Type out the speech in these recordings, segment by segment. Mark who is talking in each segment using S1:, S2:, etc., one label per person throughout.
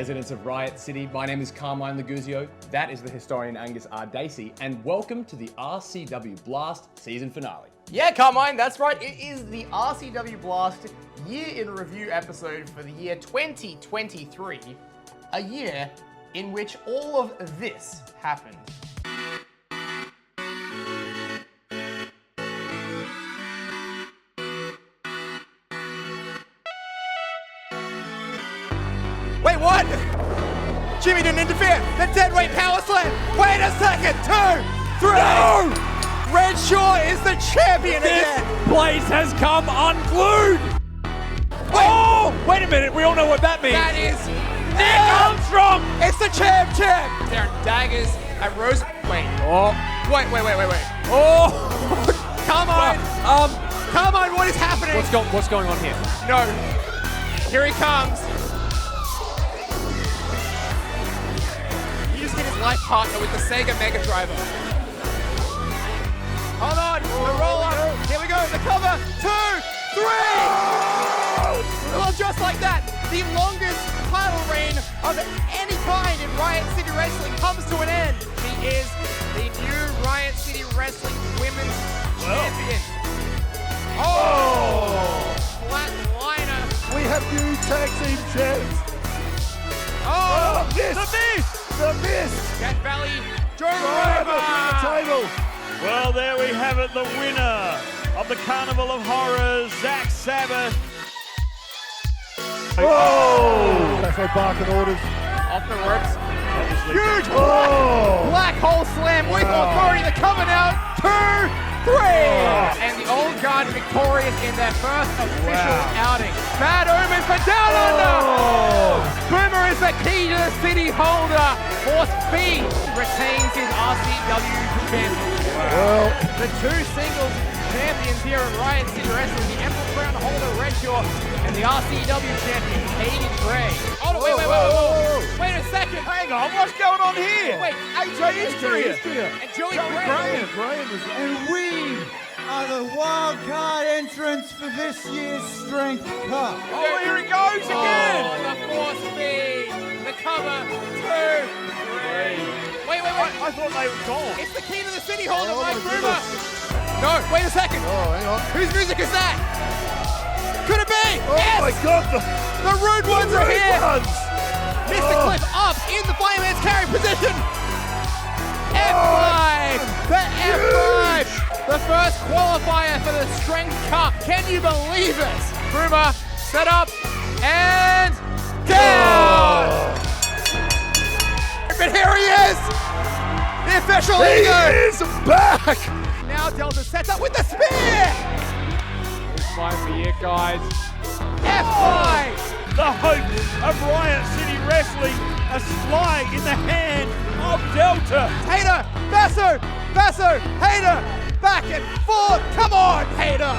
S1: residents of Riot City. My name is Carmine Laguzio. That is the historian Angus R. Dacey, and welcome to the RCW Blast season finale.
S2: Yeah, Carmine, that's right. It is the RCW Blast year in review episode for the year 2023, a year in which all of this happened. Wait, what? Jimmy didn't interfere. The deadweight power slam. Wait a second. 2, 3. No! Red Shaw is the champion again.
S3: This place has come unglued. Oh, wait a minute. We all know what that means.
S2: That is
S3: Nick Armstrong.
S2: It's the champ. There are daggers at Rose. Wait.
S3: Oh,
S2: Wait.
S3: oh.
S2: Come on. Come on. What is happening?
S3: What's going on here?
S2: No. Here he comes. He just hit his life partner with the Sega Mega Driver. Hold on. The roll up. Here we go. The cover. 2, 3. Well, just like that, the longest title reign of any kind in Riot City Wrestling comes to an end. He is the new Riot City Wrestling Women's Champion. Oh! Flatliner.
S4: We have new tag team champs.
S2: Oh!
S4: The Mist!
S2: Cat Valley, Joe
S4: Right
S2: Rover.
S4: at the table.
S3: Well, there we have it. The winner of the Carnival of Horrors, Zach Sabbath.
S4: Oh! That's no barking orders.
S2: Off the ropes.
S3: Obviously.
S2: Huge
S4: Oh!
S2: black hole slam with authority. The cover now. 2, 3. And the old guard victorious in their first official outing. Bad omen for Down Under. Boomer is the key to the city holder. Force B retains his RCW championship.
S4: Well,
S2: The two singles champions here at Riot City Wrestling, the Emerald Crown holder Red Shaw and the RCW champion Katie Gray. Oh, no, wait a second.
S3: Hang on, what's going on here?
S2: Wait, AJ Istria and Joey Graham.
S5: And we are the wild card entrants for this year's Strength Cup.
S3: Oh, here he goes again.
S2: Oh, the force feed. The cover. 2, 3. Wait.
S3: I thought they were gone.
S2: It's the key to the city holder, Mike Boomer. No, wait a second.
S4: oh, hang on.
S2: Whose music is that? Could it be?
S4: Oh
S2: Yes!
S4: my God!
S2: The Rude Ones are here. Mr. Cliff up in the Fireman's carry position. F5. The F5. The first qualifier for the Strength Cup. Can you believe it? Boomer set up and down. But here he is. The official
S4: He
S2: leader.
S4: is back!
S2: Now Delta sets up with the spear.
S3: This might be it, guys.
S2: F5.
S3: The hope of Riot City Wrestling, a slide in the hand of Delta.
S2: Hater, Vaso, Hater, back and forth. Come on, Hater.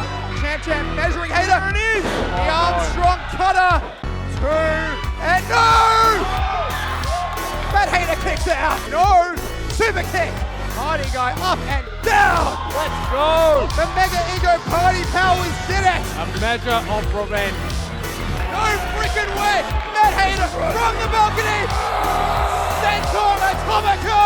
S2: Champ, measuring Hater.
S3: There it is.
S2: The Armstrong cutter. 2, and no! That Hater kicks out. No, super kick. Party guy up and down.
S3: Let's go.
S2: The Mega Ego Party Powers did it.
S3: A measure of revenge.
S2: No freaking way. Matt Hater from the balcony. Centaur Atomico.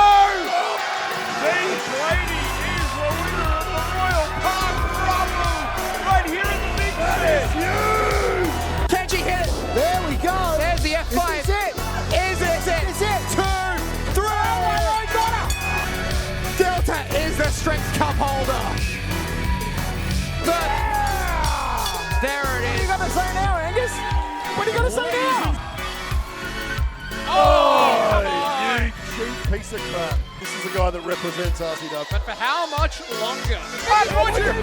S3: James Brady is the winner of the Royal Park Rumble right here in the big stage.
S4: Huge!
S2: Kenji hit it.
S5: There we go.
S2: There's the F5.
S5: Is this it?
S2: Is it?
S5: Is it?
S2: 2, 3. Delta is the Strength Cup holder. There it
S5: What are you
S2: is.
S5: going to say now, Angus? What are you going to say now?
S2: Oh, come on.
S4: You cheap piece of crap. This is the guy that represents RCW.
S2: But for how much longer?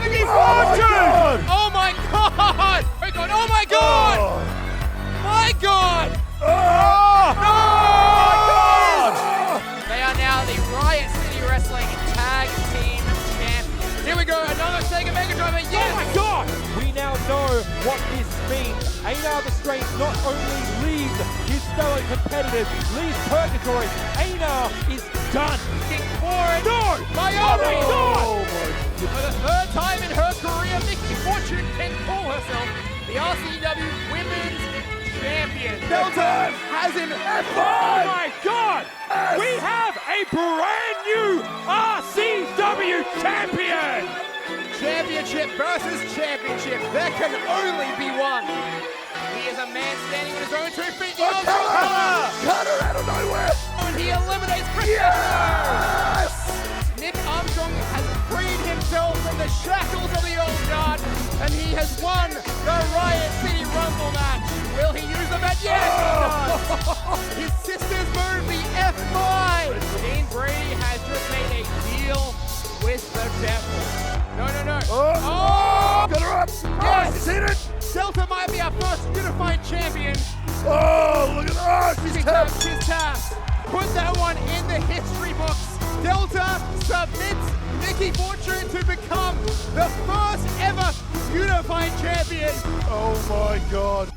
S3: Mickey Fortune.
S2: Oh my God! Oh my God!
S4: Oh.
S2: My God!
S3: Oh,
S2: No! They are now the Riot City Wrestling Tag Team Champions. Here we go, another Sega Mega Driver. Yes!
S3: Oh my God! We now know what this means. Einar the Strength not only leaves his fellow competitors, leaves purgatory. Einar is done.
S2: Looking forward.
S3: No!
S2: Miami!
S4: Oh my
S2: For the third time in her career, Mickey Fortune can call herself the RCW Women's champion.
S4: Delta
S2: Has an
S3: Oh my God! We have a brand new RCW champion!
S2: championship versus championship. There can only be one. He is a man standing on his own 2 feet.
S4: Cutter out of nowhere.
S2: And he eliminates Chris.
S4: Yes!
S2: Nick Armstrong has freed himself from the shackles of the old guard, and he has won the Riot City Rumble match. Will he use the match? Yes, he does. His sisters move the F5. Dean Brady has just made a deal with the devil. No. Oh!
S4: Got her up.
S2: Yes!
S4: He's hit it.
S2: Delta might be our first unified champion.
S4: Oh, look at that. She's tapped.
S2: She's tapped. Put that one in the history books. Delta submits Nikki Fortune to become the first ever unified champion.
S4: Oh my God.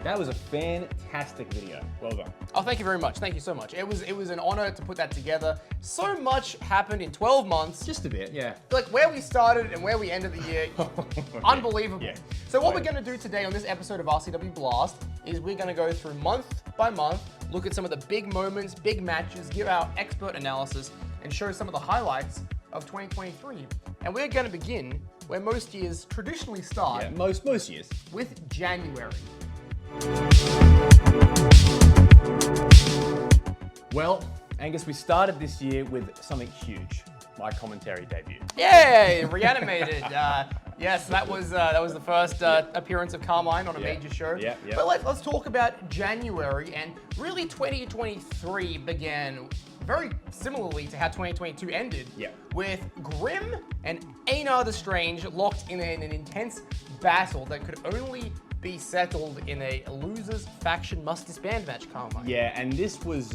S1: That was a fantastic video. Well done.
S6: Oh, thank you very much. Thank you so much. It was an honor to put that together. So much happened in 12 months.
S1: Just a bit, yeah.
S6: Like where we started and where we ended the year, unbelievable.
S1: Yeah.
S6: So what we're going to do today on this episode of RCW Blast is we're going to go through month by month, look at some of the big moments, big matches, give our expert analysis, and show some of the highlights of 2023. And we're going to begin where most years traditionally start,
S1: Yeah, most years.
S6: with January.
S1: Well, Angus, we started this year with something huge. My commentary debut.
S6: Yay! Reanimated. Yes, that was the first appearance of Carmine on a major show.
S1: Yeah.
S6: But let's talk about January, and really 2023 began very similarly to how 2022 ended.
S1: Yeah.
S3: with Grim and Einar the Strange locked in an intense battle that could only be settled in a losers faction must disband match, Carmine.
S1: Yeah, and this was,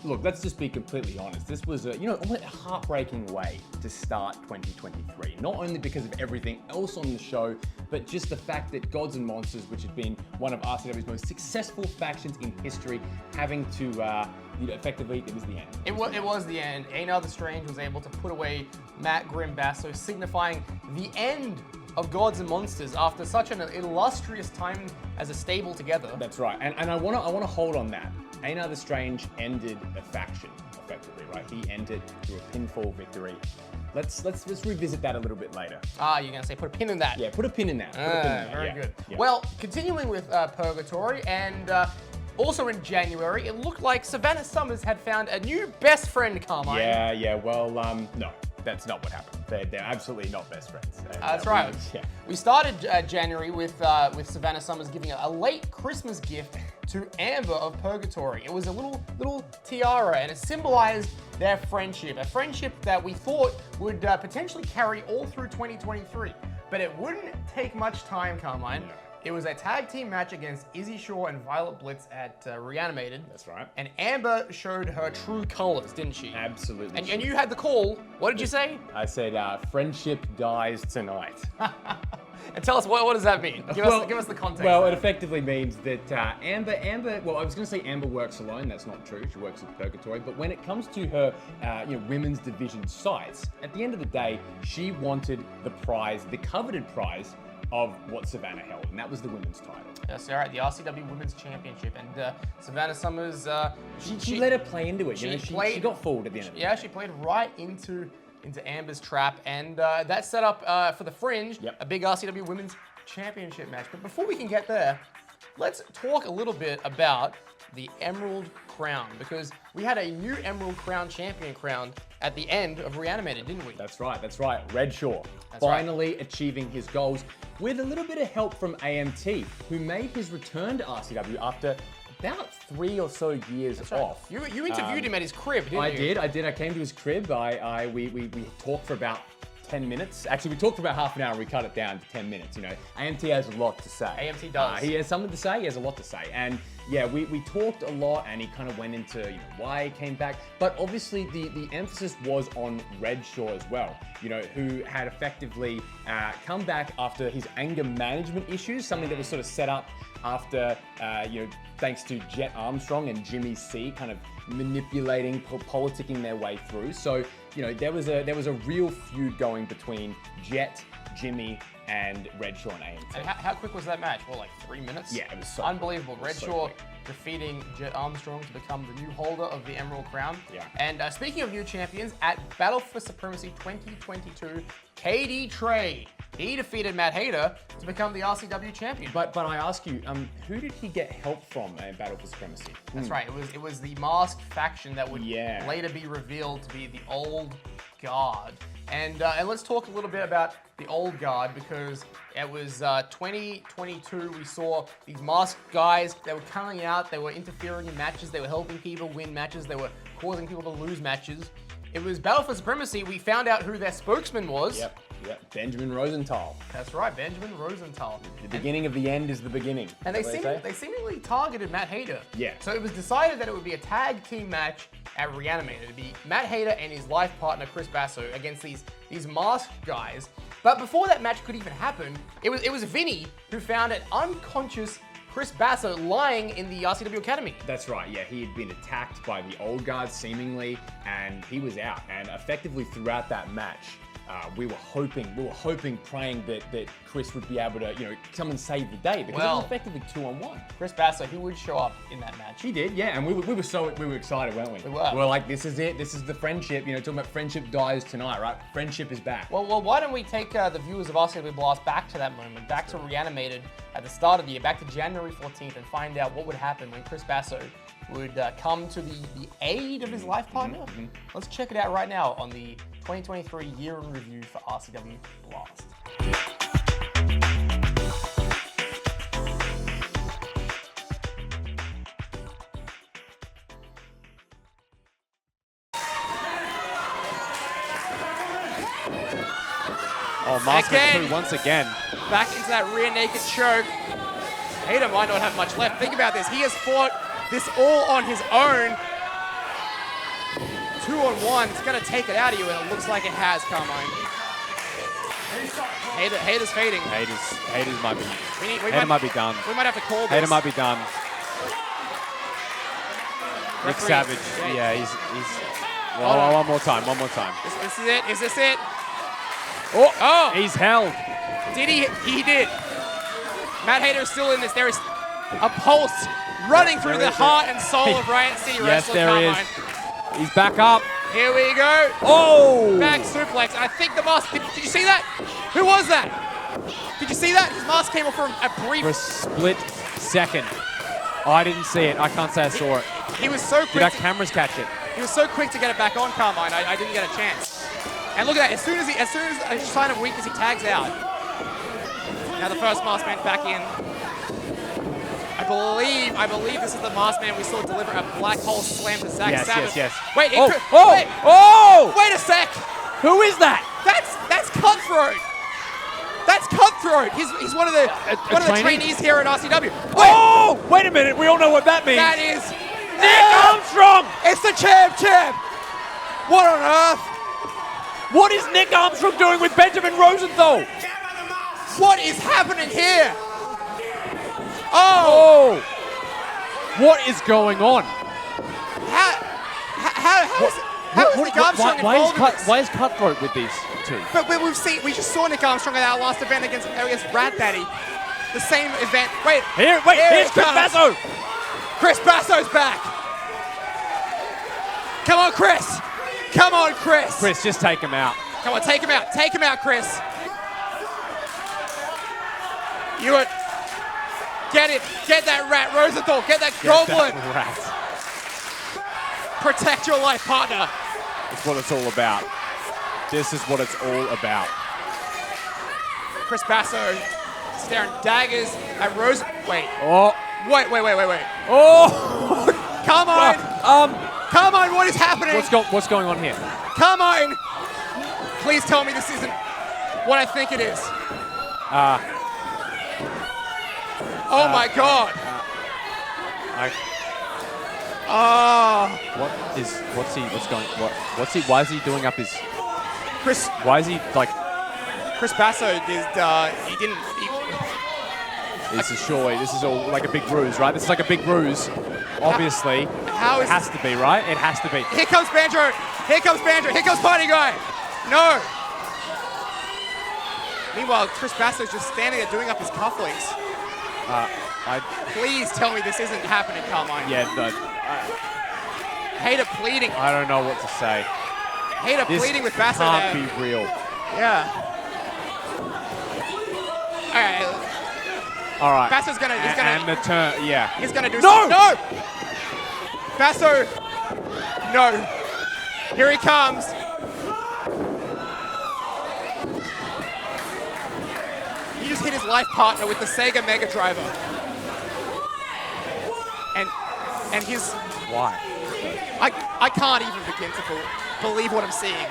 S1: look, let's just be completely honest. This was a heartbreaking way to start 2023. Not only because of everything else on the show, but just the fact that Gods and Monsters, which had been one of RCW's most successful factions in history, having to, effectively, it was the end.
S3: It was the end. Einar the Strange was able to put away Matt Grim Basso, signifying the end of Gods and Monsters after such an illustrious time as a stable together.
S1: That's right, and I want to hold on that. Einar the Strange ended a faction, effectively, right? He ended through a pinfall victory. Let's revisit that a little bit later.
S3: Ah, you're gonna say put a pin in that.
S1: Yeah, put a pin in that.
S3: Very good. Yeah. Well, continuing with Purgatory, and also in January, it looked like Savannah Summers had found a new best friend, Carmine.
S1: Yeah. Well, no, that's not what happened. They're absolutely not best friends.
S3: That's right. We started January with Savannah Summers giving a late Christmas gift to Amber of Purgatory. It was a little tiara, and it symbolized their friendship, a friendship that we thought would potentially carry all through 2023. But it wouldn't take much time, Carmine.
S1: No.
S3: It was a tag team match against Izzy Shaw and Violet Blitz at Reanimated.
S1: That's right.
S3: And Amber showed her true colors, didn't she?
S1: Absolutely.
S3: And you had the call. What did you say?
S1: I said, friendship dies tonight.
S3: And tell us, what does that mean? Give us the context.
S1: Well, it
S3: there.
S1: effectively means that Amber, well, I was going to say Amber works alone. That's not true. She works with Purgatory. But when it comes to her, women's division sites, at the end of the day, she wanted the prize, the coveted prize of what Savannah held, and that was the women's title.
S3: That's all right, the RCW Women's Championship. And Savannah Summers,
S1: She let her play into it. She got fooled at the end of it.
S3: Yeah, she played right into Amber's trap, and that set up for the Fringe, a big RCW Women's Championship match. But before we can get there, let's talk a little bit about the Emerald Crown, because we had a new Emerald Crown champion crowned at the end of Reanimated, didn't we?
S1: That's right. Red Shaw finally achieving his goals with a little bit of help from AMT, who made his return to RCW after about 3 or so years off.
S3: You interviewed him at his crib, didn't you?
S1: I did. I came to his crib. We talked for about 10 minutes. Actually, we talked for about half an hour and we cut it down to 10 minutes. AMT has a lot to say.
S3: AMT does.
S1: He has something to say. He has a lot to say. And yeah, we talked a lot, and he kind of went into why he came back. But obviously, the emphasis was on Red Shaw as well. Who had effectively come back after his anger management issues, something that was sort of set up after thanks to Jet Armstrong and Jimmy C kind of manipulating, politicking their way through. So there was a real feud going between Jet Jimmy, and Redshaw and AMT.
S3: And how quick was that match? Well, like 3 minutes?
S1: Yeah, it was so
S3: unbelievable.
S1: quick. It was so
S3: Redshaw
S1: quick.
S3: defeating Jet Armstrong to become the new holder of the Emerald Crown.
S1: Yeah.
S3: And speaking of new champions, at Battle for Supremacy 2022, KD Trey, he defeated Matt Hayter to become the RCW champion.
S1: But I ask you, who did he get help from in Battle for Supremacy?
S3: That's right. It was the masked faction that would
S1: Yeah.
S3: later be revealed to be the Old Guard. And let's talk a little bit about the Old Guard, because it was 2022. We saw these masked guys. They were coming out. They were interfering in matches. They were helping people win matches. They were causing people to lose matches. It was Battle for Supremacy. We found out who their spokesman was.
S1: Yep. Benjamin Rosenthal.
S3: That's right, Benjamin Rosenthal.
S1: The beginning of the end is the beginning.
S3: And
S1: Is that what
S3: they seemingly targeted Matt Hayter.
S1: Yeah.
S3: So it was decided that it would be a tag team match at Reanimated. It'd be Matt Hayter and his life partner Chris Basso against these masked guys. But before that match could even happen, it was Vinny who found an unconscious Chris Basso lying in the RCW Academy.
S1: That's right, yeah. He had been attacked by the Old Guard, seemingly, and he was out. And effectively throughout that match, we were hoping, praying that Chris would be able to, come and save the day, because it was effectively 2-on-1.
S3: Chris Basso, who would show up in that match.
S1: He did, yeah, and we were excited, weren't we?
S3: We were.
S1: We were like, this is it. This is the friendship. Talking about friendship dies tonight, right? Friendship is back.
S3: Well, why don't we take the viewers of RCW Blast back to that moment, back to Reanimated at the start of the year, back to January 14th, and find out what would happen when Chris Basso would come to the aid of his life partner. Let's check it out right now on the 2023 Year in Review for RCW Blast.
S2: Oh, Mask
S3: Again.
S2: through once again.
S3: Back into that rear naked choke. Hayter might not have much left. Think about this. He has fought this all on his own. 2-on-1. It's going to take it out of you, and it looks like it has, Carmine. Hayter's fading.
S2: Hayter's might be.
S3: Hayter
S2: might be done.
S3: We might have to call this.
S2: Hayter might be done. Nick
S3: Referee.
S2: Savage. Yeah, he's. Well, one more time.
S3: This is it. Is this it?
S2: Oh, he's held.
S3: Did he? He did. Matt Hayter is still in this. There is a pulse running through the heart and soul of Riot City Wrestling.
S2: Yes, there is. He's back up.
S3: Here we go.
S2: Oh!
S3: Back suplex. I think the mask. Did you see that? Who was that? Did you see that? His mask came off for a brief.
S2: For a split second. I didn't see it. I can't say I saw it.
S3: He was so quick.
S2: Did our cameras catch it?
S3: He was so quick to get it back on, Carmine. I didn't get a chance. And look at that. As soon as a sign of weakness, he tags out. Now the first masked man's back in. I believe this is the masked man we saw deliver a black hole slam to Zach Savage.
S2: Yes.
S3: Wait,
S2: Oh!
S3: Wait a sec.
S2: Who is that?
S3: That's Cutthroat. That's Cutthroat. He's one of the trainees here at RCW.
S2: Wait a minute. We all know what that means.
S3: That is
S2: Nick Armstrong.
S3: It's the champ. What on earth?
S2: What is Nick Armstrong doing with Benjamin Rosenthal?
S3: What is happening here?
S2: Oh! What is going on?
S3: How is Nick Armstrong involved in this?
S2: Why is Cutthroat with these two?
S3: But we just saw Nick Armstrong at our last event against Rat Daddy. The same event.
S2: Here's Chris Basso.
S3: Chris Basso's back. Come on, Chris.
S2: Chris, just take him out.
S3: Come on, take him out. Take him out, Chris. Get it. Get that rat, Rosenthal. Get that goblin.
S2: Rat.
S3: Protect your life partner.
S2: That's what it's all about. This is what it's all about.
S3: Chris Basso staring daggers at Rose. Wait.
S2: Oh.
S3: Wait.
S2: Oh.
S3: Come on. Come on, what is happening?
S2: What's going on here?
S3: Come on. Please tell me this isn't what I think it is. Oh my God.
S2: Why is he doing up his...
S3: Chris Basso
S2: This is all like a big ruse, right? This is like a big ruse, obviously. It has to be, right? It has to be.
S3: Here comes Banjo. Here comes Party Guy. No.
S2: Meanwhile, Chris Basso's just standing there doing up his cufflinks. Please tell me this isn't happening, Carmine.
S1: Yeah,
S2: Hater pleading.
S1: I don't know what to say.
S2: Hater pleading with Basso
S1: Can't
S2: there.
S1: be real.
S2: Yeah.
S1: All right.
S2: Basso's gonna. He's gonna.
S1: And the turn. Yeah.
S2: He's gonna do
S1: No!
S2: something. No! Basso. No. Here he comes. He just hit his life partner with the Sega Mega Driver. And his.
S1: Why?
S2: I can't even begin to believe what I'm seeing.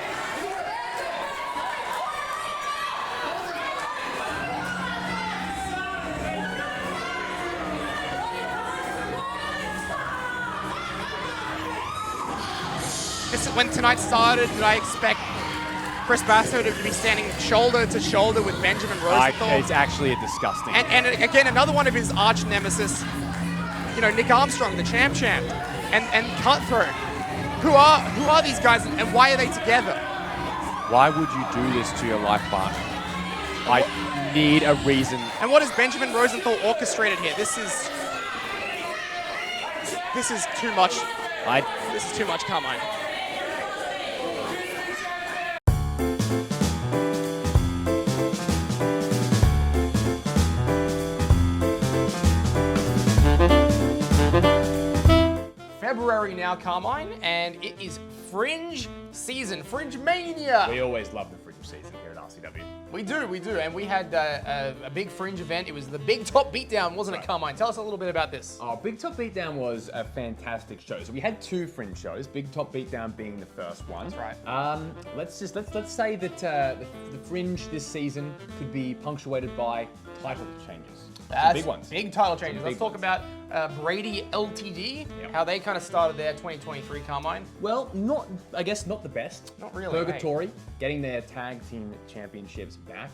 S2: When tonight started, did I expect Chris Basso to be standing shoulder to shoulder with Benjamin Rosenthal?
S1: It's actually disgusting.
S2: And again, another one of his arch nemesis, Nick Armstrong, the champ, and Cutthroat. Who are these guys, and why are they together?
S1: Why would you do this to your life partner? I need a reason.
S2: And what has Benjamin Rosenthal orchestrated here? This is too much. This is too much, Carmine. February now, Carmine, and it is Fringe season, Fringe Mania.
S1: We always love the Fringe season here at RCW.
S2: We do, and we had a big Fringe event. It was the Big Top Beatdown, wasn't it, Carmine? Tell us a little bit about this.
S1: Oh, Big Top Beatdown was a fantastic show. So we had 2 Fringe shows, Big Top Beatdown being the first one.
S2: That's right.
S1: Let's say that the Fringe this season could be punctuated by title changes.
S2: That's
S1: big ones.
S2: Big title changes. Let's
S1: big
S2: talk
S1: ones.
S2: about Brady LTD, how they kind of started their 2023, Carmine.
S1: Well, I guess not the best.
S2: Not really,
S1: Purgatory getting their tag team championships back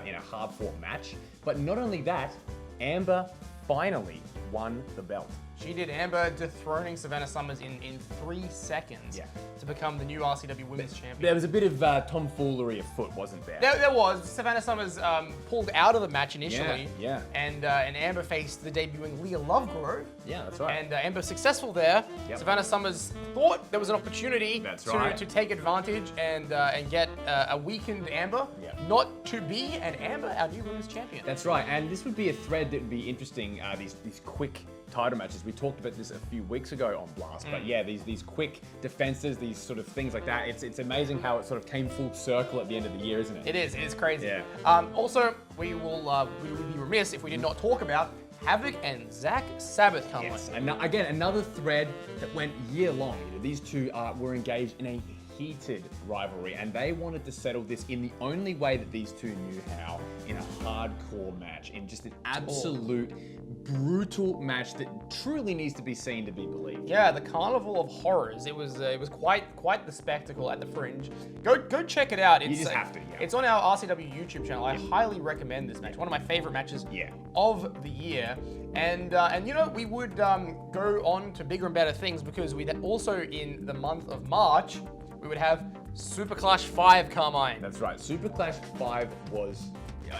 S1: in a hard-fought match. But not only that, Amber finally won the belt.
S2: She did. Amber dethroning Savannah Summers in 3 seconds to become the new RCW Women's Champion.
S1: There was a bit of tomfoolery afoot, wasn't there?
S2: There was. Savannah Summers pulled out of the match initially.
S1: Yeah.
S2: And Amber faced the debuting Leah Lovegrove.
S1: Yeah, that's right.
S2: And Amber successful there.
S1: Yep.
S2: Savannah Summers thought there was an opportunity to take advantage and get a weakened Amber, not to be an Amber, our new Women's Champion.
S1: That's right. And this would be a thread that would be interesting, these quick title matches. We talked about this a few weeks ago on Blast, but yeah, these quick defenses, these sort of things like that. It's amazing how it sort of came full circle at the end of the year, isn't it?
S2: It is crazy.
S1: Yeah.
S2: Also, we would be remiss if we did not talk about Havoc and Zach Sabbath, Carmine.
S1: Yes. And again, another thread that went year long. These two were engaged in a heated rivalry, and they wanted to settle this in the only way that these two knew how, in a hardcore match, in just an absolute brutal match that truly needs to be seen to be believed.
S2: Yeah, the Carnival of Horrors. It was quite the spectacle at the Fringe. Go check it out.
S1: You just have to. Yeah.
S2: It's on our RCW YouTube channel. I highly recommend this match. One of my favorite matches of the year. And we would go on to bigger and better things, because we also, in the month of March, we would have Super Clash 5, Carmine.
S1: That's right. Super Clash 5 was,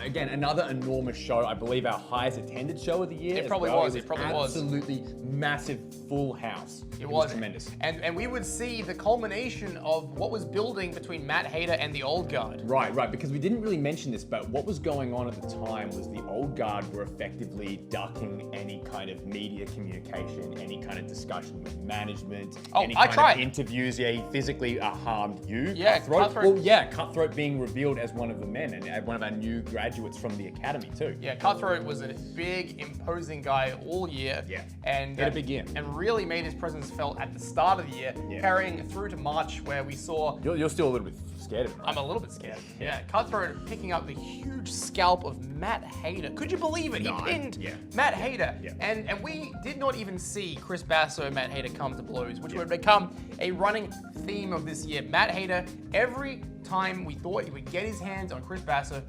S1: again, another enormous show. I believe our highest attended show of the year.
S2: It probably was.
S1: Absolutely massive, full house.
S2: It was
S1: tremendous.
S2: And we would see the culmination of what was building between Matt Hayter and the Old Guard.
S1: Right, because we didn't really mention this, but what was going on at the time was the Old Guard were effectively ducking any kind of media communication, any kind of discussion with management, any kind of interviews. Yeah, he physically harmed you.
S2: Yeah, Cutthroat.
S1: Well, yeah, Cutthroat being revealed as one of the men and one of our new graduates from the academy too.
S2: Yeah, Cutthroat was a big, imposing guy all year.
S1: Yeah,
S2: and
S1: had a big year.
S2: And really made his presence felt at the start of the year, carrying through to March, where we saw...
S1: You're still a little bit scared of him, right?
S2: I'm a little bit scared. Yeah, Cutthroat picking up the huge scalp of Matt Hayter. Could you believe it? He pinned Matt Hayter.
S1: Yeah.
S2: And we did not even see Chris Basso and Matt Hayter come to blows, which would become a running theme of this year. Matt Hayter, every time we thought he would get his hands on Chris Basso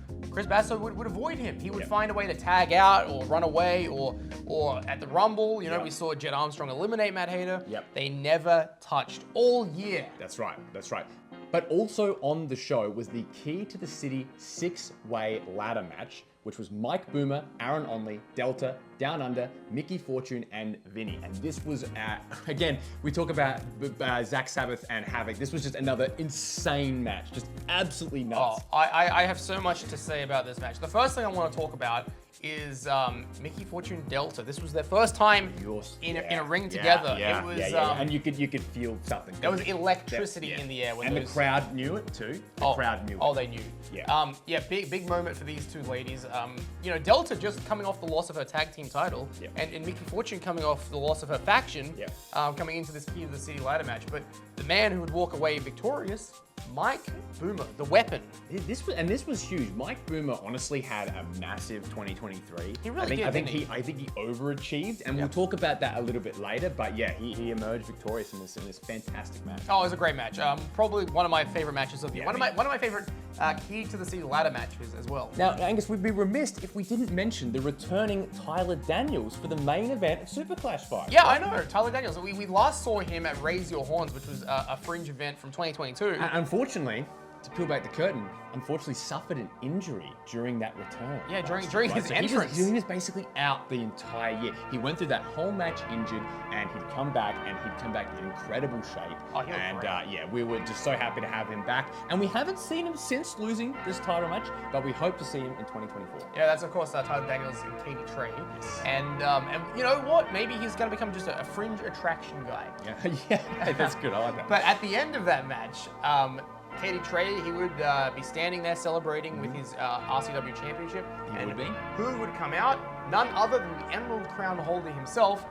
S2: would avoid him. He would find a way to tag out or run away, or at the Rumble, we saw Jed Armstrong eliminate Matt Hayter.
S1: Yep.
S2: They never touched all year.
S1: That's right. But also on the show was the Key to the City 6-way ladder match, which was Mike Boomer, Aaron Onley, Delta, Down Under, Mickey Fortune, and Vinny. And this was, again, we talk about Zach Sabbath and Havoc. This was just another insane match, just absolutely nuts.
S3: Oh, I have so much to say about this match. The first thing I want to talk about is Mickey Fortune Delta. This was their first time in a ring together. It was,
S1: and you could feel something.
S3: There was electricity in the air.
S1: And the crowd knew it too. The crowd knew it.
S3: Oh, they knew.
S1: Yeah.
S3: Big moment for these two ladies. Delta just coming off the loss of her tag team title, and Mickey Fortune coming off the loss of her faction, coming into this Key to the City ladder match. But the man who would walk away victorious, Mike Boomer, the weapon.
S1: This was huge. Mike Boomer honestly had a massive 2023.
S3: He really did.
S1: I think he overachieved, and we'll talk about that a little bit later. But yeah, he emerged victorious in this fantastic match.
S3: Oh, it was a great match. Probably one of my favorite matches of the year. One of my favorite Key to the City ladder matches as well.
S1: Now, Angus, we'd be remiss if we didn't mention the returning Tyler Daniels for the main event of Super Clash 5.
S3: Yeah, I know. Tyler Daniels. We last saw him at Raise Your Horns, which was a fringe event from 2022.
S1: Unfortunately, to peel back the curtain, unfortunately suffered an injury during that return.
S3: Yeah, during his entrance.
S1: He was basically out the entire year. He went through that whole match injured, and he'd come back in incredible shape.
S3: Oh, he looked great.
S1: We were just so happy to have him back. And we haven't seen him since losing this title match, but we hope to see him in 2024.
S3: Yeah, that's of course Tyler Daniels and Katie Trey. Yes. And you know what? Maybe he's going to become just a fringe attraction guy.
S1: Yeah, that's good. I like that.
S3: But at the end of that match, Katie Trey, he would be standing there celebrating with his RCW championship. Who would come out? None other than the Emerald Crown holder himself,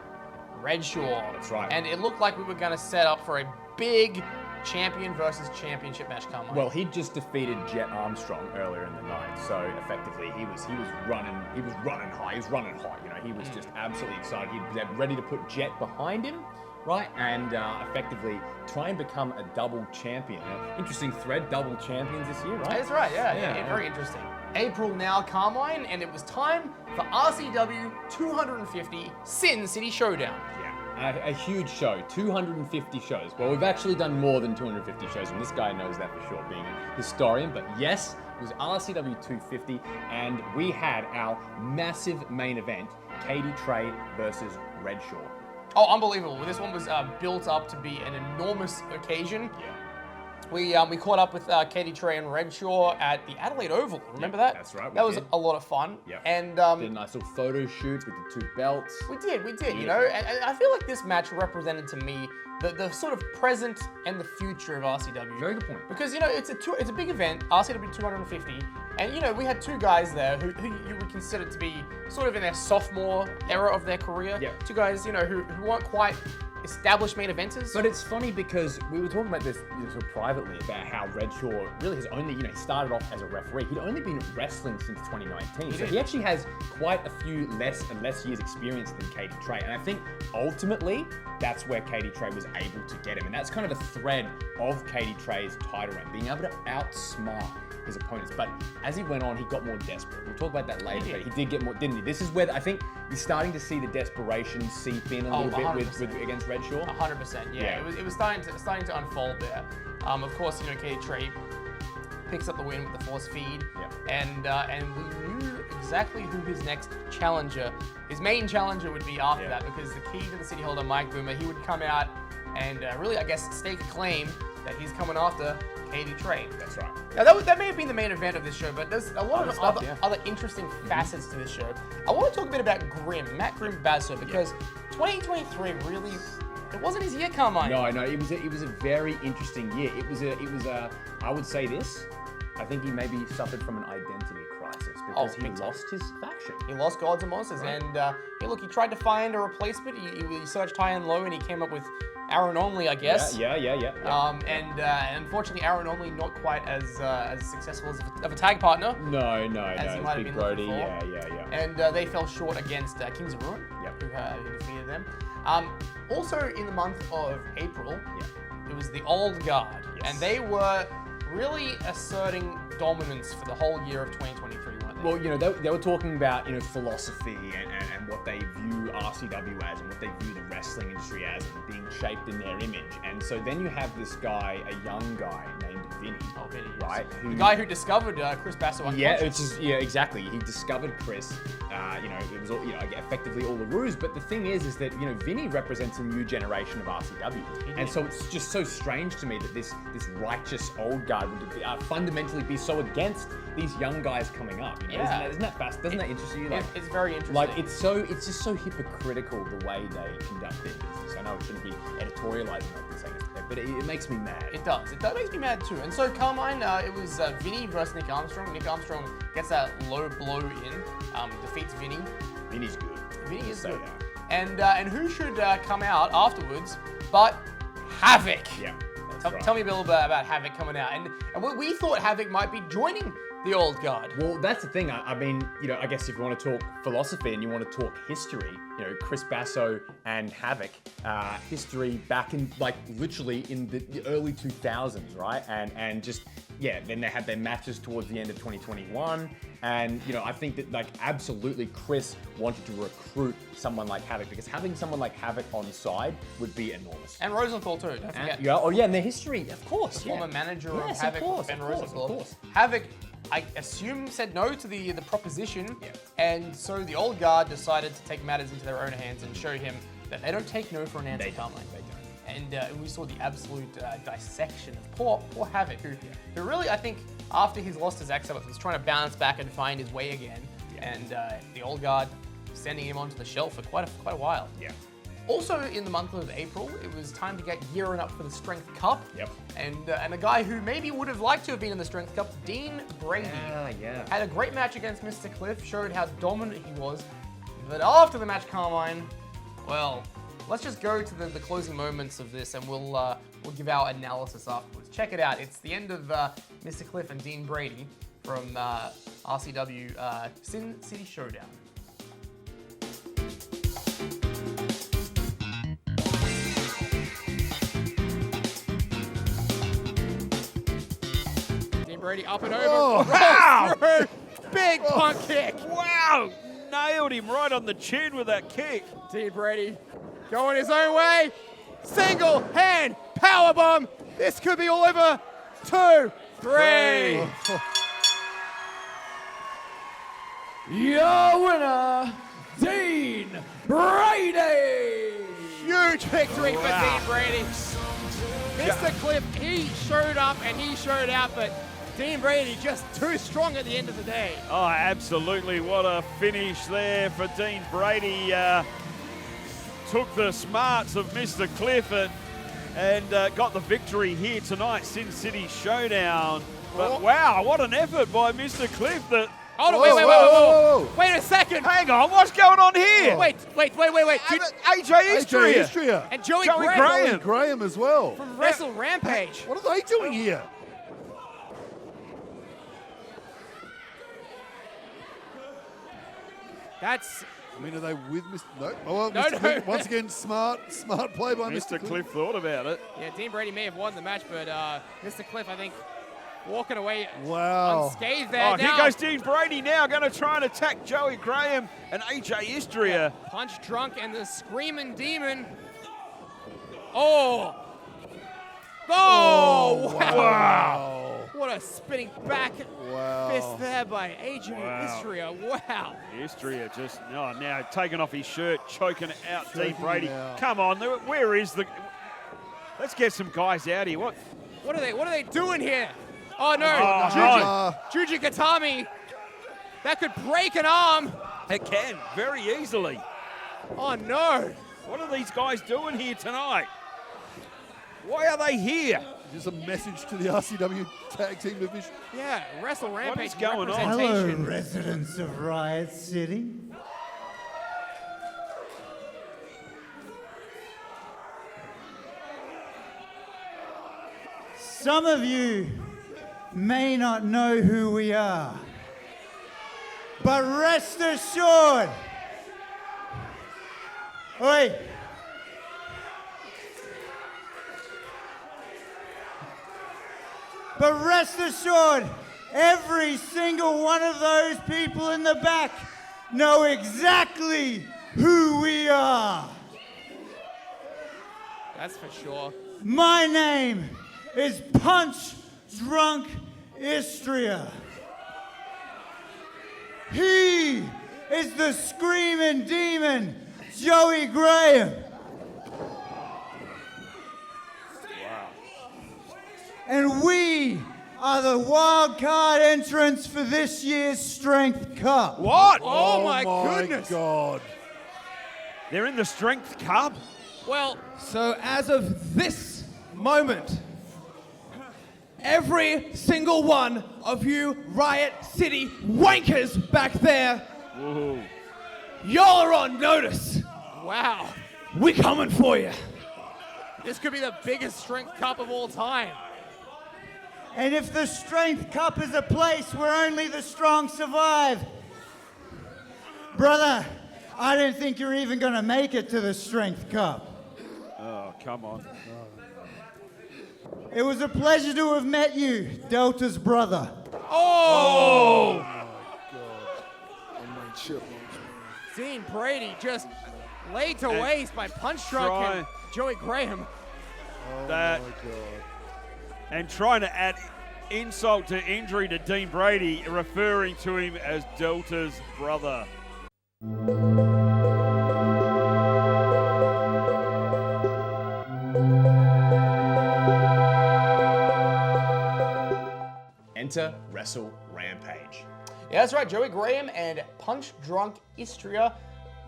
S3: Redshaw.
S1: That's right.
S3: And it looked like we were going to set up for a big champion versus championship match come on.
S1: Well, he just defeated Jet Armstrong earlier in the night, so effectively he was running high. He was running hot. You know, he was just absolutely excited. He was ready to put Jet behind him. Right, and effectively try and become a double champion. Interesting thread, double champions this year, right?
S3: That's right, yeah, very interesting. April now, Carmine, and it was time for RCW 250 Sin City Showdown.
S1: Yeah, a huge show, 250 shows. Well, we've actually done more than 250 shows, and this guy knows that for sure, being a historian, but yes, it was RCW 250, and we had our massive main event, Katie Trey versus Redshaw.
S3: Oh, unbelievable. This one was built up to be an enormous occasion.
S1: Yeah.
S3: We caught up with Katie Trey and Redshaw at the Adelaide Oval. Remember that?
S1: That's right.
S3: That was a lot of fun.
S1: Yeah.
S3: And
S1: did a nice little photo shoot with the two belts.
S3: We did, you know, and I feel like this match represented to me the sort of present and the future of RCW.
S1: Very good point.
S3: Because, you know, it's a big event, RCW 250, and, you know, we had two guys there who you would consider to be sort of in their sophomore era of their career.
S1: Yeah.
S3: Two guys, you know, who weren't quite established main eventers.
S1: But it's funny because we were talking about this sort of privately about how Redshaw really has only, you know, he started off as a referee. He'd only been wrestling since 2019. So he actually has quite a few less years experience than Katie Trey. And I think ultimately that's where Katie Trey was able to get him. And that's kind of a thread of Katie Trey's title reign, being able to outsmart his opponents. But as he went on, he got more desperate. We'll talk about that later, but he did get more, didn't he? This is where I think you're starting to see the desperation seep in a little bit with against Redshaw.
S3: 100%, yeah. It was starting to unfold there. Of course, you know, Katie Trey picks up the win with the force feed, and we knew exactly who his next challenger, his main challenger would be after that, because the Key to the City holder, Mike Boomer, he would come out and really, I guess, stake a claim that he's coming after Katie Trey.
S1: That's right.
S3: Now, that may have been the main event of this show, but there's a lot of other interesting facets to this show. I want to talk a bit about Matt Grimm Basso, because 2023 really, it wasn't his year, Carmine.
S1: No, it was a very interesting year. It was a I would say this, I think he maybe suffered from an identity crisis because he lost his faction.
S3: He lost Gods and Monsters, and he tried to find a replacement. He searched high and low, and he came up with Aaron Only, I guess.
S1: Yeah.
S3: And unfortunately, Aaron Only not quite as successful of a tag partner.
S1: No.
S3: As he might have been
S1: Brody.
S3: looking for.
S1: Yeah.
S3: And they fell short against Kings of Ruin, who defeated them. Also in the month of April, it was the Old Guard, and they were really asserting dominance for the whole year of 2023, weren't they?
S1: Well, you know, they were talking about, you know, philosophy and what they view RCW as and what they view the wrestling industry as and being shaped in their image. And so then you have this guy, a young guy named Vinny.
S3: Oh, Vinny, yes.
S1: Right?
S3: The guy who discovered Chris Basso unconscious.
S1: Yeah, exactly. He discovered Chris. You know, it was all, you know, effectively all the ruse. But the thing is that, you know, Vinny represents a new generation of RCW. And so it's just so strange to me that this righteous old guard would fundamentally be so against these young guys coming up. You know?
S3: Yeah.
S1: Isn't that fast? Doesn't that interest you? Like,
S3: It's very interesting.
S1: like it's just so hypocritical the way they conduct their business. I know it shouldn't be editorializing like this, but it makes me mad.
S3: It does. It makes me mad too. And so Carmine, it was Vinny versus Nick Armstrong. Nick Armstrong gets that low blow in, defeats Vinny.
S1: Vinny's good.
S3: Vinny is
S1: Say
S3: good.
S1: that.
S3: And who should come out afterwards but Havoc?
S1: Yeah. That's right.
S3: Tell me a little bit about Havoc coming out. And we thought Havoc might be joining the old guard.
S1: Well, that's the thing. I mean, you know, I guess if you want to talk philosophy and you want to talk history, you know, Chris Basso and Havoc, history back in, like, literally in the early 2000s, right? And just, yeah, then they had their matches towards the end of 2021. And, you know, I think that, like, absolutely Chris wanted to recruit someone like Havoc because having someone like Havoc on side would be enormous.
S3: And Rosenthal too, don't forget.
S1: And their history, of course.
S3: Former manager
S1: Yes,
S3: of Havoc,
S1: of course,
S3: Ben
S1: of course,
S3: Rosenthal.
S1: of course.
S3: Havoc, I assume, said no to the proposition, and so the old guard decided to take matters into their own hands and show him that they don't take no for an answer, Carmine. And we saw the absolute dissection of poor Havoc, who really, I think, after he's lost his accent, he's trying to bounce back and find his way again. And the old guard sending him onto the shelf for quite a while.
S1: Yeah.
S3: Also, in the month of April, it was time to get gearing up for the Strength Cup.
S1: Yep.
S3: And a guy who maybe would have liked to have been in the Strength Cup, Dean Brady,
S1: Yeah.
S3: had a great match against Mr. Cliff, showed how dominant he was. But after the match, Carmine, well, let's just go to the closing moments of this, and we'll give our analysis afterwards. Check it out. It's the end of Mr. Cliff and Dean Brady from RCW Sin City Showdown. Dean Brady up and over.
S7: Oh, wow!
S3: Through. Big punt kick.
S7: Wow! Nailed him right on the chin with that kick.
S3: Dean Brady going his own way. Single hand powerbomb. This could be all over. 2, 3.
S5: Your winner, Dean Brady.
S3: Huge victory for Dean Brady. Mr. Cliff, he showed up and he showed out, but Dean Brady just too strong at the end of the day.
S7: Oh, absolutely. What a finish there for Dean Brady. Took the smarts of Mr. Cliff and got the victory here tonight, Sin City Showdown. But wow, what an effort by Mr. Cliff.
S3: Oh, no, wait. Wait a second.
S7: Hang on, what's going on here?
S3: Wait.
S7: AJ Istria.
S3: And Joey
S7: Graham.
S4: Graham as well.
S3: From Wrestle Rampage.
S4: What are they doing here?
S3: That's...
S4: I mean, are they with Mr. No. Oh, well,
S3: No,
S4: Mr.
S3: no.
S4: Cliff, once again, smart play by
S7: Mr. Cliff thought about it.
S3: Yeah, Dean Brady may have won the match, but Mr. Cliff, I think, walking away
S4: Wow.
S3: unscathed there.
S7: Oh, here goes Dean Brady now, going to try and attack Joey Graham and AJ Istria.
S3: Punch drunk and the screaming demon. Oh!
S4: Wow.
S3: What a spinning back fist there by AJ Istria. Wow.
S7: Istria just now taking off his shirt, choking out Dean
S4: Choking
S7: Brady.
S4: him out.
S7: Come on, where is the... Let's get some guys out here. What
S3: What are they doing here? Oh no,
S7: Oh,
S3: Juji Katami. That could break an arm.
S7: It can, very easily.
S3: Oh no.
S7: What are these guys doing here tonight? Why are they here?
S4: Just a message to the RCW Tag Team Division.
S3: Yeah, Wrestle Rampage
S7: is going on?
S5: Hello,
S3: representation.
S5: residents of Riot City. Some of you may not know who we are, but rest assured, oi, But rest assured, every single one of those people in the back know exactly who we are.
S6: That's for sure.
S5: My name is Punch Drunk Istria. He is the screaming demon, Joey Graham. And we are the wild card entrants for this year's Strength Cup.
S7: What?
S6: Oh my goodness.
S4: God.
S7: They're in the Strength Cup?
S6: Well,
S2: So as of this moment, every single one of you Riot City wankers back there,
S7: Woohoo.
S2: y'all are on notice.
S6: wow.
S2: We coming for you.
S6: This could be the biggest Strength Cup of all time.
S5: And if the Strength Cup is a place where only the strong survive, brother, I don't think you're even going to make it to the Strength Cup.
S7: Oh, come on.
S5: It was a pleasure to have met you, Delta's brother.
S6: Oh!
S4: My chipmunks.
S6: Dean Brady just laid to waste by Punch Drunk and Joey Graham.
S7: That,
S4: My God.
S7: and trying to add insult to injury to Dean Brady, referring to him as Delta's brother.
S1: Enter Wrestle Rampage.
S3: Yeah, that's right. Joey Graham and Punch Drunk Istria,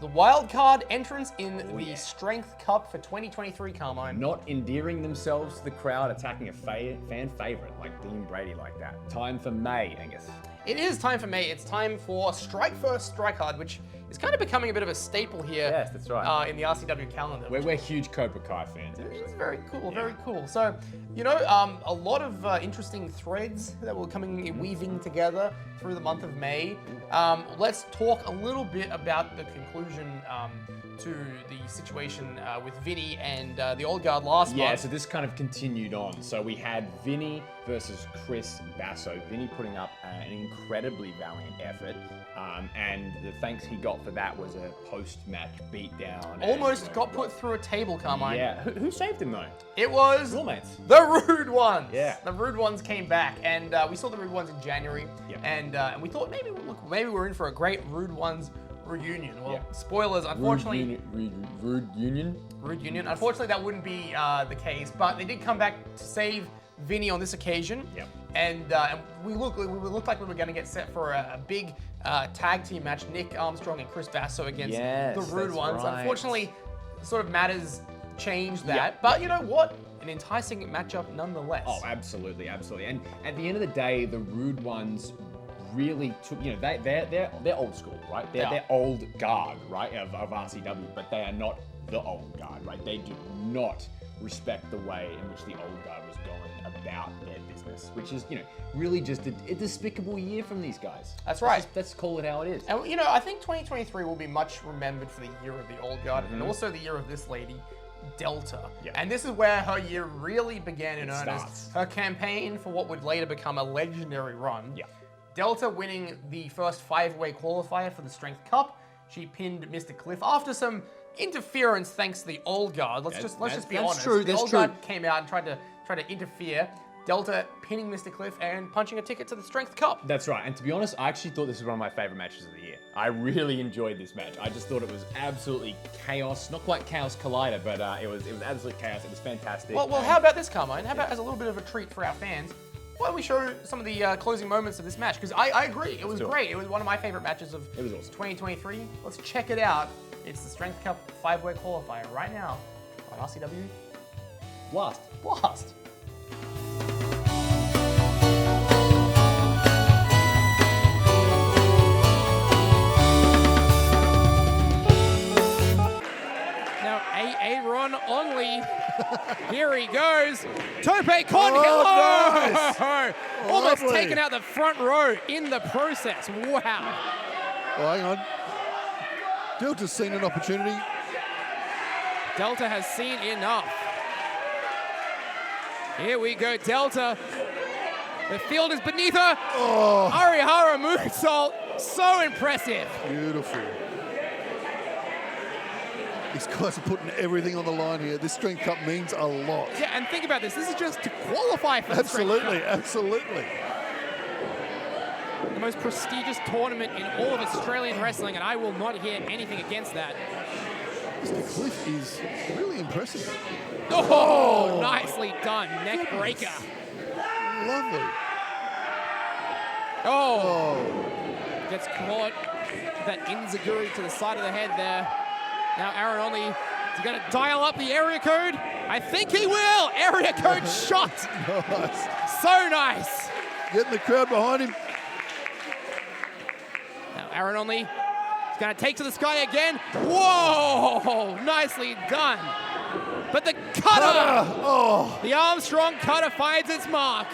S3: the wild card entrants in the Strength Cup for 2023, Carmine.
S1: Not endearing themselves to the crowd, attacking a fan favorite like Dean Brady like that. Time for May, Angus.
S3: It is time for May. It's time for Strike First, Strike Hard, which is kind of becoming a bit of a staple here.
S1: Yes, that's right.
S3: In the RCW calendar.
S1: We're huge Cobra Kai fans, actually.
S3: It's very cool, very cool. So, you know, a lot of interesting threads that were weaving together through the month of May. Let's talk a little bit about the conclusion to the situation with Vinny and the Old Guard last
S1: Yeah,
S3: month.
S1: so this kind of continued on. So we had Vinny versus Chris Basso. Vinny putting up an incredibly valiant effort. And the thanks he got for that was a post-match beatdown.
S3: Almost got put through a table, Carmine.
S1: Yeah, who saved him though?
S3: It was
S1: Roommates.
S3: the Rude Ones.
S1: Yeah.
S3: The Rude Ones came back, and we saw the Rude Ones in January.
S1: Yep.
S3: And we thought maybe we're in for a great Rude Ones reunion. Well,
S1: Yeah.
S3: spoilers, unfortunately.
S1: Rude Union.
S3: Rude Union. Unfortunately, that wouldn't be the case, but they did come back to save Vinny on this occasion.
S1: Yep.
S3: And we looked like we were going to get set for a big tag team match: Nick Armstrong and Chris Basso against
S1: Yes,
S3: the Rude
S1: that's
S3: Ones.
S1: right.
S3: Unfortunately, sort of matters changed that.
S1: Yep.
S3: But you know what? An enticing matchup nonetheless.
S1: Oh, absolutely, absolutely. And at the end of the day, the Rude Ones really took, you know, they're old school, right? They're old guard, right, of RCW, but they are not the old guard, right? They do not respect the way in which the old guard was going about their business, which is, you know, really just a despicable year from these guys.
S3: That's right.
S1: Let's call it how it is.
S3: And you know, I think 2023 will be much remembered for the year of the Old Guard and also the year of this lady, Delta.
S1: Yep.
S3: And this is where her year really began in earnest.
S1: starts.
S3: Her campaign for what would later become a legendary run.
S1: Yeah.
S3: Delta winning the first 5-way qualifier for the Strength Cup. She pinned Mr. Cliff after some interference thanks to the Old Guard. Let's just be
S1: that's
S3: honest.
S1: true,
S3: The
S1: that's
S3: Old
S1: true.
S3: Guard came out and tried to interfere. Delta pinning Mr. Cliff and punching a ticket to the Strength Cup.
S1: That's right. And to be honest, I actually thought this was one of my favorite matches of the year. I really enjoyed this match. I just thought it was absolutely chaos. Not quite Chaos Collider, but it was absolute chaos. It was fantastic.
S3: Well, how about this, Carmine? How about as a little bit of a treat for our fans? Why don't we show some of the closing moments of this match? Because I agree, it was
S1: do it.
S3: great. It was one of my favorite matches of
S1: It was awesome.
S3: 2023. Let's check it out. It's the Strength Cup 5-way qualifier right now on RCW
S1: Blast.
S3: Blast.
S6: Now, Aaron Onley. Here he goes. Tope con
S4: Oh,
S6: hilo. Almost
S4: Lovely.
S6: taken out the front row in the process. Wow.
S4: Oh, hang on. Delta's seen an opportunity.
S6: Delta has seen enough. Here we go, Delta.
S2: The field is beneath her.
S4: Oh,
S2: Arihara moonsault, so impressive.
S4: beautiful. These guys are putting everything on the line here. This Strength Cup means a lot.
S2: Yeah, and think about this. This is just to qualify for the Strength
S4: Absolutely,
S2: Cup.
S4: absolutely.
S2: The most prestigious tournament in all of Australian wrestling, and I will not hear anything against that.
S4: Mr. Cliff is really impressive.
S2: Oh, nicely done. Neck breaker.
S4: Lovely.
S2: Oh,
S4: Oh,
S2: gets caught. That Inzaguri to the side of the head there. Now Aaron Only is going to dial up the area code. I think he will. Area code shot.
S4: nice.
S2: So nice.
S4: Getting the crowd behind him.
S2: Now Aaron Only is going to take to the sky again. Whoa, nicely done. But the cutter,
S4: Oh,
S2: the Armstrong cutter finds its mark.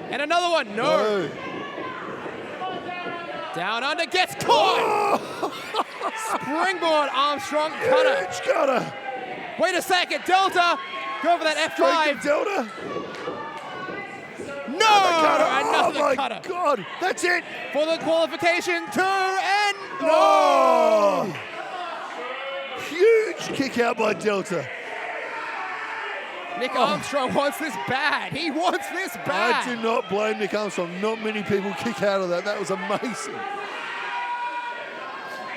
S2: And another one, no.
S4: no.
S2: Down under, gets caught. Springboard Armstrong cutter.
S4: Huge cutter.
S2: Wait a second, Delta, go for that
S4: Strength
S2: F5.
S4: of Delta.
S2: No,
S4: Oh
S2: another
S4: my
S2: cutter.
S4: God, that's it.
S2: For the qualification, 2 and no.
S4: Oh, huge kick out by Delta.
S2: Nick Armstrong wants this bad. He wants this bad.
S4: I do not blame Nick Armstrong. Not many people kick out of that. That was amazing.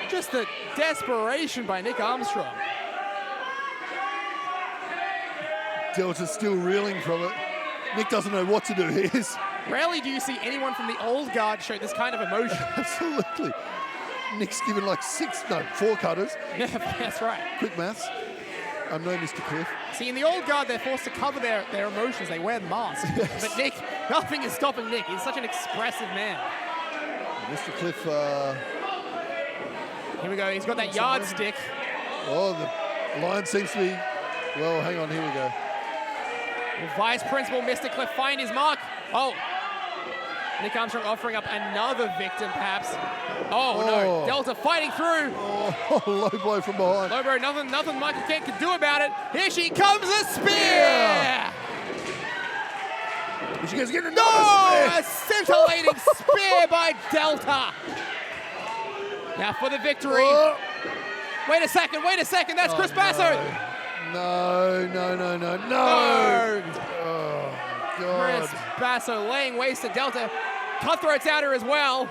S2: Just the desperation by Nick Armstrong.
S4: Delta's still reeling from it. Nick doesn't know what to do here.
S2: Rarely do you see anyone from the old guard show this kind of emotion.
S4: Absolutely. Nick's given like 4 cutters.
S2: Yeah, that's right.
S4: Quick maths. I'm no Mr. Cliff.
S2: See, in the old guard, they're forced to cover their emotions. They wear masks.
S4: Yes.
S2: But Nick, nothing is stopping Nick. He's such an expressive man.
S4: Mr. Cliff,
S2: Here we go. He's got that yardstick.
S4: oh, the line seems to be, well, hang on, here we go.
S2: Will Vice Principal Mr. Cliff find his mark? Oh. Nick Armstrong offering up another victim, perhaps. Oh, no.
S4: Oh.
S2: Delta fighting through.
S4: Oh, low blow from behind.
S2: Low blow, nothing Michael Kent can do about it. Here she comes, a spear!
S4: Yeah. She goes getting
S2: No!
S4: another
S2: A scintillating spear by Delta. Now for the victory.
S4: Oh.
S2: Wait a second, that's Chris Basso.
S4: No.
S2: No.
S4: Oh, God.
S2: Chris Basso laying waste to Delta. Cutthroat's out here as well.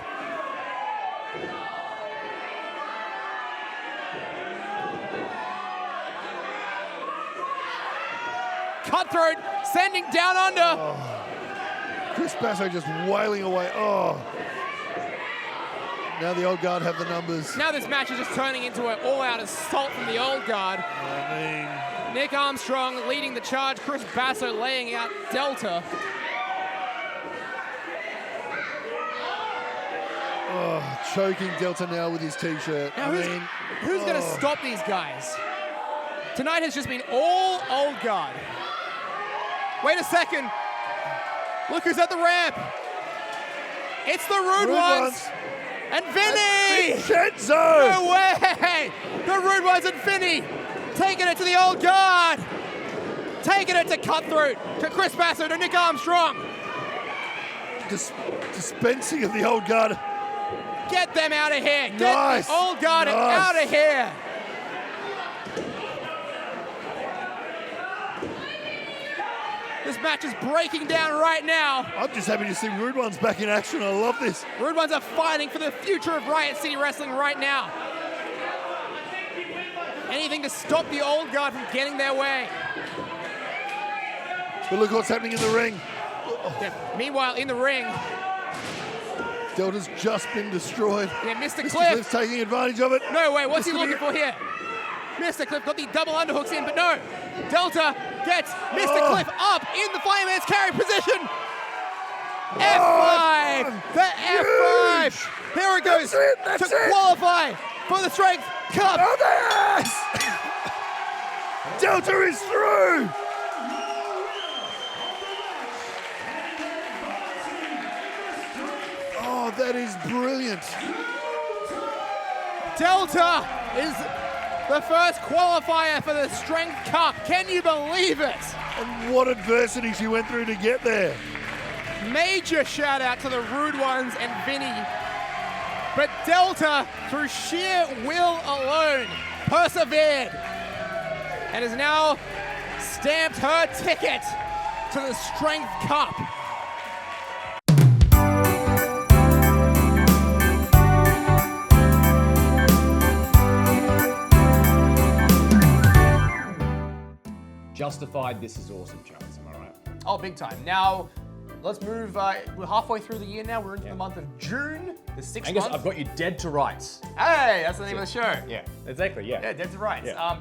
S2: Cutthroat sending down under.
S4: Chris Basso just wailing away. Oh. Now the old guard have the numbers.
S2: Now this match is just turning into an all-out assault from the old guard.
S4: I mean,
S2: Nick Armstrong leading the charge. Chris Basso laying out Delta.
S4: choking Delta now with his t-shirt.
S2: Now who's going to stop these guys? Tonight has just been all old guard. Wait a second. Look who's at the ramp. It's the Rude Ones. And Vinny!
S4: Vincenzo!
S2: No way! The Rude Ones and Vinny taking it to the old guard. Taking it to Cutthroat, to Chris Basso, to Nick Armstrong.
S4: Dispensing of the old guard.
S2: Get them out of here. Get
S4: Nice.
S2: the old guard
S4: Nice.
S2: out of here. This match is breaking down right now.
S4: I'm just happy to see Rude Ones back in action. I love this.
S2: Rude Ones are fighting for the future of Riot City Wrestling right now. Anything to stop the old guard from getting their way.
S4: But look what's happening in the ring.
S2: Yeah, meanwhile, in the ring,
S4: Delta's just been destroyed.
S2: yeah, Mr.
S4: Mr.
S2: Cliff.
S4: Cliff's taking advantage of it.
S2: No way, what's he
S4: Mr.
S2: looking for here? Mr. Cliff got the double underhooks in, but no. Delta gets Mr. Cliff up in the fireman's carry position. F5! The F5! Here it goes
S4: That's
S2: to
S4: it.
S2: qualify for the Strength Cup.
S4: Oh, yes! Delta is through! Oh, that is brilliant.
S2: Delta is the first qualifier for the Strength Cup. Can you believe it?
S4: And what adversity she went through to get there.
S2: Major shout out to the Rude Ones and Vinny. But Delta, through sheer will alone, persevered and has now stamped her ticket to the Strength Cup.
S1: Justified, this is awesome, Charles, am I right?
S3: Oh, big time. Now, let's move, we're halfway through the year now. We're into the month of June, the 6th
S1: Angus,
S3: month.
S1: I've got you dead to rights.
S3: Hey, that's the name of the show.
S1: Yeah, exactly, yeah.
S3: Yeah, dead to rights.
S1: Yeah.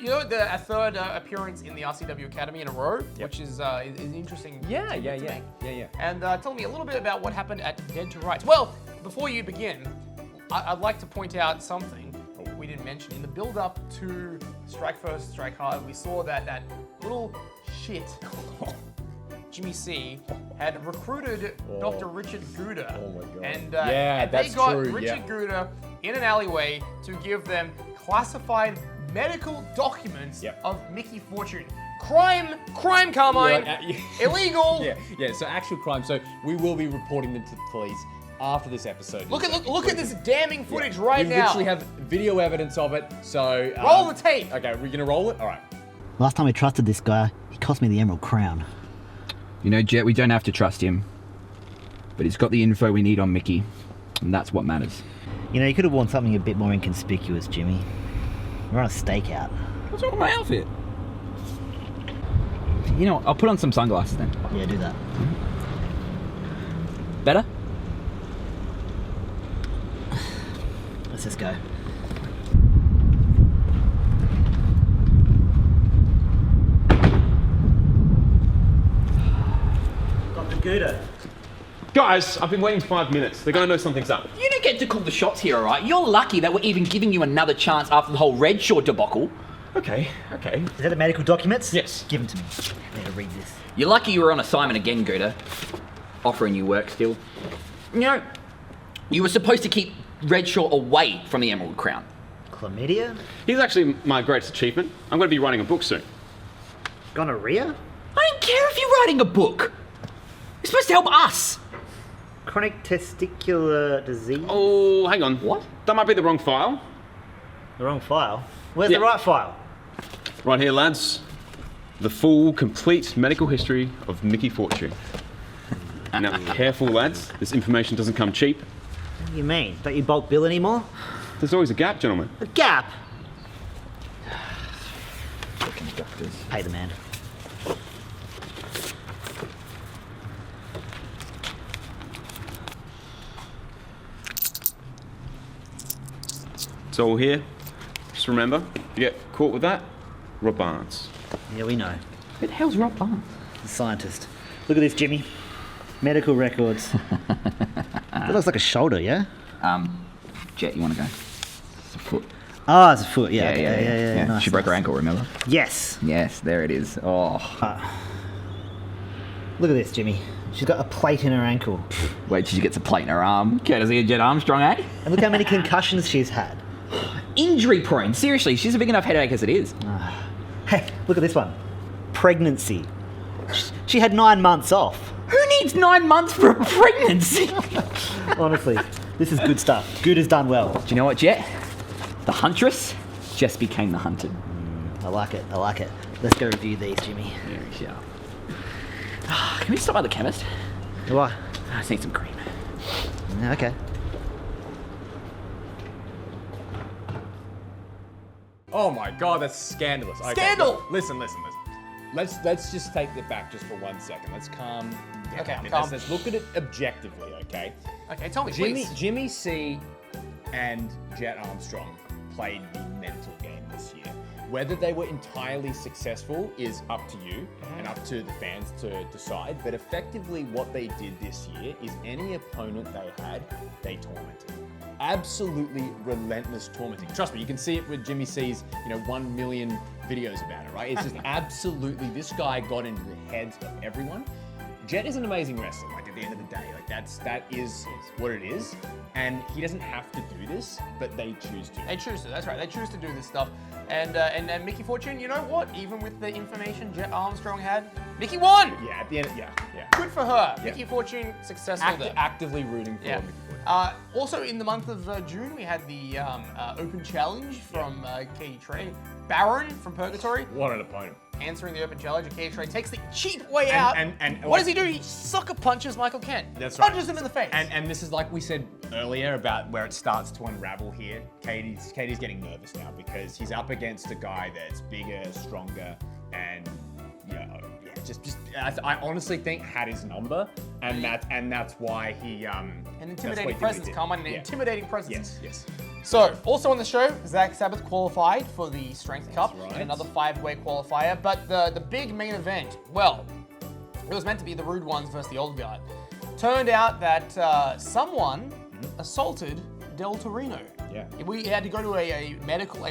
S3: You know, a third appearance in the RCW Academy in a row, which is interesting.
S1: Yeah.
S3: And tell me a little bit about what happened at Dead to Rights. Well, before you begin, I'd like to point out something we didn't mention. In the build-up to Strike First, Strike Hard, we saw that little shit, Jimmy C, had recruited Dr. Richard Gouda.
S1: Oh my God.
S3: And
S1: Yeah,
S3: they
S1: that's
S3: got
S1: true,
S3: Richard Gouda in an alleyway to give them classified medical documents of Mickey Fortune. Crime, Carmine. Illegal.
S1: Yeah, so actual crime. So we will be reporting them to the police after this episode.
S3: Look at this damning footage right now.
S1: We literally have video evidence of it, so...
S3: roll the tape.
S1: Okay, we're gonna roll it? All right.
S8: Last time I trusted this guy, he cost me the Emerald Crown.
S9: You know, Jet, we don't have to trust him. But he's got the info we need on Mickey, and that's what matters.
S8: You know, you could have worn something a bit more inconspicuous, Jimmy. We're on a stakeout.
S9: What's wrong with my outfit? You know, I'll put on some sunglasses then.
S8: Yeah, do that.
S9: Better?
S8: Let's just go. Dr. Gouda.
S10: Guys, I've been waiting 5 minutes. They're gonna know something's up.
S11: You don't get to call the shots here, alright? You're lucky that we're even giving you another chance after the whole Red Shore debacle.
S10: Okay.
S8: Is that the medical documents?
S10: Yes.
S8: Give them to me. I need to read this.
S11: You're lucky you were on assignment again, Gouda. Offering you work still. You know, you were supposed to keep Red Shore away from the Emerald Crown.
S8: Chlamydia?
S10: Here's actually my greatest achievement. I'm gonna be writing a book soon.
S8: Gonorrhea?
S11: I don't care if you're writing a book. You're supposed to help us.
S8: Chronic testicular disease?
S10: Oh, hang on.
S11: What?
S10: That might be the wrong file.
S8: The wrong file? Where's the right file?
S10: Right here, lads. The full, complete medical history of Mickey Fortune. Now, careful, lads. This information doesn't come cheap.
S8: What do you mean? Don't you bulk bill anymore?
S10: There's always a gap, gentlemen.
S8: A gap?
S11: Fucking doctors.
S8: Pay the man.
S10: It's all here. Just remember, if you get caught with that, Rob Barnes.
S8: Yeah, we know.
S11: Who the hell's Rob Barnes?
S8: The scientist. Look at this, Jimmy. Medical records. That looks like a shoulder, yeah?
S11: Jet, you want to go? It's a foot.
S8: Oh, it's a foot, yeah. Yeah. Nice,
S11: She broke her ankle, remember?
S8: Yes.
S11: Yes, there it is. Oh.
S8: Look at this, Jimmy. She's got a plate in her ankle.
S11: Wait till she gets a plate in her arm. Courtesy of Jet Armstrong, eh?
S8: And look how many concussions she's had.
S11: Injury prone. Seriously, she's a big enough headache as it is.
S8: Hey, look at this one. Pregnancy. She had 9 months off.
S11: Who needs 9 months for a pregnancy?
S8: Honestly, this is good stuff. Good has done well.
S11: Do you know what, Jet? The huntress just became the hunted.
S8: I like it. Let's go review these, Jimmy.
S11: Yeah, sure. Can we stop by the chemist?
S8: Why?
S11: I just need some cream.
S8: Yeah, okay.
S1: Oh my God, that's scandalous. Okay,
S3: Scandal!
S1: Listen. Let's just take it back just for 1 second. Let's calm down.
S3: Okay, I'm calm.
S1: Let's look at it objectively, okay?
S3: Okay, tell me, please.
S1: Jimmy C and Jet Armstrong played the mental game this year. Whether they were entirely successful is up to you and up to the fans to decide. But effectively what they did this year is any opponent they had, they tormented. Absolutely relentless tormenting. Trust me, you can see it with Jimmy C's, 1 million videos about it, right? It's just absolutely, this guy got into the heads of everyone. Jet is an amazing wrestler, like at the end of the day, like that is what it is. And he doesn't have to do this, but they choose to.
S3: They choose to, that's right. They choose to do this stuff. And Mickey Fortune, you know what? Even with the information Jet Armstrong had, Mickey won!
S1: Yeah, at the end, yeah.
S3: Good for her.
S1: Yeah.
S3: Mickey Fortune successful there.
S1: Actively rooting for
S3: Yeah.
S1: Mickey Fortune.
S3: Also in the month of June, we had the Open Challenge from Katie Trey. Baron from Purgatory.
S1: What an opponent.
S3: Answering the Open Challenge, Katie Trey takes the cheap way out.
S1: And
S3: what does he do? He sucker punches Michael Kent.
S1: That's right.
S3: Punches him in the face.
S1: And this is like we said earlier about where it starts to unravel here. Katie's getting nervous now because he's up against a guy that's bigger, stronger, and I honestly think had his number, and that's why he
S3: an intimidating presence, Carmine. An intimidating presence.
S1: Yes.
S3: So, also on the show, Zach Sabbath qualified for the Strength Cup
S1: right.
S3: in another 5-way qualifier. But the big main event, well, it was meant to be the Rude Ones versus the Old Guard. Turned out that someone assaulted Del Torino.
S1: Yeah.
S3: We had to go to a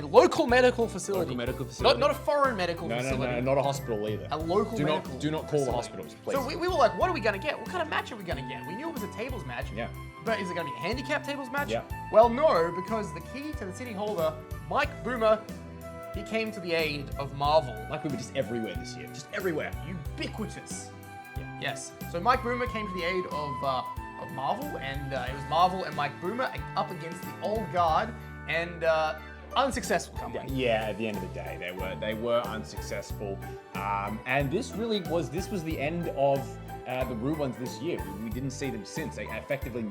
S3: local medical facility.
S1: Local medical facility.
S3: Not a foreign medical facility.
S1: No, not a hospital either.
S3: A local medical
S1: Do not call the hospitals, please.
S3: So we were like, what are we going to get? What kind of match are we going to get? We knew it was a tables match.
S1: Yeah.
S3: But is it going to be a handicap tables match?
S1: Yeah.
S3: Well, no, because the key to the city holder, Mike Boomer, he came to the aid of Marvel.
S1: Like we were just everywhere this year. Just everywhere.
S3: Ubiquitous. Yeah. Yes. So Mike Boomer came to the aid of Marvel, and it was Marvel and Mike Boomer up against the Old Guard, and unsuccessful company.
S1: Yeah, at the end of the day, they were unsuccessful, and this was the end of the Rude Ones this year. We didn't see them since.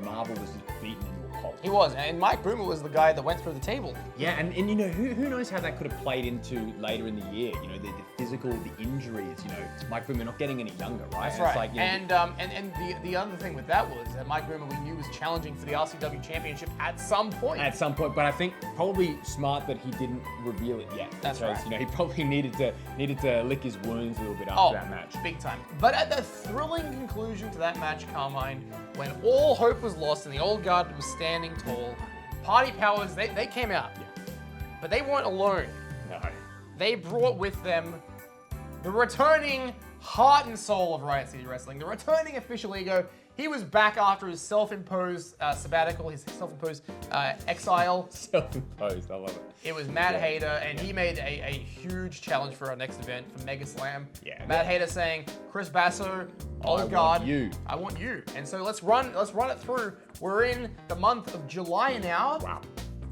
S1: Marvel was just beaten into a pulp.
S3: He was, and Mike Boomer was the guy that went through the table.
S1: Yeah, and you know, who knows how that could have played into later in the year. You know, the physical, the injuries. You know, Mike Boomer not getting any younger, right?
S3: That's right.
S1: It's like, you know,
S3: and the other thing with that was that Mike Boomer we knew was challenging for the RCW championship at some point.
S1: But I think probably smart that he didn't reveal it yet.
S3: That's
S1: because,
S3: right.
S1: You know, he probably needed to lick his wounds a little bit after that match.
S3: Big time. But at the thrilling conclusion to that match, Carmine, when all hope was lost and the Old Guard was standing tall, Party Powers, they came out. Yeah. But they weren't alone.
S1: No.
S3: They brought with them the returning heart and soul of Riot City Wrestling, the returning official ego. He was back after his self-imposed sabbatical, his self-imposed exile.
S1: Self-imposed, I love it.
S3: It was Matt Hader, and he made a huge challenge for our next event for Mega Slam.
S1: Yeah.
S3: Matt Hader saying, Chris Basso, Old Guard, I want you. And so let's run it through. We're in the month of July now.
S1: Wow.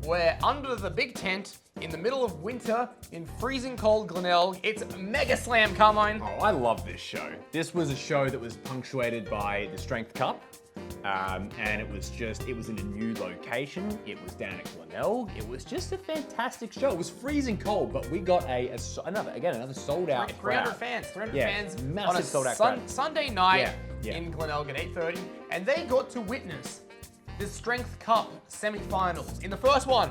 S3: We're under the big tent in the middle of winter in freezing cold Glenelg. It's Mega Slam, Carmine.
S1: Oh, I love this show. This was a show that was punctuated by the Strength Cup. And it was in a new location. It was down at Glenelg. It was just a fantastic show. It was freezing cold, but we got another sold out
S3: 300 fans. 300 fans
S1: massive
S3: on a
S1: sold out crowd.
S3: Sunday night
S1: Yeah.
S3: in Glenelg at 8:30, and they got to witness the Strength Cup semi-finals. In the first one,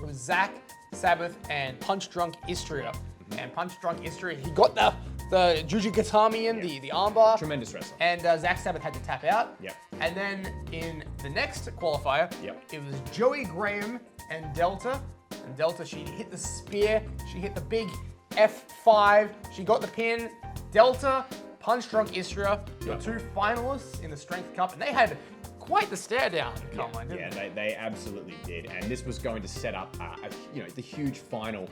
S3: it was Zach Sabbath and Punch Drunk Istria. And Punch Drunk Istria, he got the Juju Gatamian, the armbar.
S1: Tremendous wrestler.
S3: And Zach Sabbath had to tap out.
S1: Yep.
S3: And then in the next qualifier, it was Joey Graham and Delta. And Delta, she hit the spear, she hit the big F5, she got the pin. Delta, Punch Drunk Istria, the two finalists in the Strength Cup, and they had quite the stare down.
S1: They absolutely did, and this was going to set up, the huge final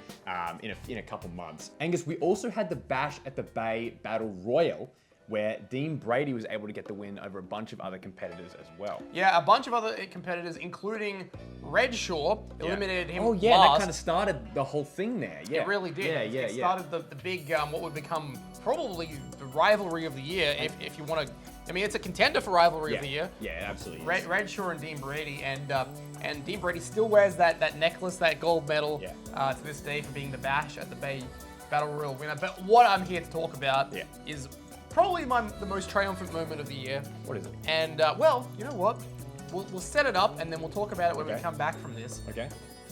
S1: in a couple months. Angus, we also had the Bash at the Bay Battle Royal, where Dean Brady was able to get the win over a bunch of other competitors as well.
S3: Yeah, a bunch of other competitors, inclling Redshaw, eliminated him.
S1: Oh yeah,
S3: last.
S1: that kind of started the whole thing there. Yeah,
S3: it really did. It started the big, what would become probably the rivalry of the year, if you want to. I mean, it's a contender for rivalry of the year.
S1: Yeah, absolutely.
S3: Redshaw and Dean Brady, and Dean Brady still wears that necklace, that gold medal, to this day for being the Bash at the Bay Battle Royal winner. But what I'm here to talk about is probably the most triumphant moment of the year.
S1: What is it?
S3: And well, you know what? We'll set it up and then we'll talk about it when we come back from this.
S1: Okay.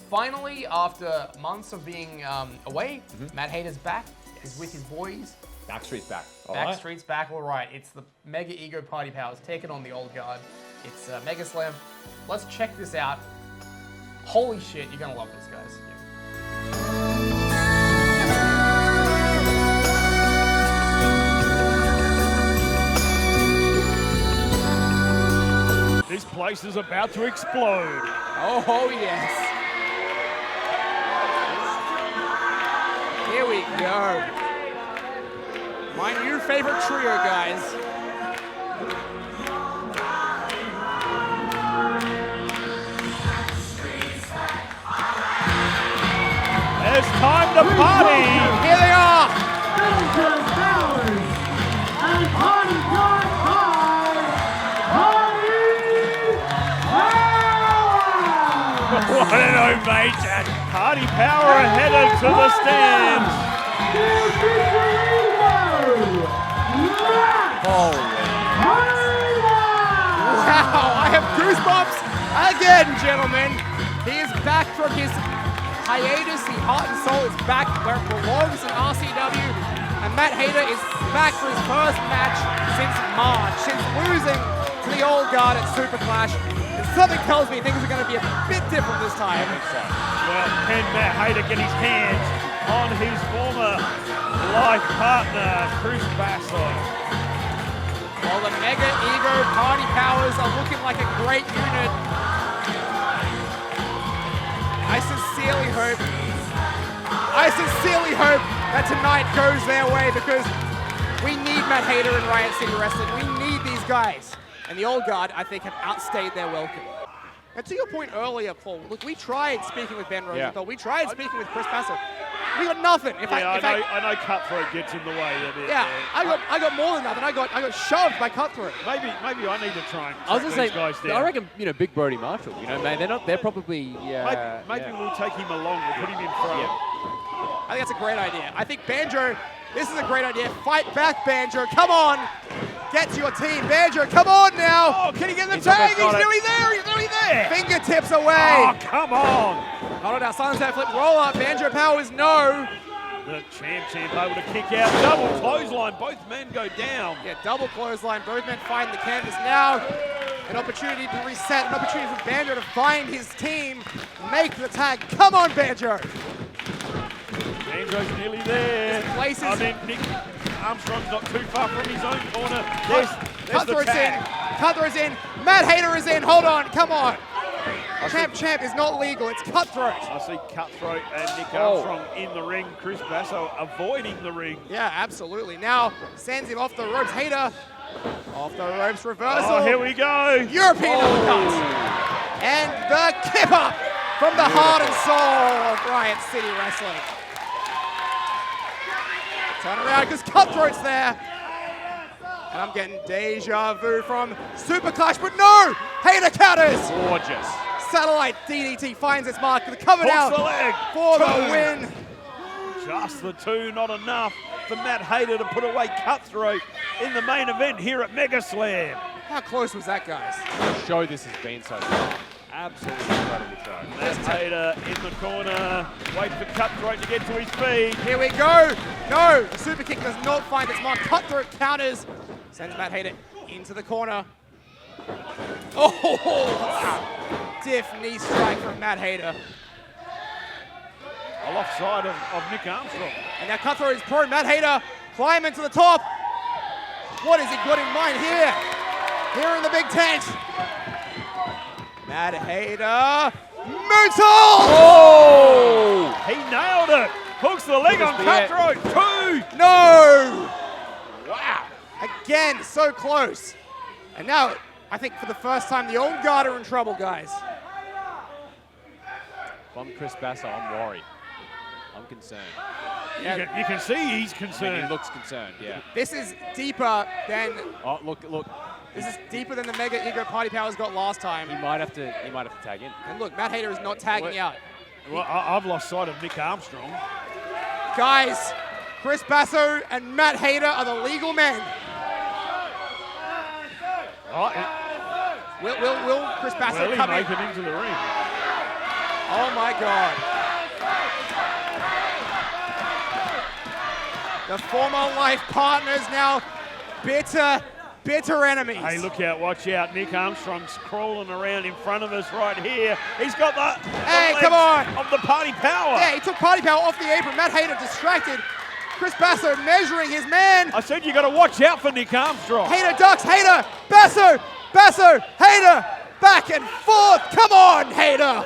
S3: Finally, after months of being away, Matt Hader's back. He's with his boys.
S1: Backstreet's back.
S3: Backstreet's back. All right. It's the Mega Ego Party Powers taking on the Old Guard. It's Mega Slam. Let's check this out. Holy shit! You're gonna love this, guys.
S7: This place is about to explode.
S3: Oh, yes. Here we go. My new favorite trio, guys.
S7: It's time to party.
S3: Here they are.
S7: What an ovation. Party Power headed to the stands.
S3: Wow, I have goosebumps again, gentlemen. He is back from his hiatus. The heart and soul is back where it belongs in RCW. And Matt Hayter is back for his first match since March, since losing to the old guard at Super Clash. And something tells me things are going to be a bit different this time.
S7: Well, can Matt Hayter get his hands on his former life partner, Chris Basso?
S3: Well, the Mega Ego Party Powers are looking like a great unit. I sincerely hope that tonight goes their way because we need Matt Hayter and Riot City Wrestling. We need these guys. And the old guard, I think, have outstayed their welcome. And to your point earlier, Paul, look, we tried speaking with Ben Rosenthal. We tried speaking with Chris Basso. We got nothing.
S7: I know Cutthroat gets in the way a bit.
S3: Yeah, I got more than nothing. I got shoved by Cutthroat.
S7: Maybe I need to try and
S2: I was
S7: track
S2: gonna say,
S7: these guys down.
S2: I reckon, Big Brody Marshall, man, they're probably,
S7: Maybe we'll take him along, we'll put him in front.
S3: I think that's a great idea. I think Banjo, this is a great idea. Fight back, Banjo. Come on. Get to your team. Banjo, come on now.
S7: Oh, can he get the tag? He's nearly there.
S3: Fingertips away.
S7: Oh, come on.
S3: Hold on now. Silence that flip. Roll up. Banjo Powers, no.
S7: The champ able to kick out. Double clothesline. Both men go down.
S3: Yeah, double clothesline. Both men find the canvas now. An opportunity to reset. An opportunity for Banjo to find his team. Make the tag. Come on, Banjo.
S7: Banjo's nearly there. Nick Armstrong's not too far from his own corner.
S3: Cutthroat's in. Cutthroat's in. Matt Hayter is in. Hold on. Come on. Champ is not legal. It's Cutthroat.
S7: I see Cutthroat and Nick Armstrong in the ring. Chris Basso avoiding the ring.
S3: Yeah, absolutely. Now sends him off the ropes. Hayter off the ropes. Reversal.
S7: Oh, here we go.
S3: European uppercut. And the kip up from the heart and soul of Riot City Wrestling. Turn around because Cutthroat's there. And I'm getting deja vu from Super Clash, but no! Hayter counters!
S7: Gorgeous.
S3: Satellite DDT finds its mark. The cover down
S7: the leg.
S3: for the win.
S7: Just the two, not enough for Matt Hayter to put away Cutthroat in the main event here at Mega Slam.
S3: How close was that, guys?
S2: The show this has been so far. Absolutely incredible show.
S7: Matt Hayter in the corner. Wait for Cutthroat to get to his feet.
S3: Here we go. No, the super kick does not find its mark. Cutthroat counters. Sends Matt Hayter into the corner. Oh, stiff knee strike from Matt Hayter.
S7: All offside of Nick Armstrong.
S3: And now Cutthroat is prone. Matt Hayter climbing to the top. What has he got in mind here? Here in the big tent. Matt Hayter. Moonsault!
S7: Oh! He nailed it. Hooks the leg on Cutthroat. Two.
S3: No! Wow. Again, so close. And now, I think for the first time, the old guard are in trouble, guys.
S2: If I'm Chris Basso, I'm worried. I'm concerned.
S3: Yeah.
S7: You can see he's
S2: I
S7: concerned.
S2: mean, he looks concerned, yeah.
S3: This is deeper than
S2: Oh, look.
S3: this is deeper than the Mega Ego Party Powers got last time.
S2: He might have to tag in.
S3: And look, Matt Hayter is not tagging out.
S7: Well, I've lost sight of Nick Armstrong.
S3: Guys, Chris Basso and Matt Hayter are the legal men. Will Chris Basso come in?
S7: Make it into the ring.
S3: Oh my God. The former life partners now bitter enemies.
S7: Hey, look out, watch out. Nick Armstrong's crawling around in front of us right here. He's got the
S3: Hey,
S7: legs
S3: come on.
S7: of the Party Power.
S3: Yeah, he took Party Power off the apron. Matt Hayter distracted. Chris Basso measuring his man.
S7: I said you got to watch out for Nick Armstrong.
S3: Hayter ducks, Hayter, Basso, Hayter, back and forth. Come on, Hayter.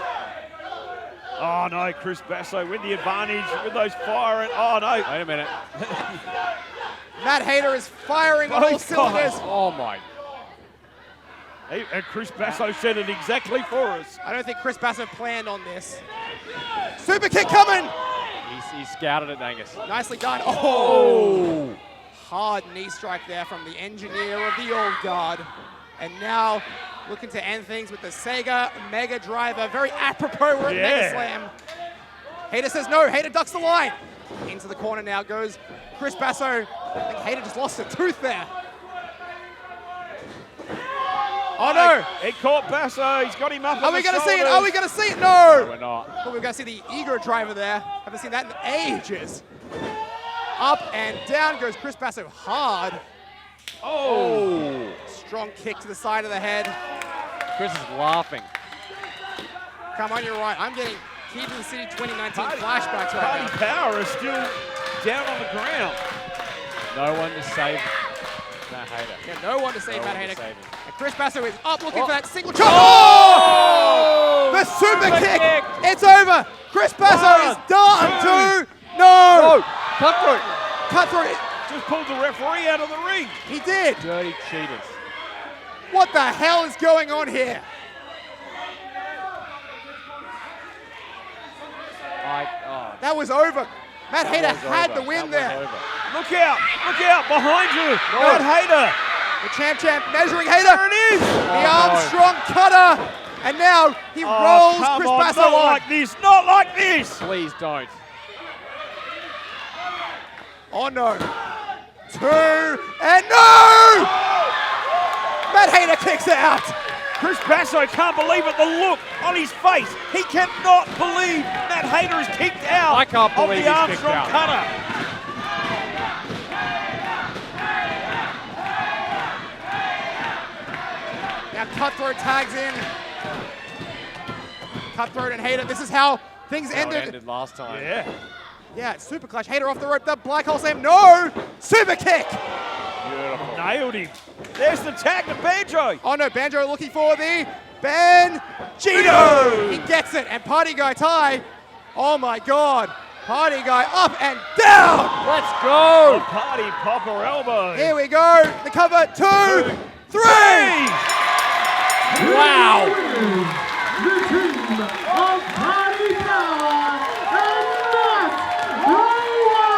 S7: Oh no, Chris Basso with the advantage with those firing. Oh no.
S2: Wait a minute. Matt Hayter is firing on all
S7: Both
S2: cylinders.
S7: guys.
S2: Oh my.
S7: And Chris Basso said it exactly for us.
S2: I don't think Chris Basso planned on this. Super kick coming.
S12: He scouted it, Angus.
S2: Nicely done. Oh! Hard knee strike there from the engineer of the old guard. And now looking to end things with the Sega Mega Driver. Very apropos, we're at Mega Slam. Hayter says no. Hayter ducks the line. Into the corner now goes Chris Basso. I think Hayter just lost a tooth there. Oh no!
S7: He caught Basso. He's got him up.
S2: Are we going to see it? Are we going to see it? No!
S12: We're not.
S2: But we're going to see the ego driver there. Haven't seen that in ages. Up and down goes Chris Basso hard.
S7: Oh!
S2: Strong kick to the side of the head.
S12: Chris is laughing.
S2: Come on, you're right. I'm getting Key to the City 2019 flashbacks right now.
S7: Party Power is still down on the ground.
S12: No one to save Matt Hayter.
S2: Yeah, no one to save Matt Hayter.
S12: Save him.
S2: And Chris Basso is up looking for that single chop. Oh! The super kick. It's over. Chris Basso is done. 2. No.
S12: Cutthroat.
S2: Cutthroat.
S7: Just pulled the referee out of the ring.
S2: He did.
S12: Dirty cheaters.
S2: What the hell is going on here? That was over. Matt Hayter had the win there.
S7: Look out! Look out! Behind you! Matt Hayter!
S2: The champ measuring Hayter.
S7: There it is!
S2: The Armstrong cutter. And now he rolls Chris Basso
S7: not
S2: on.
S7: like this! Not like this!
S12: Please don't.
S2: Oh no. 2 and no! Matt Hayter kicks out.
S7: Chris Basso can't believe it. The look on his face. He cannot believe Matt Hayter is kicked out
S12: I can't
S7: of
S12: believe
S7: the
S12: he's kicked
S7: Armstrong
S12: out.
S7: cutter.
S2: Now Cutthroat tags in. Cutthroat and Hayter. This is how things
S12: How it
S2: ended.
S12: ended last time.
S7: Yeah.
S2: Yeah, it's super clutch. Hayter off the rope. The black hole slam. No! Super kick.
S12: Beautiful.
S7: Nailed him. There's the tag to Banjo.
S2: Oh no, Banjo looking for the Banjito. He gets it. And Party Guy Ty. Oh my God. Party Guy up and down.
S12: Let's go.
S7: Party popper elbow.
S2: Here we go. The cover. 2, 3.
S12: Wow.
S13: The team of Party Power and Matt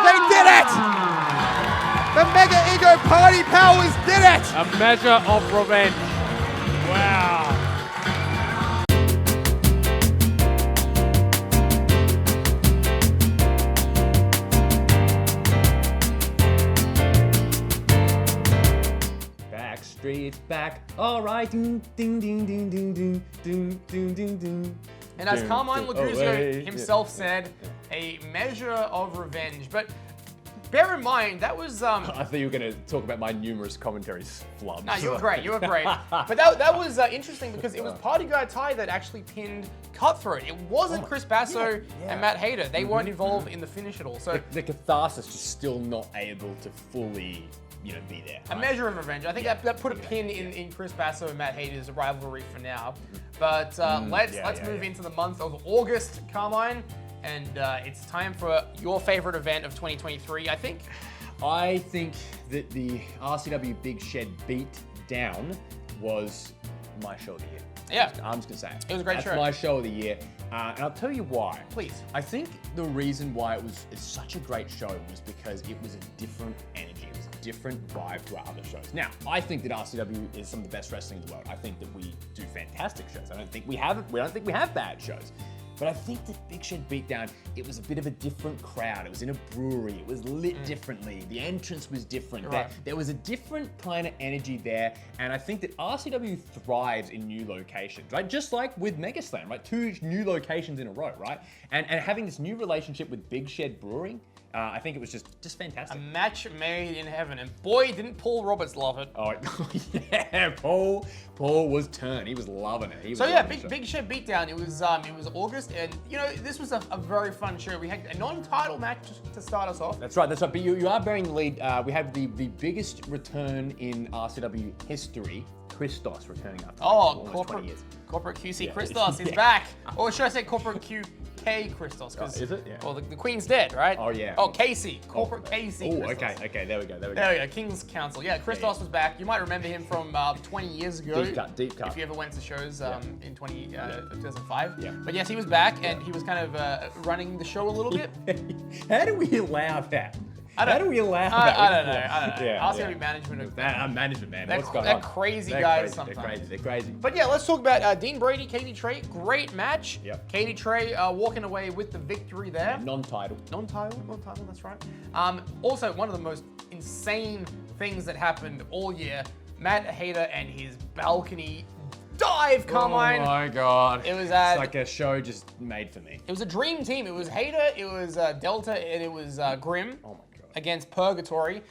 S2: They did it. The Mega Ego Party Powers did it.
S12: A measure of revenge.
S7: Wow.
S1: Backstreet's back. All right. Ding, ding, ding, ding, ding, ding, ding, ding, ding, ding.
S3: And as Carmine Laguzio
S1: hey.
S3: himself said, a measure of revenge. But bear in mind, that was...
S1: I thought you were going to talk about my numerous commentary flubs.
S3: No, you were great, you were great. But that was interesting because it was Party Guy Ty that actually pinned Cutthroat. It wasn't Chris Basso and Matt Hayter. They weren't involved in the finish at all. So
S1: The catharsis just still not able to fully, be there.
S3: a measure of revenge. I think that put a pin in Chris Basso and Matt Hayter's rivalry for now. But let's move into the month of August, Carmine. And it's time for your favorite event of 2023, I think.
S1: I think that the RCW Big Shed beat down was my show of the year.
S3: Yeah.
S1: I'm just gonna say it.
S3: It was a great
S1: That's
S3: show.
S1: my show of the year. And I'll tell you why.
S3: Please.
S1: I think the reason why it's such a great show was because it was a different energy. It was a different vibe to our other shows. Now, I think that RCW is some of the best wrestling in the world. I think that we do fantastic shows. I don't think we have bad shows. But I think that Big Shed Beatdown, it was a bit of a different crowd. It was in a brewery. It was lit differently. The entrance was different.
S3: Right.
S1: There was a different kind of energy there. And I think that RCW thrives in new locations, right? Just like with Mega Slam, right? 2 new locations in a row, right? And having this new relationship with Big Shed Brewing, I think it was just fantastic.
S3: A match made in heaven. And boy, didn't Paul Roberts love it.
S1: Oh, yeah, Paul was turned. He was loving it.
S3: So yeah, Big Shed Beatdown. It was August, and this was a very fun show. We had a non-title match to start us off.
S1: That's right. But you are bearing the lead. We have the biggest return in RCW history. Christos returning after almost 20 years.
S3: Corporate QC Christos is back. Or should I say Corporate Q K Christos.
S1: Is it? Yeah.
S3: Well, the Queen's dead, right?
S1: Oh, yeah.
S3: Oh, Casey. Corporate Casey.
S1: Oh,
S3: Christos.
S1: okay. There we go.
S3: There we go. King's Council. Yeah, Christos was back. You might remember him from 20 years ago.
S1: Deep cut.
S3: If you ever went to shows in 2005.
S1: Yeah.
S3: But yes, he was back, and he was kind of running the show a little bit.
S1: How do we allow that?
S3: I don't know.
S1: Yeah,
S3: RCW management.
S1: Management, man. What's going
S3: They're
S1: on?
S3: crazy guys sometimes.
S1: They're crazy.
S3: But yeah, let's talk about Dean Brady, Katie Trey. Great match.
S1: Yep.
S3: Katie Trey walking away with the victory there.
S1: Non-title,
S3: that's right. Also, one of the most insane things that happened all year, Matt Hayter and his balcony dive, Carmine.
S1: Oh my God.
S3: It was
S1: it's like a show just made for me.
S3: It was a dream team. It was Hayter, it was Delta, and it was Grim.
S1: Oh my God.
S3: Against Purgatory.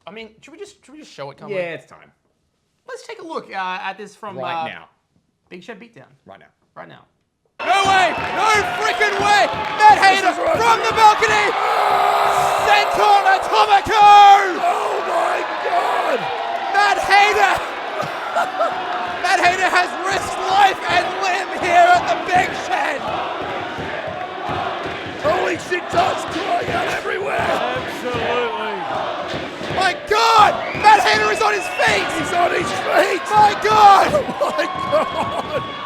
S3: I mean, should we just show it, Carmine?
S1: Yeah, it's time.
S3: Let's take a look at this from
S1: right now.
S3: Big Shed Beatdown.
S1: Right now.
S2: No way! No freaking way! Matt Hayter from the balcony! Senton Atomico!
S4: Oh my God!
S2: Matt Hayter! Matt Hayter has risked life and limb here at the Big Shed!
S4: Holy shit, dust flying out everywhere!
S7: Absolutely.
S2: My God! Matt Hayter is on his feet!
S4: He's on his feet!
S2: My God!
S4: Oh my God!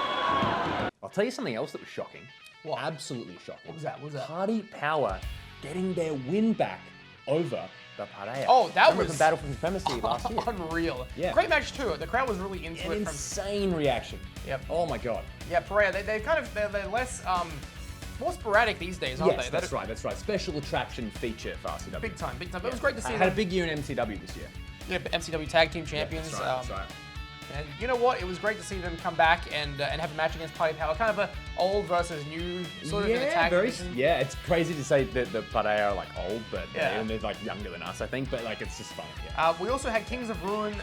S1: I'll tell you something else that was shocking.
S3: What?
S1: Absolutely shocking.
S3: What was that?
S1: Party Power getting their win back over the Parea.
S3: Oh, that
S1: Remember
S3: was
S1: from Battle for Supremacy last year.
S3: Unreal.
S1: Yeah.
S3: Great match too. The crowd was really into it.
S1: Insane reaction.
S3: Yep.
S1: Oh my God.
S3: Yeah, Perea. They're less more sporadic these days, aren't
S1: Yes,
S3: they?
S1: that's right. Special attraction feature for RCW.
S3: Big time. But it was great to see
S1: I
S3: them.
S1: had a big year in MCW this year.
S3: Yeah, MCW Tag Team Champions.
S1: That's right.
S3: And you know what? It was great to see them come back and have a match against Party Power. Kind of a old versus new sort of in the tag division.
S1: Yeah, it's crazy to say that the Parea are like old, but
S3: Yeah.
S1: they're like younger than us, I think. But like it's just fun. Yeah.
S3: We also had Kings of Ruin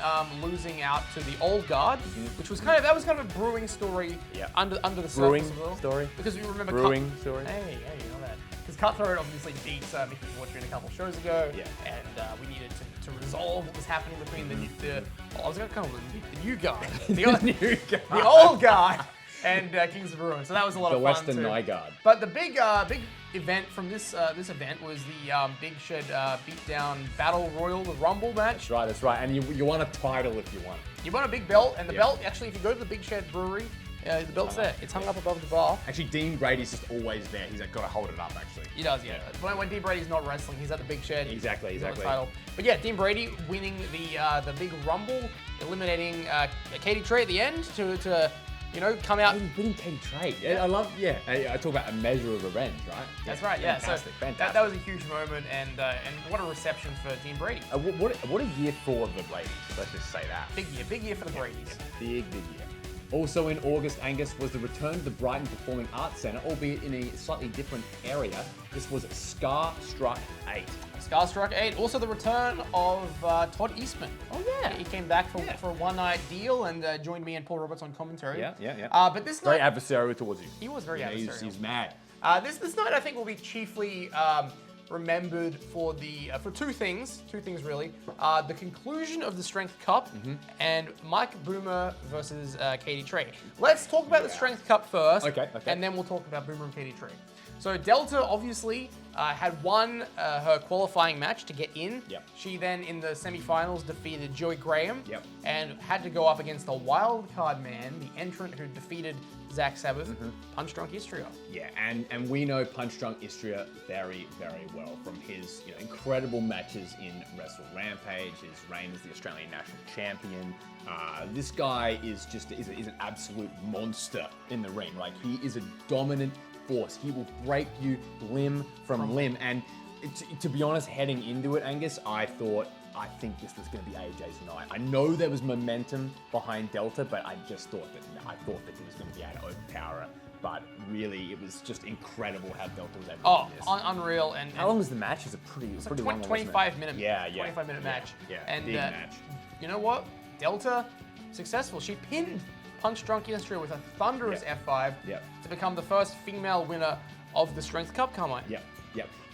S3: losing out to the Old Guard, which was kind of a brewing story under the
S1: Brewing
S3: surface as well.
S1: story.
S3: Because we remember
S1: Brewing story.
S3: Hey, you know that. Because Cutthroat obviously beat Mickey Fortune a couple shows ago, and we needed to resolve what was happening between I was going to call them the new guard, the old guard, and Kings of Ruin. So that was a lot
S1: The
S3: of fun
S1: Western
S3: too.
S1: Nygaard.
S3: But the big event from this event was the Big Shed Beatdown Battle Royal, the Rumble match.
S1: That's right. And you want a title if you want.
S3: You won a big belt, and the belt, actually, if you go to the Big Shed Brewery, the belt's there. It's hung up above the bar.
S1: Actually, Dean Brady's just always there. He's got to hold it up, actually.
S3: He does, yeah. When Dean Brady's not wrestling, he's at the Big Shed.
S1: Exactly.
S3: He's on the title. But yeah, Dean Brady winning the big Rumble, eliminating Katie Trey at the end to come out.
S1: Winning Katie Trey. Yeah, I love. Yeah, I talk about a measure of revenge, right?
S3: That's right. Yeah.
S1: Fantastic.
S3: So that was a huge moment, and what a reception for Dean Brady.
S1: What a year for the ladies. Let's just say that.
S3: Big year for the Bradys.
S1: Big year. Also in August, Angus, was the return to the Brighton Performing Arts Centre, albeit in a slightly different area. This was Starstruck 8.
S3: Starstruck 8. Also the return of Todd Eastman.
S1: Oh yeah.
S3: He came back for a one-night deal and joined me and Paul Roberts on commentary.
S1: Yeah.
S3: But this
S1: very
S3: night,
S1: adversarial towards you.
S3: He was very adversarial.
S1: He's mad.
S3: This night I think will be chiefly remembered for two things really. The conclusion of the Strength Cup and Mike Boomer versus Katie Trey. Let's talk about the Strength Cup first,
S1: Okay.
S3: and then we'll talk about Boomer and Katie Trey. So Delta obviously had won her qualifying match to get in.
S1: Yep.
S3: She then in the semifinals defeated Joey Graham.
S1: Yep.
S3: And had to go up against the wild card man, the entrant who defeated Zach Sabbath, Punch Drunk Istria.
S1: Yeah, and we know Punch Drunk Istria very, very well from his incredible matches in Wrestle Rampage, his reign as the Australian National Champion. This guy is an absolute monster in the ring. Like, he is a dominant force. He will break you limb from limb. And to be honest, heading into it, Angus, I think this was going to be AJ's night. I know there was momentum behind Delta, but I thought that he was going to be able to overpower her. But really, it was just incredible how Delta was able to do this.
S3: Unreal. And
S1: how long was the match? It's a pretty long one.
S3: 25 minute.
S1: Yeah.
S3: 25 minute match.
S1: Yeah.
S3: And
S1: big match.
S3: You know what? Delta, successful. She pinned Punch Drunk Istria with a thunderous F5 to become the first female winner of the Strength Cup, Carmine.
S1: Yep.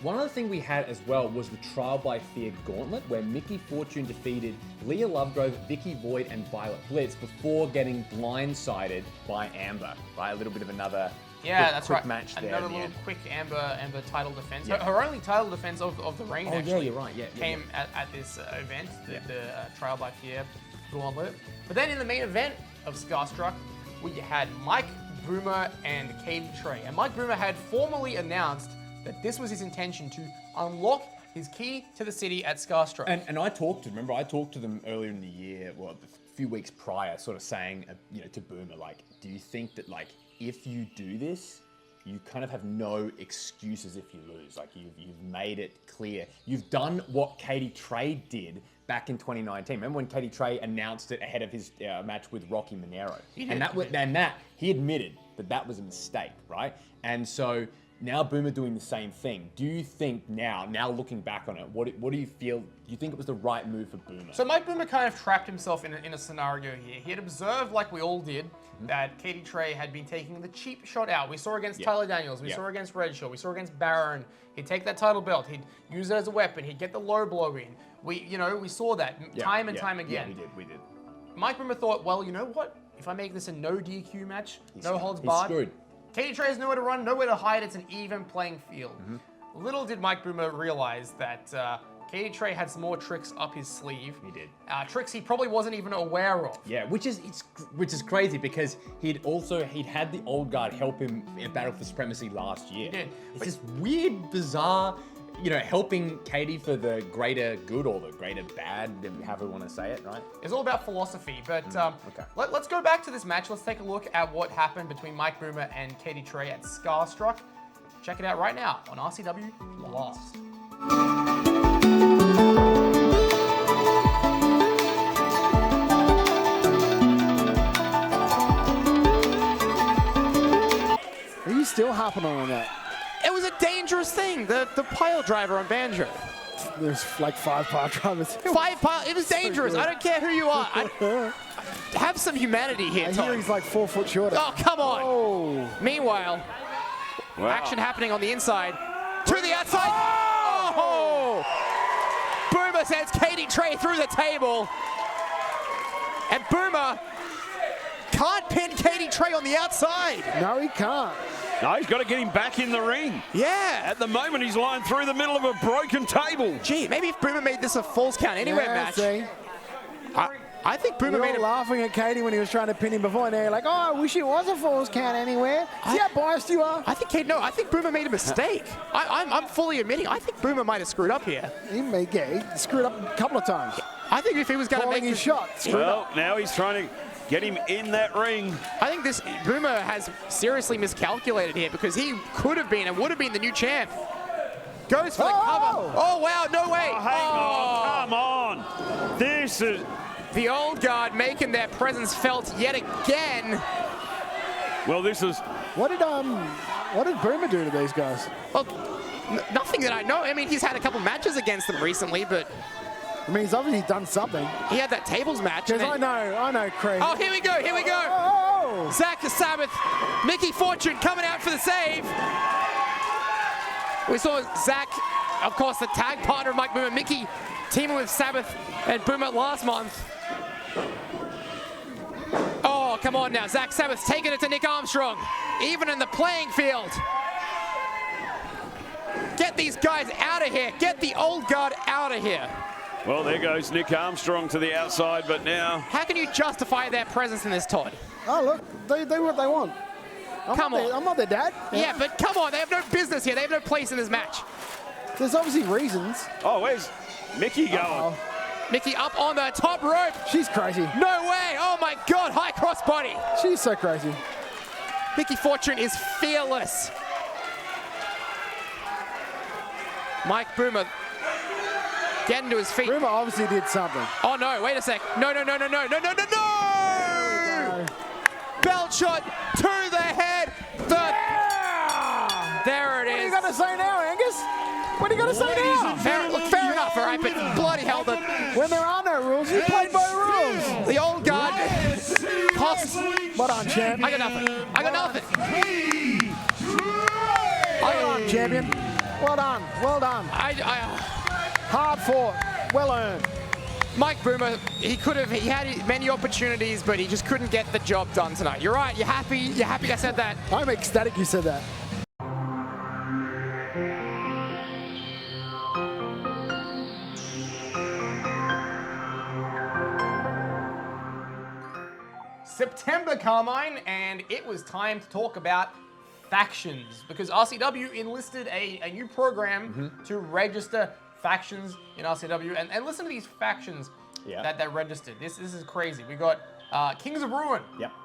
S1: One other thing we had as well was the Trial by Fear Gauntlet, where Mickey Fortune defeated Leah Lovegrove, Vicky Void, and Violet Blitz before getting blindsided by Amber. Right, a little bit of another
S3: Yeah, that's
S1: quick
S3: right.
S1: match there.
S3: Another
S1: in the
S3: little
S1: end.
S3: quick Amber title defense.
S1: Yeah.
S3: Her only title defense of the reign,
S1: Oh, yeah,
S3: actually.
S1: you're right. Yeah,
S3: came at this event,
S1: Yeah.
S3: the Trial by Fear Gauntlet. But then in the main event of Scarstruck, we had Mike Boomer and Katie Trey. And Mike Boomer had formally announced that this was his intention to unlock his key to the city at Scarstruck.
S1: And I talked to them earlier in the year, well, a few weeks prior, sort of saying, to Boomer, like, do you think that, like, if you do this, you kind of have no excuses if you lose? Like, you've made it clear. You've done what Katie Trey did back in 2019. Remember when Katie Trey announced it ahead of his match with Rocky Monero? And he admitted that was a mistake, right? And so now Boomer doing the same thing. Do you think now looking back on it, what do you feel? Do you think it was the right move for Boomer?
S3: So Mike Boomer kind of trapped himself in a scenario here. He had observed, like we all did, that Katie Trey had been taking the cheap shot out. We saw against Tyler Daniels, we saw against Redshaw, we saw against Baron. He'd take that title belt, he'd use it as a weapon, he'd get the low blow in. We saw that time and time again.
S1: Yeah, we did.
S3: Mike Boomer thought, well, you know what? If I make this a no DQ match, no holds barred,
S1: screwed.
S3: Katie Trey has nowhere to run, nowhere to hide. It's an even playing field. Little did Mike Boomer realize that Katie Trey had some more tricks up his sleeve.
S1: He did.
S3: Tricks he probably wasn't even aware of.
S1: Yeah, which is crazy because he'd had the old guard help him in Battle for Supremacy last year.
S3: He did.
S1: It's just weird, bizarre, helping Katie for the greater good or the greater bad, however you want to say it, right?
S3: It's all about philosophy, but let's go back to this match. Let's take a look at what happened between Mike Boomer and Katie Trey at Scarstruck. Check it out right now on RCW Blast.
S14: Are you still harping on that?
S3: It was a dangerous thing, the pile driver on Banjo.
S14: There's like 5 pile drivers.
S3: 5 pile, it was dangerous. I don't care who you are. Have some humanity here,
S14: I
S3: Todd.
S14: hear he's like 4 foot shorter.
S3: Oh, come on.
S14: Oh.
S3: Meanwhile, action happening on the inside. To the outside. Oh! Boomer sends Katie Trey through the table. And Boomer can't pin Katie Trey on the outside.
S14: No, he can't.
S7: No, he's got to get him back in the ring.
S3: Yeah.
S7: At the moment, he's lying through the middle of a broken table.
S3: Gee, maybe if Boomer made this a falls count anywhere match.
S14: See?
S3: I think Boomer
S14: You're
S3: made
S14: all
S3: it.
S14: laughing at Katie when he was trying to pin him before, and they're like, "Oh, I wish it was a falls count anywhere." See how biased you are?
S3: I think Boomer made a mistake. I'm fully admitting, I think Boomer might have screwed up here.
S14: He screwed up a couple of times.
S3: I think if he was going to make
S14: his shot,
S7: well, now he's trying to get him in that ring.
S3: I think this Boomer has seriously miscalculated here because he could have been and would have been the new champ. Goes for the cover. Oh, wow, no way.
S7: Oh, hang on, come on. This is...
S3: The old guard making their presence felt yet again.
S7: Well, this is...
S14: What did Boomer do to these guys?
S3: Well, nothing that I know. I mean, he's had a couple matches against them recently, but...
S14: I mean, he's obviously done something.
S3: He had that tables match.
S14: Because I know, Craig.
S3: Oh, here we go.
S14: Oh.
S3: Zach Sabbath, Mickey Fortune coming out for the save. We saw Zach, of course, the tag partner of Mike Boomer, Mickey, teaming with Sabbath and Boomer last month. Oh, come on now. Zach Sabbath's taking it to Nick Armstrong. Even in the playing field. Get these guys out of here. Get the old guard out of here.
S7: Well, there goes Nick Armstrong to the outside, but now...
S3: How can you justify their presence in this, Todd?
S14: Oh, look, they do what they want. I'm not their dad.
S3: Yeah, but come on, they have no business here. They have no place in this match.
S14: There's obviously reasons.
S7: Oh, where's Mickey going?
S3: Mickey up on the top rope.
S14: She's crazy.
S3: No way. Oh, my God. High cross body.
S14: She's so crazy.
S3: Mickey Fortune is fearless. Mike Boomer getting to his feet.
S14: Boomer obviously did something.
S3: Oh, no. Wait a sec. No. Belt shot to the head. There it is.
S14: What are you going to say now, Angus? What are you going to say now?
S3: Fair enough, all right, but bloody hell.
S14: When there are no rules, you play by rules.
S3: The old guard costs.
S14: Well done, champ.
S3: I got nothing.
S14: Well done, champion. Well done.
S3: I
S14: Hard fought. Well earned.
S2: Mike Boomer, he had many opportunities, but he just couldn't get the job done tonight. You're right. You're happy. You're happy I said that.
S14: I'm ecstatic you said that.
S3: September, Carmine, and it was time to talk about factions because RCW enlisted a new program to register factions in RCW, and listen to these factions that they registered. This is crazy. We got Kings of Ruin,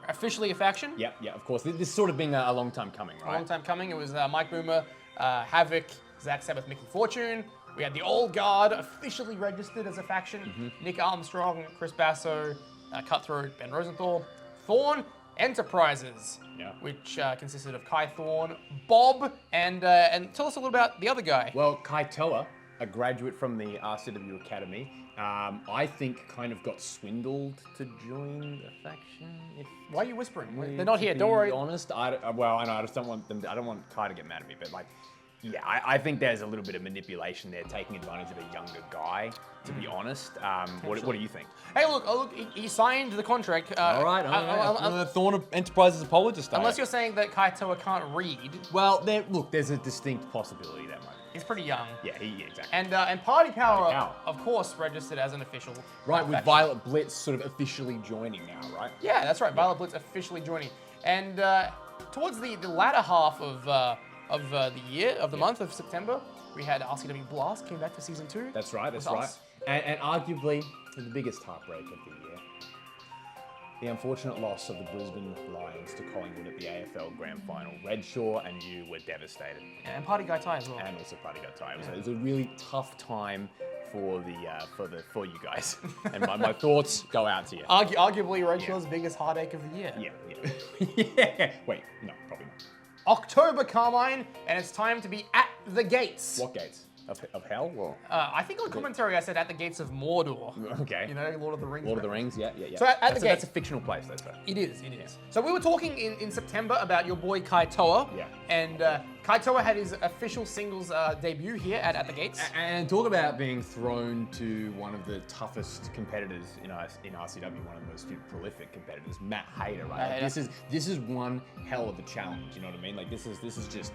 S3: officially a faction.
S1: Yeah, of course. This has sort of been a long time coming, right?
S3: A long time coming. It was Mike Boomer, Havoc, Zach Sabbath, Mickey Fortune. We had the Old Guard officially registered as a faction. Nick Armstrong, Chris Basso, Cutthroat, Ben Rosenthal. Thorn Enterprises, which consisted of Kai Thorn, Bob, and tell us a little about the other guy.
S1: Well, Kai Toa, a graduate from the RCW Academy, I think kind of got swindled to join the faction.
S3: Why are you whispering? They're not here. Don't worry.
S1: To be honest, I just don't want them. I don't want Kai to get mad at me, but like. Yeah, I think there's a little bit of manipulation there, taking advantage of a younger guy, to be honest. What do you think?
S3: Hey, look, he signed the contract.
S1: All right. Thorn Enterprises apologist.
S3: Unless you're saying that Kai Toa can't read.
S1: Well, there's a distinct possibility there, mate.
S3: He's pretty young.
S1: Yeah, exactly.
S3: And Party Power, of course, registered as an official.
S1: Right, with Violet Blitz sort of officially joining now, right?
S3: Yeah, that's right. Violet Blitz officially joining. And towards the latter half of the year, of the month of September, we had RCW Blast came back for season 2.
S1: That's right. And arguably the biggest heartbreak of the year, the unfortunate loss of the Brisbane Lions to Collingwood at the AFL Grand Final. Redshaw and you were devastated.
S3: And Party Guy Ty as well.
S1: And also Party Guy Ty. It was a really tough time for you guys. And my thoughts go out to you.
S3: Arguably Redshaw's biggest heartache of the year.
S1: Yeah. Wait, no, probably not.
S3: October, Carmine, and it's time to be at the gates.
S1: What gates? Of hell? Or?
S3: I think on commentary I said at the gates of Mordor.
S1: Okay.
S3: You know, Lord of the Rings.
S1: Lord of the Rings, yeah.
S3: So at the gates.
S1: That's a fictional place, though.
S3: It is. So we were talking in September about your boy Kai Toa.
S1: Yeah.
S3: And Kai Toa had his official singles debut here at the gates.
S1: And talk about being thrown to one of the toughest competitors in RCW, one of the most prolific competitors, Matt Hayter, right? Like, this is one hell of a challenge, you know what I mean? Like this is just.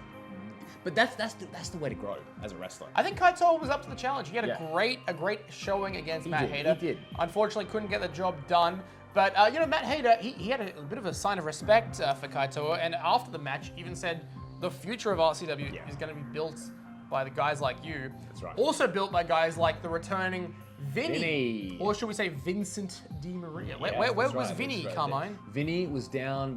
S1: But that's the way to grow as a wrestler.
S3: I think Kai Toa was up to the challenge. He had a great showing against Matt Hayter.
S1: He did.
S3: Unfortunately, couldn't get the job done. But Matt Hayter, he had a bit of a sign of respect for Kai Toa, and after the match, even said the future of RCW is going to be built by the guys like you.
S1: That's right.
S3: Also built by guys like the returning Vinny. Or should we say Vincent Di Maria? Where was Vinny, Carmine?
S1: Vinny was down,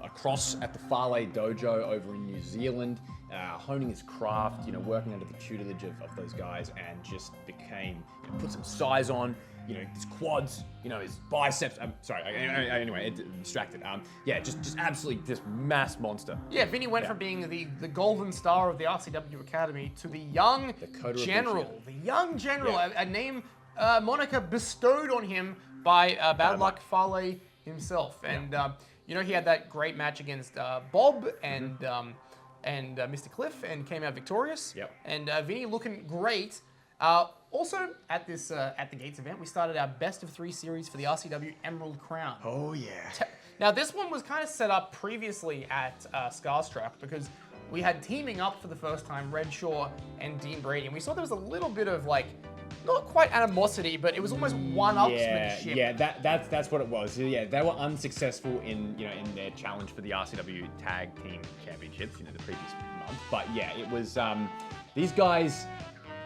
S1: across at the Farley Dojo over in New Zealand, honing his craft, working under the tutelage of those guys, and just became, put some size on, his quads, his biceps. Anyway, distracted. Just absolutely just mass monster.
S3: Yeah, Vinny went from being the golden star of the RCW Academy to the young general. The young general, a name, moniker bestowed on him by Bad Luck Fale himself. And, he had that great match against Bob and Mr. Cliff and came out victorious.
S1: Yep.
S3: And Vinny looking great. Also, at the Gates event, we started our best of 3 series for the RCW Emerald Crown.
S1: Oh, yeah.
S3: Now, this one was kind of set up previously at Scarstruck because we had teaming up for the first time Redshaw and Dean Brady. And we saw there was a little bit of not quite animosity, but it was almost one-upsmanship.
S1: Yeah, that's what it was. Yeah, they were unsuccessful in their challenge for the RCW Tag Team Championships, the previous month. But yeah, it was these guys.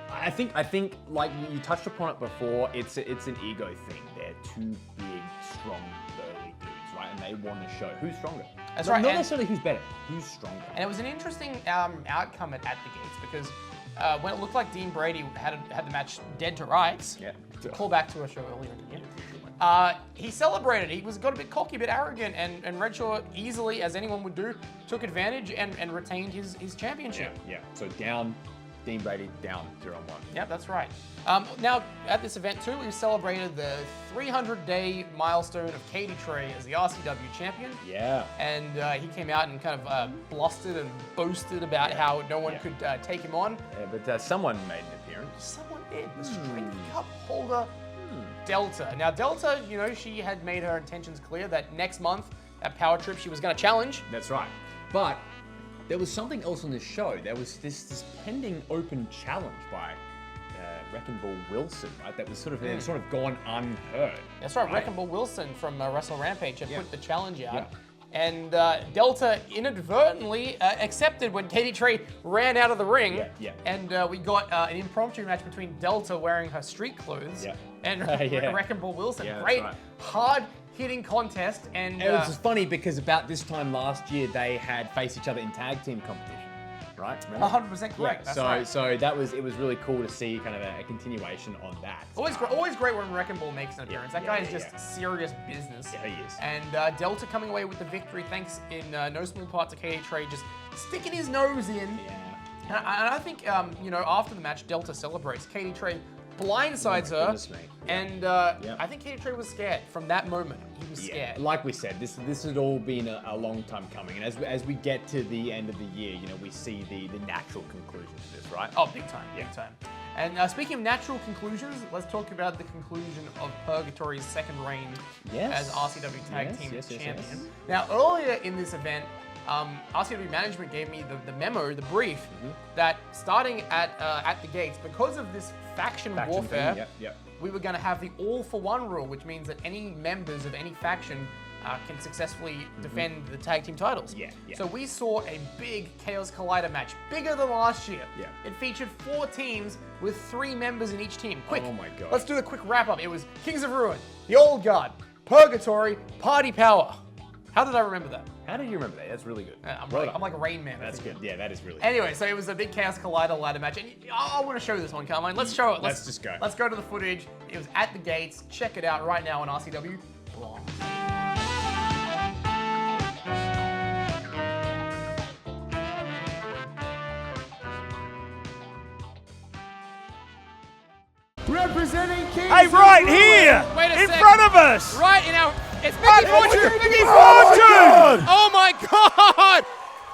S1: I think like you touched upon it before. It's an ego thing. They're two big, strong, burly dudes, right? And they want to show who's stronger.
S3: That's right.
S1: Not necessarily who's better, who's stronger.
S3: And it was an interesting outcome at the Gates because. When it looked like Dean Brady had the match dead to rights, call back to a show earlier in the year, he celebrated. He got a bit cocky, a bit arrogant, and Redshaw easily, as anyone would do, took advantage and retained his championship.
S1: Yeah. So down, Dean Brady down 0-1.
S3: Yeah, that's right. Now, at this event too, we celebrated the 300-day milestone of Katie Trey as the RCW champion.
S1: Yeah.
S3: And he came out and kind of blustered and boasted about how no one could take him on.
S1: Yeah, but someone made an appearance.
S3: Someone did. The Strength Cup holder, Delta. Now, Delta, you know, she had made her intentions clear that next month at Power Trip she was going to challenge.
S1: That's right. But there was something else on this show. There was this pending open challenge by Wrecking Ball Wilson, right? That was sort of gone unheard.
S3: That's right. Wrecking Ball Wilson from Wrestle Rampage had put the challenge out.
S1: Yeah.
S3: And Delta inadvertently accepted when Katie Trey ran out of the ring.
S1: Yeah.
S3: And we got an impromptu match between Delta wearing her street clothes and Wrecking Ball Wilson.
S1: Yeah,
S3: Great,
S1: right.
S3: hard-hitting contest. And
S1: it was just funny because about this time last year, they had faced each other in tag team competition. Right? Remember?
S3: 100% correct. That's right.
S1: So it was really cool to see kind of a continuation on that.
S3: Always great when Wrecking Ball makes an appearance. That guy is just serious business.
S1: Yeah, he is.
S3: And Delta coming away with the victory thanks in no small part to Katie Trey just sticking his nose in.
S1: Yeah.
S3: And I think, you know, after the match, Delta celebrates. Katie Trey blindsides her. And I think Katie Trey was scared from that moment. He was scared.
S1: Like we said, this had all been a long time coming. And as we get to the end of the year, you know, we see the natural conclusion of this, right?
S3: Oh, big time, big time. And speaking of natural conclusions, let's talk about the conclusion of Purgatory's second reign as RCW Tag Team Champion.
S1: Yes.
S3: Now, earlier in this event, RCW management gave me the memo, the brief, that starting at the gates, because of this faction warfare, we were going to have the all-for-one rule, which means that any members of any faction can successfully defend the tag team titles. So we saw a big Chaos Collider match, bigger than last year. It featured 4 teams with 3 members in each team. Quick,
S1: oh my God.
S3: Let's do a quick wrap-up. It was Kings of Ruin, The Old Guard, Purgatory, Party Power. How did I remember that?
S1: How did you remember that? That's really good.
S3: I'm like a Rain Man.
S1: That's good. Yeah, that is really good.
S3: Anyway, so it was a big Chaos Collider ladder match. And I want to show this one, Carmine. Let's show it.
S1: Let's just go.
S3: Let's go to the footage. It was at the gates. Check it out right now on RCW Blog.
S14: Representing Kings
S7: Hey,
S14: of
S7: right
S14: Ruin.
S7: here,
S3: Wait a
S7: in
S3: sec.
S7: front of us.
S3: Right in our... It's Mickey Fortune! Mickey
S7: Fortune!
S3: Oh my God!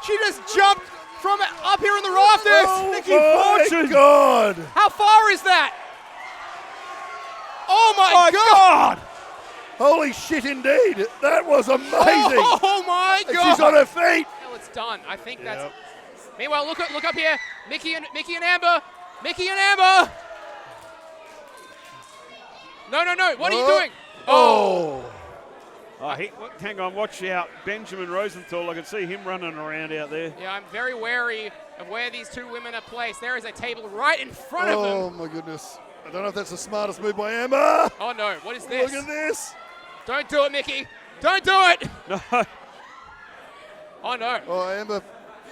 S3: She just jumped from up here in the rafters!
S4: Oh
S7: Mickey Fortune!
S4: God!
S3: How far is that? Oh my God!
S4: Holy shit, indeed! That was amazing!
S3: Oh my
S4: And
S3: God!
S4: she's on her feet!
S3: Well, it's done. I think that's... Meanwhile, look up here. Mickey and Amber. Mickey and Amber. No. What are you doing?
S4: Oh.
S7: Hang on, watch out. Benjamin Rosenthal, I can see him running around out there.
S3: Yeah, I'm very wary of where these 2 women are placed. There is a table right in front of them.
S4: Oh my goodness. I don't know if that's the smartest move by Amber.
S3: Oh no, what is this?
S4: Look at this.
S3: Don't do it, Mickey. Don't do it.
S7: No.
S3: Oh no.
S4: Oh, Amber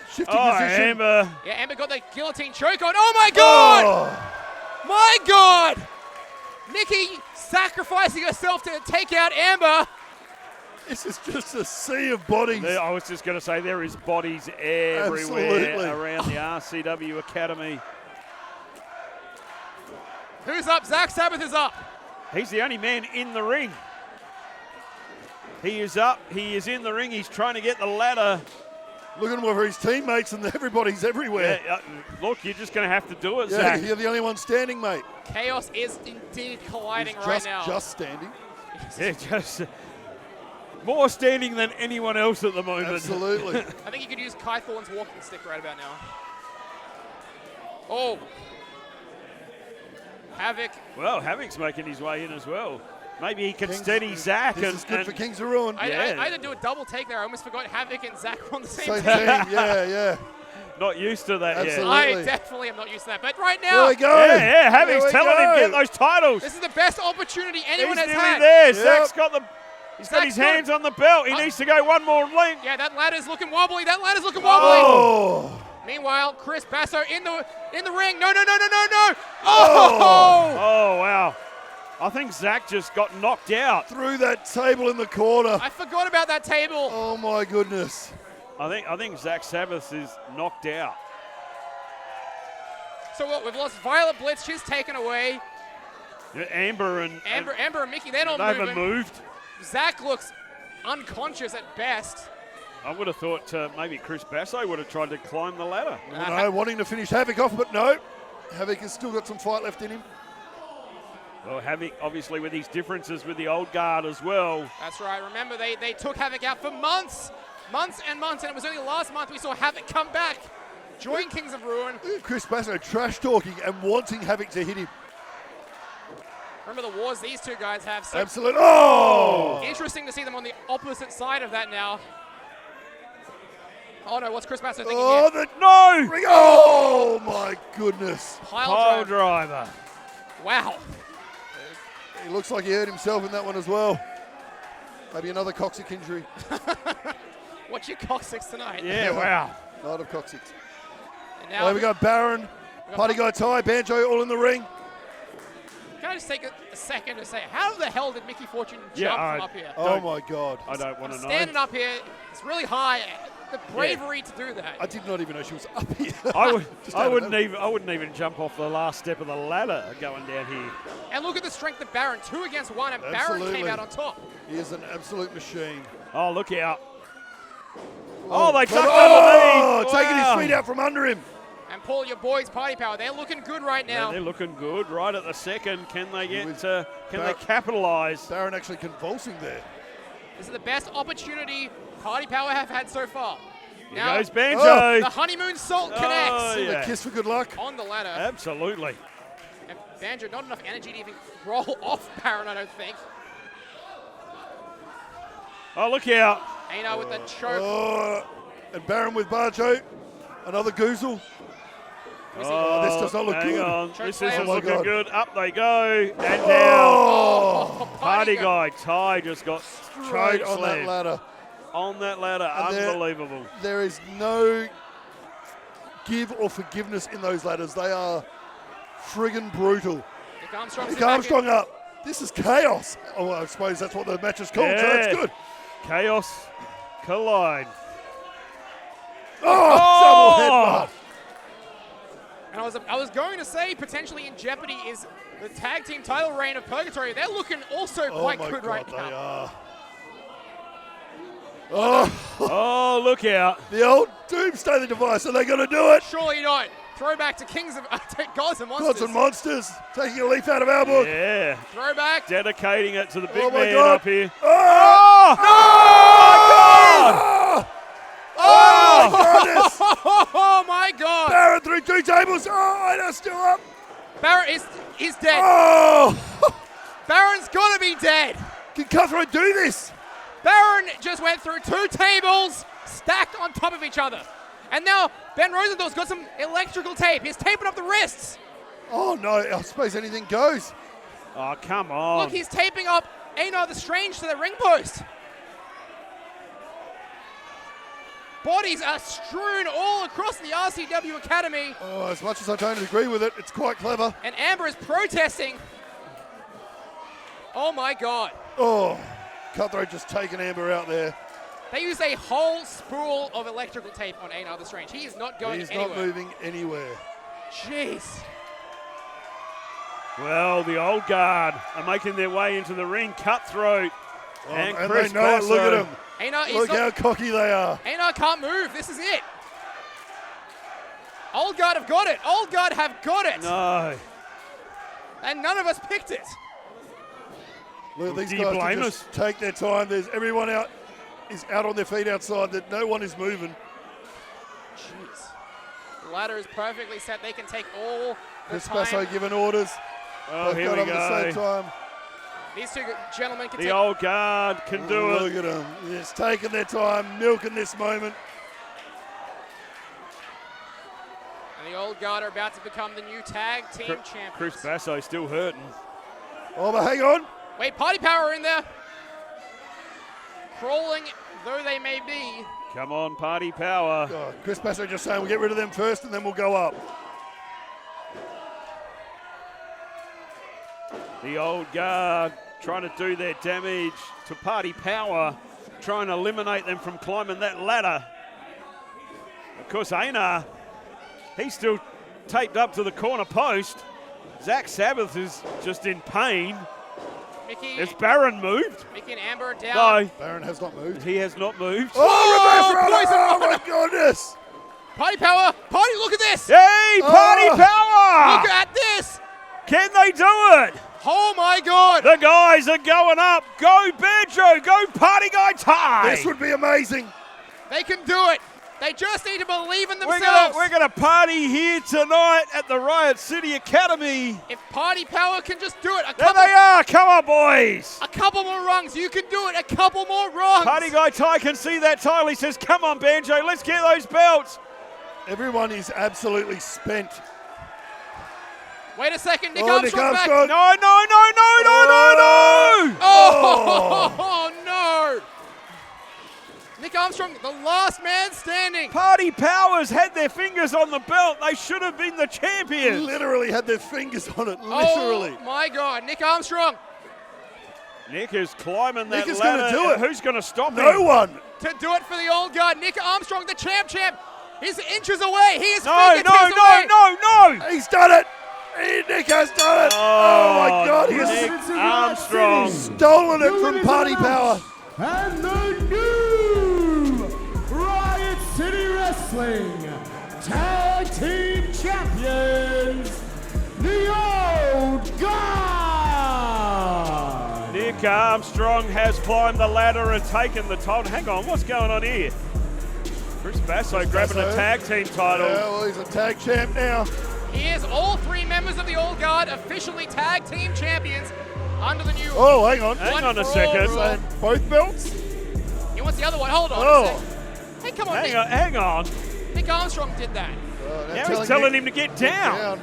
S4: shifting position.
S7: Amber.
S3: Yeah, Amber got the guillotine choke on. Oh my God!
S4: Oh.
S3: My God! Mickey sacrificing herself to take out Amber.
S4: This is just a sea of bodies.
S7: I was just going to say, there is bodies everywhere
S4: Absolutely.
S7: around the RCW Academy.
S3: Who's up? Zach Sabbath is up.
S7: He's the only man in the ring. He is up. He is in the ring. He's trying to get the ladder.
S4: Looking over his teammates, and everybody's everywhere.
S7: Yeah, look, you're just going to have to do it,
S4: Yeah,
S7: Zach.
S4: you're the only one standing, mate.
S3: Chaos is indeed colliding
S4: He's
S3: right now.
S4: just standing.
S7: Yeah, just more standing than anyone else at the moment.
S4: Absolutely.
S3: I think you could use Kai Thorne's walking stick right about now. Oh. Havoc.
S7: Well, Havoc's making his way in as well. Maybe he can steady Zach.
S4: This is good for Kings of Ruin.
S3: I had to do a double take there. I almost forgot Havoc and Zach were on the same team.
S4: Yeah.
S7: Not used to that
S4: Absolutely.
S7: yet.
S3: I definitely am not used to that. But right now,
S4: There we go.
S7: Yeah, Havoc's telling him get those titles.
S3: this is the best opportunity anyone
S7: He's
S3: has
S7: nearly
S3: had.
S7: there.
S4: Yep.
S7: Zach's got his hands on the belt. He needs to go one more link.
S3: Yeah, that ladder's looking wobbly. wobbly.
S4: Oh.
S3: Meanwhile, Chris Basso in the ring. No. Oh!
S7: Oh, wow. I think Zach just got knocked out.
S4: Through that table in the corner.
S3: I forgot about that table.
S4: Oh my goodness.
S7: I think Zach Sabbath is knocked out.
S3: So what? We've lost Violet Blitz. She's taken away.
S7: Amber and
S3: Mickey, they're not
S7: they
S3: moving.
S7: haven't moved.
S3: Zach looks unconscious at best.
S7: I would have thought maybe Chris Basso would have tried to climb the ladder.
S4: No, wanting to finish Havoc off, but no. Havoc has still got some fight left in him.
S7: Well, Havoc, obviously, with his differences with the old guard as well.
S6: That's right. Remember, they took Havoc out for months and months, and it was only last month we saw Havoc come back, join Kings of Ruin.
S4: Chris Basso trash talking and wanting Havoc to hit him.
S6: Remember the wars these two guys have. So
S4: Absolute. Oh!
S6: Interesting to see them on the opposite side of that now. Oh no, what's Chris Basso thinking
S4: Oh,
S6: here?
S7: No!
S4: Oh my goodness.
S6: Pile
S7: driver.
S6: Wow.
S4: He looks like he hurt himself in that one as well. Maybe another coccyx injury.
S6: What's your coccyx tonight?
S7: Yeah, wow.
S4: Night of coccyx.
S6: And now
S4: We got Baron, Party Guy Ty, Banjo all in the ring.
S6: Can I just take a second to say, how the hell did Mickey Fortune jump from up here?
S4: Oh my God.
S7: I don't want to know.
S6: Standing up here, it's really high. The bravery to do that.
S4: I did not even know she was up here.
S7: I wouldn't even jump off the last step of the ladder going down here.
S6: And look at the strength of Baron, 2 against 1, and Baron came out on top.
S4: He is an absolute machine.
S7: Oh, look out. Oh, they ducked underneath.
S4: Taking his feet out from under him.
S6: And Paul, your boys, Party Power, they're looking good right now.
S7: Yeah, they're looking good right at the second. Can they they capitalise?
S4: Baron actually convulsing there.
S6: This is the best opportunity Party Power have had so far.
S7: Here goes Banjo.
S6: The honeymoon salt connects.
S4: The kiss for good luck.
S6: On the ladder.
S7: Absolutely.
S6: And Banjo, not enough energy to even roll off Baron, I don't think.
S7: Oh, look out.
S6: Aina with the choke.
S4: And Baron with Banjo. Another goozle. This does not look
S7: hang
S4: good.
S7: on. This isn't
S4: my
S7: looking
S4: God.
S7: good. Up they go. And down. Party Guy Ty just got
S4: Straight on that ladder.
S7: On that ladder.
S4: And
S7: unbelievable.
S4: There is no give or forgiveness in those ladders. They are friggin' brutal. Nick Armstrong up. This is chaos. Oh, I suppose that's what the match is called, so that's good.
S7: Chaos collide.
S4: Oh! Double headbutt.
S6: And I was going to say potentially in jeopardy is the tag team title reign of Purgatory. They're looking also quite good right now.
S4: They are.
S7: Oh, look out.
S4: The old Doomsday device. Are they going to do it?
S6: Surely not. Throwback to Kings of Gods and Monsters.
S4: Gods and Monsters. Taking a leaf out of our book.
S7: Yeah.
S6: Throwback.
S7: Dedicating it to the big
S4: my
S7: man
S4: God.
S7: up here.
S4: Oh!
S7: Oh!
S4: Oh, my goodness.
S6: Oh my God!
S4: Baron through 2 tables. Oh, Aina's still up.
S6: Baron is dead.
S4: Oh!
S6: Baron's got to be dead.
S4: Can Cutthroat do this?
S6: Baron just went through 2 tables stacked on top of each other. And now Ben Rosenthal's got some electrical tape. He's taping up the wrists.
S4: Oh, no. I suppose anything goes.
S7: Oh, come on.
S6: Look, he's taping up Aina the Strange to the ring post. Bodies are strewn all across the RCW Academy.
S4: Oh, as much as I don't agree with it, it's quite clever.
S6: And Amber is protesting. Oh my God.
S4: Oh, Cutthroat just taking Amber out there.
S6: They used a whole spool of electrical tape on Aina the Strange. He is not going anywhere.
S4: He's not moving anywhere.
S6: Jeez.
S7: Well, the old guard are making their way into the ring. Cutthroat and Chris
S4: they know it. Look at them. Look how cocky they are.
S6: Aina can't move. This is it. Old guard have got it. Old guard have got it.
S7: No.
S6: And none of us picked it.
S4: Look, these guys just take their time. There's everyone out is out on their feet outside. That no one is moving.
S6: Jeez. The ladder is perfectly set. They can take all the
S4: Chris
S6: time.
S4: Basso giving orders.
S7: Oh, here we
S4: At the
S7: go.
S4: same time.
S6: These 2 gentlemen can
S7: The
S6: take...
S7: old guard can do it.
S4: Look at them. It's taking their time, milking this moment.
S6: And the old guard are about to become the new tag team champions.
S7: Chris Basso still hurting.
S4: Oh, but hang on.
S6: Wait, Party Power in there. Crawling though they may be.
S7: Come on, Party Power.
S4: Oh, Chris Basso just saying we'll get rid of them first and then we'll go up.
S7: The old guard trying to do their damage to Party Power, trying to eliminate them from climbing that ladder. Of course, Aina, he's still taped up to the corner post. Zach Sabbath is just in pain.
S6: Mickey.
S7: Has Baron moved?
S6: Mickey and Amber down.
S7: No.
S4: Baron has not moved.
S7: He has not moved.
S4: Oh, reverse
S6: poison
S4: runner. Oh,
S6: runner.
S4: my goodness.
S6: Party Power. Party, look at this.
S7: Hey, Party Power.
S6: Look at this.
S7: Can they do it?
S2: Oh my God!
S7: The guys are going up. Go Banjo, go Party Guy Ty.
S4: This would be amazing.
S2: They can do it. They just need to believe in themselves.
S7: We're gonna party here tonight at the Riot City Academy.
S2: If Party Power can just do it,
S7: There they are. Come on, boys.
S2: a couple more rungs. You can do it. A couple more rungs.
S7: Party Guy Ty can see that title. He says, come on, Banjo, let's get those belts.
S4: Everyone is absolutely spent.
S2: Wait a second. Nick
S4: Oh, Nick
S2: Armstrong back.
S4: Armstrong.
S7: No.
S2: Oh no! Nick Armstrong, the last man standing.
S7: Party Powers had their fingers on the belt. They should have been the champions.
S4: Literally had their fingers on it. Literally.
S2: Oh my God, Nick Armstrong.
S7: Nick is climbing that
S4: Nick is
S7: ladder.
S4: gonna do it.
S7: Who's going to stop him?
S4: No one.
S2: To do it for the old guard. Nick Armstrong, the champ. He's inches away. He is
S7: No.
S4: He's done it. Nick has done it. Oh my God. He's
S7: Nick Armstrong.
S4: stolen it from Party Power.
S13: And the new Riot City Wrestling Tag Team Champions, the Old Guard.
S7: Nick Armstrong has climbed the ladder and taken the title. Hang on, what's going on here? Chris Basso grabbing a tag team title.
S4: Yeah, well, he's a tag champ now.
S2: Here's all three members of the old guard officially tag team champions under the new.
S4: Oh, hang on.
S7: Hang on a
S2: for
S7: second.
S2: all rule.
S4: Both belts?
S2: He wants the other one. Hold on.
S4: Oh.
S2: A sec. Hey, come on, Nick.
S7: Hang on.
S2: Nick Armstrong did that.
S7: Now he's telling him to get down.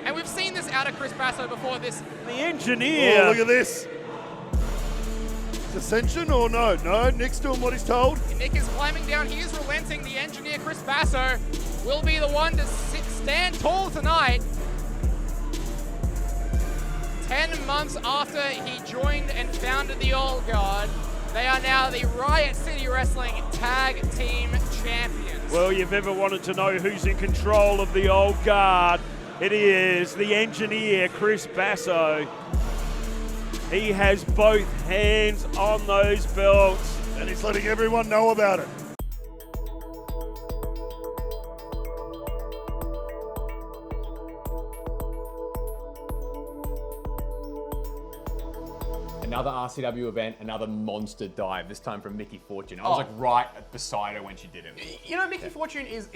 S2: And we've seen this out of Chris Basso before. This.
S7: The engineer.
S4: Oh, look at this. Is Ascension or no? No, Nick's doing what he's told.
S2: Nick is climbing down. He is relenting. The engineer, Chris Basso, will be the one to stand tall tonight. 10 months after he joined and founded the Old Guard, they are now the Riot City Wrestling Tag Team Champions.
S7: Well, you've ever wanted to know who's in control of the Old Guard? It is the engineer, Chris Basso. He has both hands on those belts.
S4: And he's letting everyone know about it.
S1: Another RCW event, another monster dive, this time from Mickey Fortune. I was like right beside her when she did it.
S3: You know, Mickey Fortune is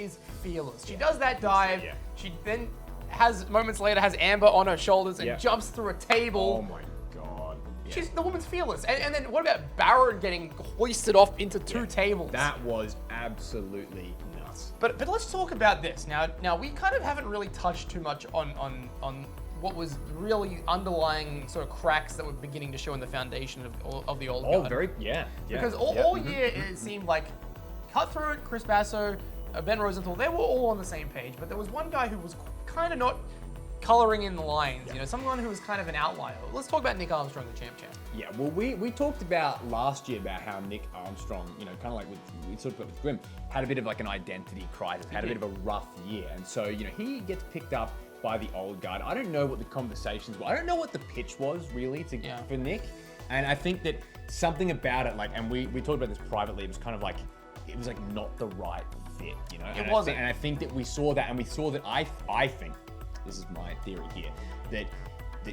S3: fearless. She does that dive.
S1: Yeah.
S3: She then moments later has Amber on her shoulders and jumps through a table.
S1: Oh my God.
S3: The woman's fearless. And then what about Barrett getting hoisted off into two tables?
S1: That was absolutely nuts.
S3: But let's talk about this. Now we kind of haven't really touched too much on what was really underlying sort of cracks that were beginning to show in the foundation of the Old Guard. Because all year it seemed like Cutthroat, Chris Basso, Ben Rosenthal, they were all on the same page, but there was one guy who was kind of not coloring in the lines, you know, someone who was kind of an outlier. Let's talk about Nick Armstrong, the champ.
S1: Yeah, well, we talked about last year about how Nick Armstrong, you know, kind of like we sort of got with Grim, had a bit of like an identity crisis, had a bit of a rough year, and so, you know, he gets picked up by the Old Guard. I don't know what the conversations were. I don't know what the pitch was really for Nick, and I think that something about it, like, and we talked about this privately, it was kind of like, it was like not the right fit, you know?
S3: It wasn't.
S1: And I think that we saw that, and we saw that I think, this is my theory here, that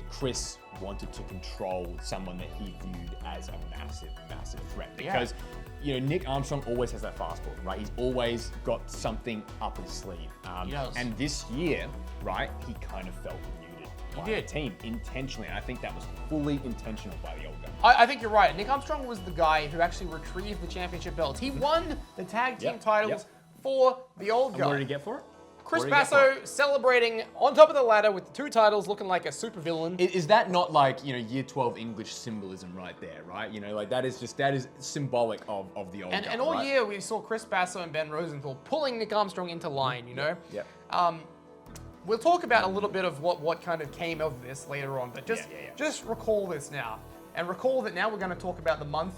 S1: Chris wanted to control someone that he viewed as a massive threat. Because, you know, Nick Armstrong always has that fastball, right? He's always got something up his sleeve.
S3: He does.
S1: And this year, right, he kind of felt muted by the team intentionally. And I think that was fully intentional by the Old Guard.
S3: I think you're right. Nick Armstrong was the guy who actually retrieved the championship belts. He won the tag team titles for the Old Guard.
S1: And what did he get for it?
S3: Chris Basso celebrating on top of the ladder with the two titles, looking like a supervillain.
S1: Is that not like, you know, year 12 English symbolism right there, right? You know, like that is symbolic of the Old Guard.
S3: And all year we saw Chris Basso and Ben Rosenthal pulling Nick Armstrong into line, you know?
S1: Yeah.
S3: We'll talk about a little bit of what kind of came of this later on, but just recall this now. And recall that now we're going to talk about the month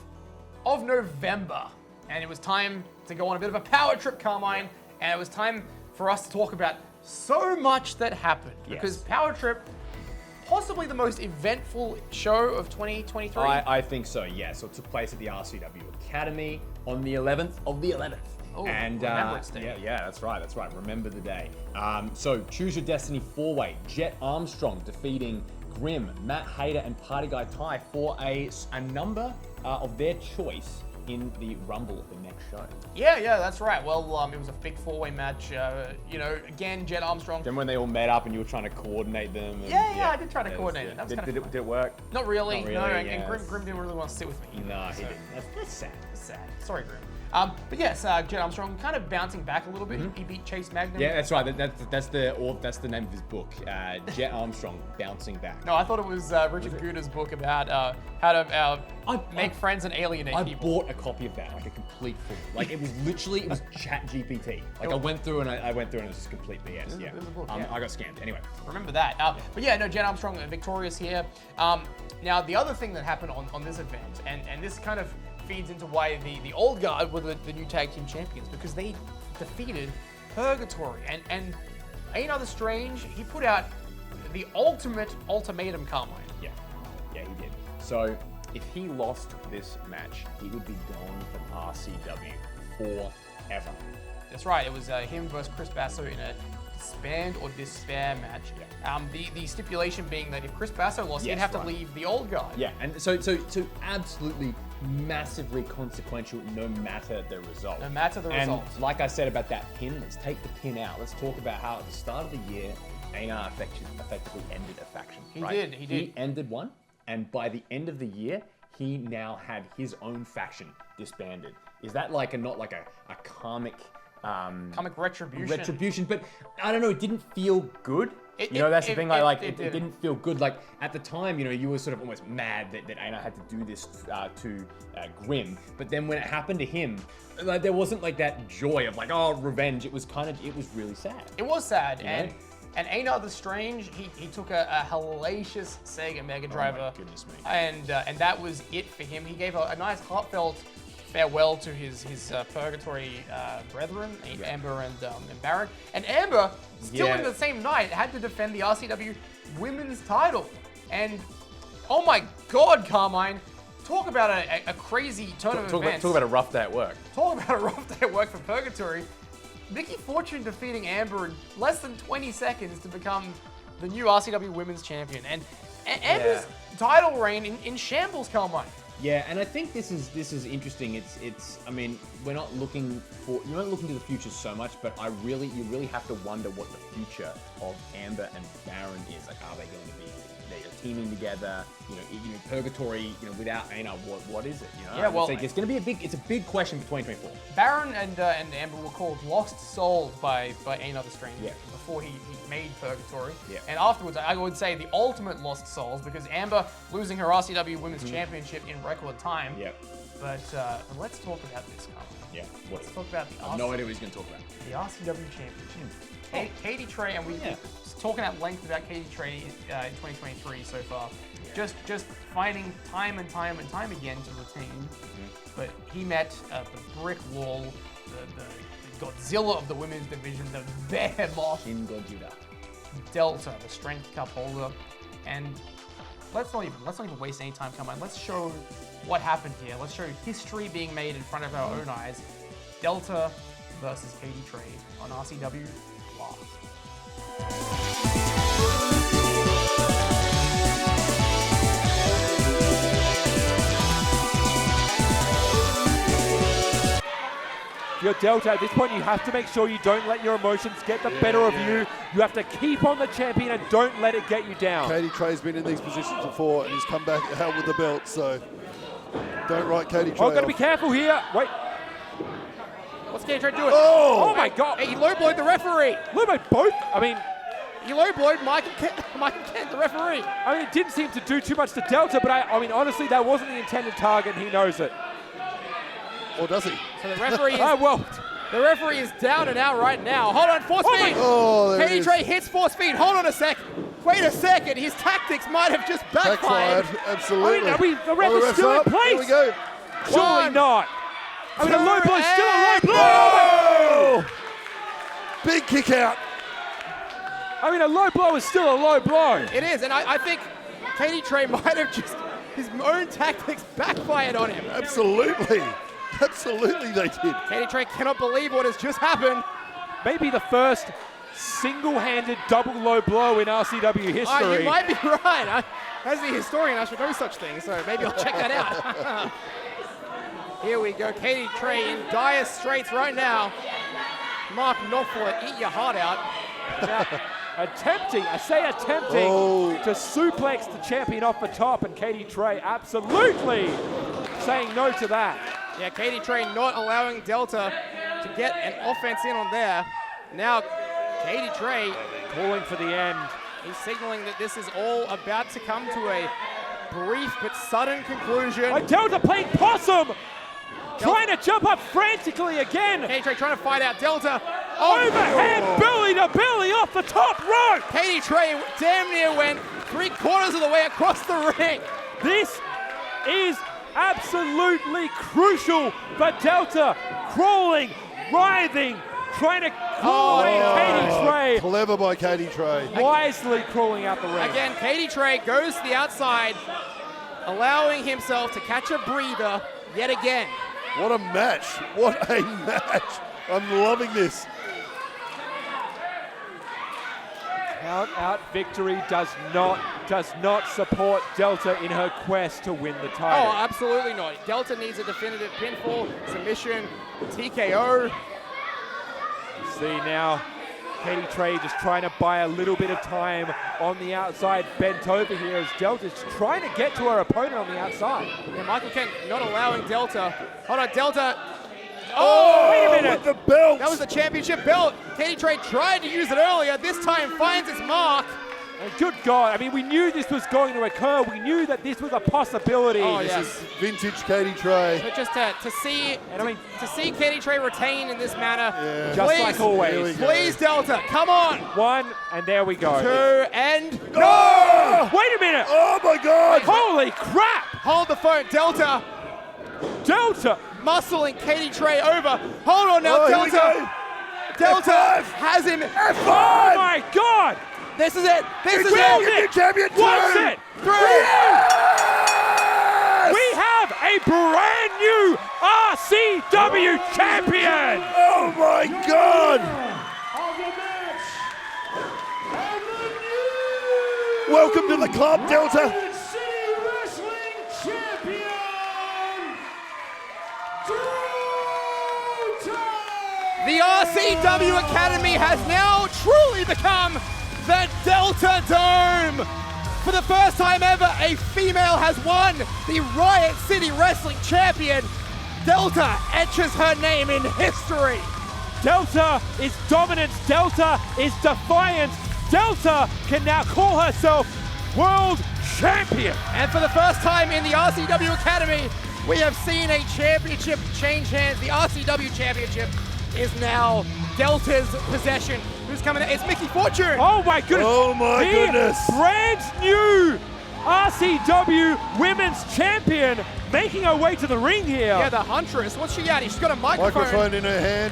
S3: of November. And it was time to go on a bit of a power trip, Carmine, and it was time for us to talk about so much that happened. Because Power Trip, possibly the most eventful show of 2023.
S1: I think so, yeah. So it took place at the RCW Academy on the 11th of the 11th.
S3: Oh,
S1: and
S3: Remembrance Day.
S1: Yeah, that's right. Remember the day. So Choose Your Destiny 4-way. Jet Armstrong defeating Grimm, Matt Hayter, and Party Guy Ty for a number of their choice in the Rumble of the next show.
S3: Yeah, that's right. Well, it was a big four-way match. Again, Jet Armstrong.
S1: Then when they all met up and you were trying to coordinate them. And,
S3: yeah, I did try to coordinate it. That was
S1: did it work?
S3: Not really. No,
S1: yeah.
S3: and Grimm didn't really want to sit with me.
S1: No, he didn't. That's sad.
S3: Sad. Sorry, Grimm. But yes, Jet Armstrong kind of bouncing back a little bit. He beat Chase Magnum.
S1: Yeah, that's right. That's the name of his book. Jet Armstrong bouncing back.
S3: No, I thought it was Richard Guda's book about how to make friends and alienate people.
S1: I bought a copy of that, like a complete fool. Like it was Chat GPT. Like I went through and it was just complete BS. Yeah. I got scammed. Anyway.
S3: Remember that. But yeah, no, Jet Armstrong victorious here. Now the other thing that happened on this event, and this kind of feeds into why the old guard were the new tag team champions, because they defeated Purgatory and ain't other strange. He put out the ultimate ultimatum, Carmine.
S1: Yeah, he did. So if he lost this match, he would be gone from RCW forever.
S3: That's right. It was him versus Chris Basso in a disband or despair match. Yeah. The stipulation being that if Chris Basso lost, he'd have to leave the old guard.
S1: Yeah, and so absolutely massively consequential no matter the result.
S3: No matter the result.
S1: And like I said about that pin, let's take the pin out. Let's talk about how at the start of the year, Einar effectively ended a faction.
S3: He did.
S1: He ended one, and by the end of the year, he now had his own faction disbanded. Is that not like a karmic...
S3: Comic retribution.
S1: Retribution, but I don't know, it didn't feel good. That's the thing, it didn't feel good. Like, at the time, you were sort of almost mad that Einar had to do this to Grimm, but then when it happened to him, there wasn't like that joy of revenge. It was really sad.
S3: It was sad, and Einar the Strange, he took a hellacious Sega Mega Driver.
S1: Oh my goodness me.
S3: And that was it for him. He gave a nice heartfelt farewell to his Purgatory brethren, Amber and Baron. And Amber, still in the same night, had to defend the RCW women's title. And oh my God, Carmine, talk about a crazy turn of events.
S1: Talk about a rough day at work.
S3: Talk about a rough day at work for Purgatory. Mickey Fortune defeating Amber in less than 20 seconds to become the new RCW women's champion. And Amber's title reign in shambles, Carmine.
S1: Yeah, and I think this is interesting. It's I mean, you're not looking to the future so much, but you really have to wonder what the future of Amber and Baron is. Like, are they going to be teaming together? Purgatory, without Einar, what is it?
S3: Yeah, well,
S1: it's going to be a big question for 2024.
S3: Baron and Amber were called lost souls by Einar the Strange before he made Purgatory. Yeah. And afterwards, I would say the ultimate lost souls, because Amber losing her RCW Women's Championship in record time. Yeah. But let's talk about this, Carl.
S1: Yeah.
S3: Let's talk about the
S1: I have no idea what he's going to talk about.
S3: The RCW Championship. Katie Trey, and we've been talking at length about Katie Trey in 2023 so far. Yeah. Just finding time and time again to retain. But he met the brick wall, the Godzilla of the women's division, the behemoth
S1: in Godzilla.
S3: Delta, the Strength Cup holder. And let's not even waste any time, Carmine. Let's show what happened here. Let's show history being made in front of our own eyes. Delta versus Katie Trey on RCW Blast.
S12: You're Delta. At this point, you have to make sure you don't let your emotions get the better of you. You have to keep on the champion and don't let it get you down.
S4: Katie Trey's been in these positions before and he's come back out with the belt, so don't write Katie Trey
S12: got to be careful here. Wait.
S3: What's Katie Trey doing?
S12: Oh my God.
S3: Hey, he low-blowed the referee.
S12: Low-blowed both? I mean,
S3: he low-blowed Michael Kent, the referee.
S12: I mean, it didn't seem to do too much to Delta, but I mean, honestly, that wasn't the intended target, and he knows it.
S4: Or does he?
S3: So the referee is, the referee is down and out right now. Hold on, force feed. Katie Trey hits force feed. Hold on a sec. Wait a second. His tactics might have just backfired.
S4: Absolutely.
S12: I mean, the ref is still in place.
S4: Here we go.
S12: Surely not. I mean, a low blow is still a low blow.
S4: Big kick out.
S12: I mean, a low blow is still a low blow.
S3: It is, and I think Katie Trey might have just, his own tactics backfired on him.
S4: Absolutely. Absolutely they did.
S3: Katie Trey cannot believe what has just happened.
S12: Maybe the first single-handed double low blow in RCW history.
S3: You might be right. As the historian, I should know such things, so maybe I'll check that out. Here we go. Katie Trey in dire straits right now. Mark Knopfler, eat your heart out.
S12: Attempting to suplex the champion off the top, and Katie Trey absolutely saying no to that.
S3: Yeah, Katie Trey not allowing Delta to get an offense in on there. Now, Katie Trey
S12: calling for the end.
S3: He's signaling that this is all about to come to a brief but sudden conclusion.
S12: Delta playing possum! Trying to jump up frantically again.
S3: Katie Trey trying to fight out Delta.
S12: Overhead belly to belly off the top rope.
S3: Katie Trey damn near went 3/4 of the way across the ring.
S12: This is absolutely crucial for Delta. Crawling, writhing, trying to claw away Katie Trey.
S4: Clever by Katie Trey.
S12: Wisely crawling out the ring.
S3: Again, Katie Trey goes to the outside, allowing himself to catch a breather yet again.
S4: What a match. What a match. I'm loving this.
S12: Count-out victory does not support Delta in her quest to win the title.
S3: Oh, absolutely not. Delta needs a definitive pinfall, submission, TKO.
S12: You see now, Katie Trey just trying to buy a little bit of time on the outside, bent over here as Delta's trying to get to her opponent on the outside.
S3: Yeah, Michael Kent not allowing Delta. Hold on, Delta.
S12: Oh, wait a minute.
S4: With the belt.
S3: That was the championship belt. Katie Trey tried to use it earlier. This time finds its mark.
S12: And good God, I mean, we knew this was going to occur. We knew that this was a possibility.
S3: Oh,
S4: This
S3: yes.
S4: is vintage Katie Trey.
S3: But just to see Katie Trey retain in this manner,
S12: Just
S3: please,
S12: like always.
S3: Please, Delta, come on.
S12: 1, and there we go.
S3: 2, and
S12: no! Wait a minute.
S4: Oh my God.
S12: Holy crap.
S3: Hold the phone, Delta. Muscling Katie Trey over. Hold on now, Delta. Delta has him.
S4: F5.
S12: Oh my God.
S3: This is it. This is
S4: it. Champion 2.
S12: 1, 3. We have a brand new RCW champion.
S4: Oh my God. Welcome to the club, Delta.
S3: The RCW Academy has now truly become the Delta Dome. For the first time ever, a female has won the Riot City Wrestling Champion. Delta etches her name in history.
S12: Delta is dominance. Delta is defiance. Delta can now call herself World Champion.
S3: And for the first time in the RCW Academy, we have seen a championship change hands. The RCW Championship is now Delta's possession. Who's coming out? It's Mickey Fortune.
S12: Oh my goodness.
S4: Oh my goodness.
S12: Brand new RCW Women's Champion making her way to the ring here.
S3: Yeah, the Huntress. What's she at? She's got a
S4: Microphone in her hand.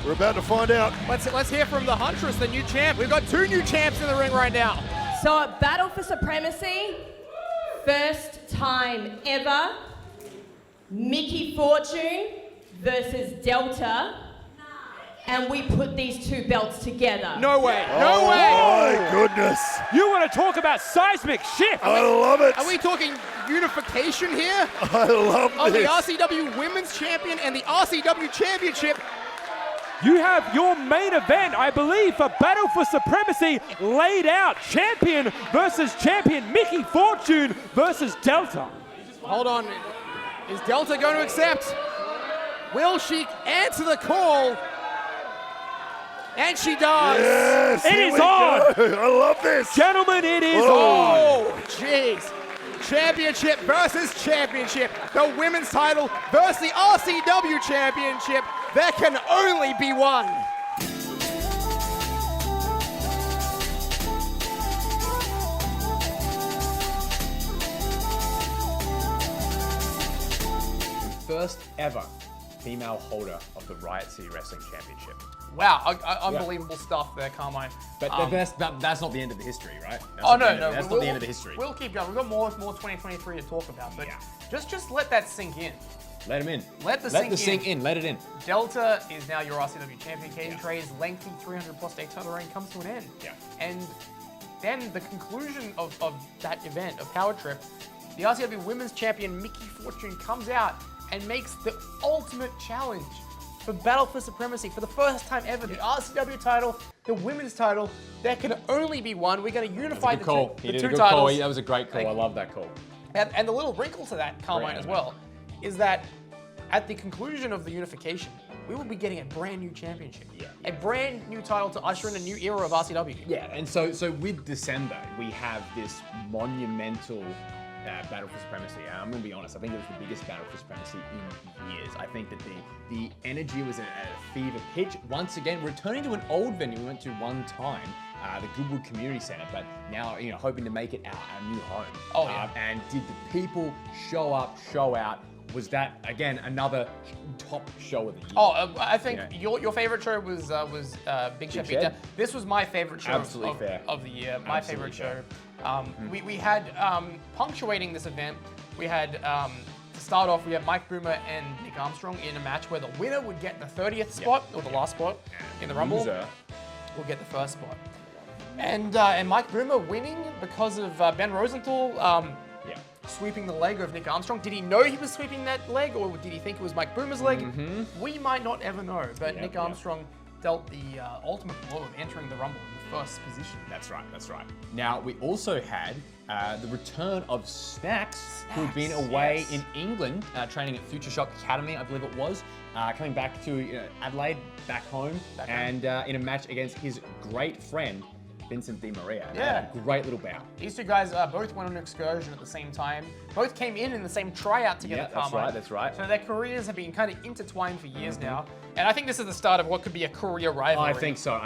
S4: We're about to find out.
S3: Let's hear from the Huntress, the new champ. We've got 2 new champs in the ring right now.
S15: So at Battle for Supremacy, first time ever, Mickey Fortune versus Delta. And we put these 2 belts together.
S3: No way. No way.
S4: Oh my goodness.
S12: You want to talk about seismic shift?
S4: I love it.
S3: Are we talking unification here?
S4: I love
S3: Of the
S4: this.
S3: RCW Women's Champion and the RCW Championship.
S12: You have your main event, I believe, for Battle for Supremacy laid out. Champion versus champion. Mickey Fortune versus Delta.
S3: Hold on. Is Delta going to accept? Will she answer the call? And she does.
S4: Yes,
S12: It is on.
S4: go. I love this.
S12: Gentlemen, it is on.
S3: Oh, jeez. Championship versus championship. The women's title versus the RCW Championship. There can only be one.
S1: First ever female holder of the Riot City Wrestling Championship.
S3: Wow, unbelievable stuff there, Carmine.
S1: But that's not the end of the history, right?
S3: That's
S1: not the end of the history.
S3: We'll keep going. We've got more 2023 to talk about, but just let that sink in.
S1: Let him in.
S3: Let the
S1: sink in. Let it in.
S3: Delta is now your RCW champion. Katie Trey's lengthy 300-plus day title reign comes to an end.
S1: Yeah.
S3: And then the conclusion of that event, of Power Trip, the RCW Women's Champion Mickey Fortune comes out and makes the ultimate challenge for Battle for Supremacy. For the first time ever, the RCW title, the women's title, there can only be one. We're going to unify the two titles.
S1: Call. That was a great call. I love that call.
S3: And the little wrinkle to that, Carmine, as well, is that at the conclusion of the unification, we will be getting a brand new championship. A brand new title to usher in a new era of RCW.
S1: Yeah, and so with December, we have this monumental Battle for Supremacy. I'm going to be honest, I think it was the biggest Battle for Supremacy in years. I think that the energy was at a fever pitch. Once again, returning to an old venue we went to one time, the Goodwood Community Centre, but now, hoping to make it our new home.
S3: Oh, yeah.
S1: And did the people show up, show out? Was that, again, another top show of the year?
S3: Oh, I think your favorite show was Big Chef Pizza. This was my favorite show of the year. My favorite show. We had, punctuating this event, we had, to start off, we had Mike Boomer and Nick Armstrong in a match where the winner would get the 30th spot, or the last spot in the Rumble. Will get the first spot. And Mike Boomer winning because of Ben Rosenthal sweeping the leg of Nick Armstrong. Did he know he was sweeping that leg, or did he think it was Mike Boomer's leg? We might not ever know, but Nick Armstrong dealt the ultimate blow of entering the Rumble in the first position.
S1: That's right. Now, we also had the return of Snacks, who had been away in England, training at Future Shock Academy, I believe it was, coming back to Adelaide, back home, in a match against his great friend, Vincent Di Maria.
S3: Yeah.
S1: Great little bout.
S3: These two guys both went on an excursion at the same time. Both came in the same tryout together, Carmine.
S1: That's right.
S3: So their careers have been kind of intertwined for years now. And I think this is the start of what could be a career rivalry.
S1: I think so.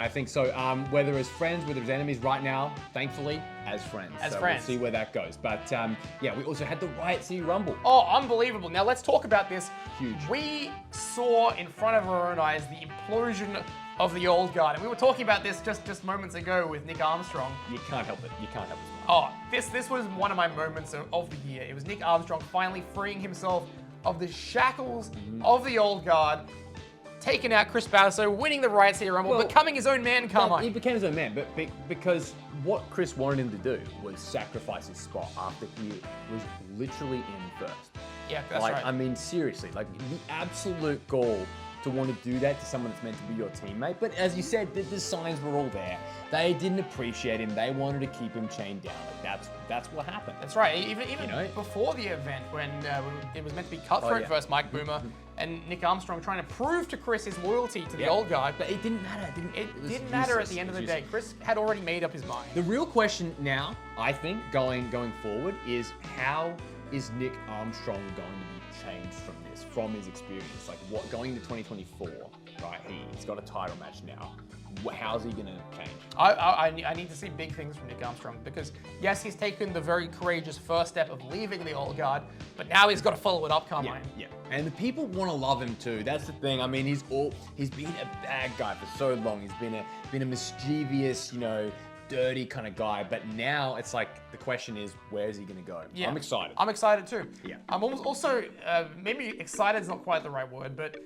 S1: Whether as friends, whether as enemies, right now, thankfully, as friends. We'll see where that goes. But we also had the Riot City Rumble.
S3: Oh, unbelievable. Now let's talk about this.
S1: Huge.
S3: We saw in front of our own eyes the implosion of the old guard. And we were talking about this just moments ago with Nick Armstrong.
S1: You can't help it.
S3: Oh, this was one of my moments of the year. It was Nick Armstrong finally freeing himself of the shackles of the old guard, taking out Chris Basso, winning the Riot City Rumble, becoming his own man, Carmine.
S1: He became his own man, but because what Chris wanted him to do was sacrifice his spot after he was literally in first.
S3: Yeah, that's right.
S1: I mean, seriously, the absolute goal to want to do that to someone that's meant to be your teammate. But as you said, the signs were all there. They didn't appreciate him. They wanted to keep him chained down. That's what happened.
S3: That's right. Even before the event, when it was meant to be Cutthroat versus Mike Boomer, and Nick Armstrong trying to prove to Chris his loyalty to the old guy.
S1: But it didn't matter.
S3: It didn't matter at the end of the day. Chris had already made up his mind.
S1: The real question now, I think, going forward, is how is Nick Armstrong going to be changed from his experience? Going into 2024, right? He's got a title match now. How's he going to change?
S3: I need to see big things from Nick Armstrong because, yes, he's taken the very courageous first step of leaving the old guard, but now he's got to follow it up, Carmine.
S1: Yeah. And the people want to love him too. That's the thing. I mean, he's been a bad guy for so long. He's been a mischievous, dirty kind of guy. But now it's the question is, where is he going to go?
S3: Yeah.
S1: I'm excited.
S3: I'm excited too.
S1: Yeah.
S3: I'm also maybe excited is not quite the right word, but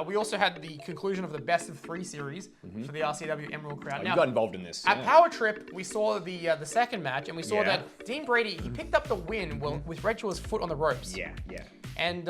S3: we also had the conclusion of the best of 3 series for the RCW Emerald Crown.
S1: You got involved in this.
S3: At Power Trip, we saw the second match, and we saw that Dean Brady, he picked up the win with Red Shaw's foot on the ropes.
S1: Yeah.
S3: And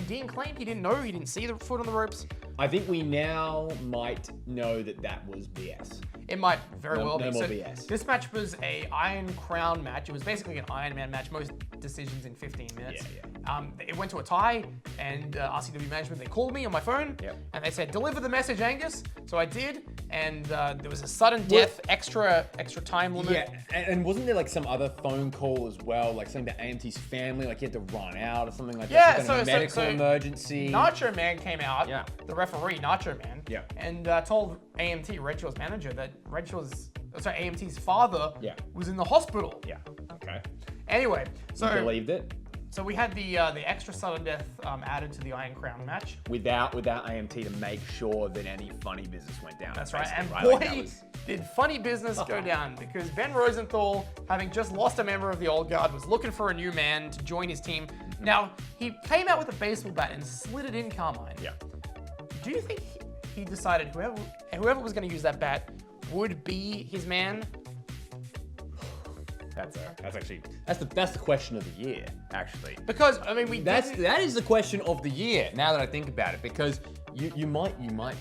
S3: Dean claimed he didn't see the foot on the ropes.
S1: I think we now might know that was BS.
S3: It might very well be.
S1: No more BS.
S3: This match was a Iron Crown match. It was basically an Iron Man match, most decisions in 15 minutes.
S1: Yeah.
S3: It went to a tie, and RCW management, they called me on my phone, and they said, deliver the message, Angus. So I did, and there was a sudden death, extra time limit.
S1: Yeah, and wasn't there some other phone call as well, something to AMT's family, he had to run out or something like that?
S3: Yeah,
S1: medical emergency.
S3: Nacho Man came out, the referee, Nacho Man,
S1: Yeah.
S3: and told AMT, Red Shaw's manager, that AMT's father was in the hospital.
S1: Yeah, okay.
S3: Anyway,
S1: You believed it?
S3: So we had the extra sudden death added to the Iron Crown match.
S1: Without AMT to make sure that any funny business went down.
S3: That's right. And did funny business go down because Ben Rosenthal, having just lost a member of the Old Guard, was looking for a new man to join his team. Now, he came out with a baseball bat and slid it in Carmine.
S1: Yeah.
S3: Do you think he decided whoever was going to use that bat would be his man?
S1: That's the question of the year, actually.
S3: Because I mean,
S1: that is the question of the year. Now that I think about it, because you might be right.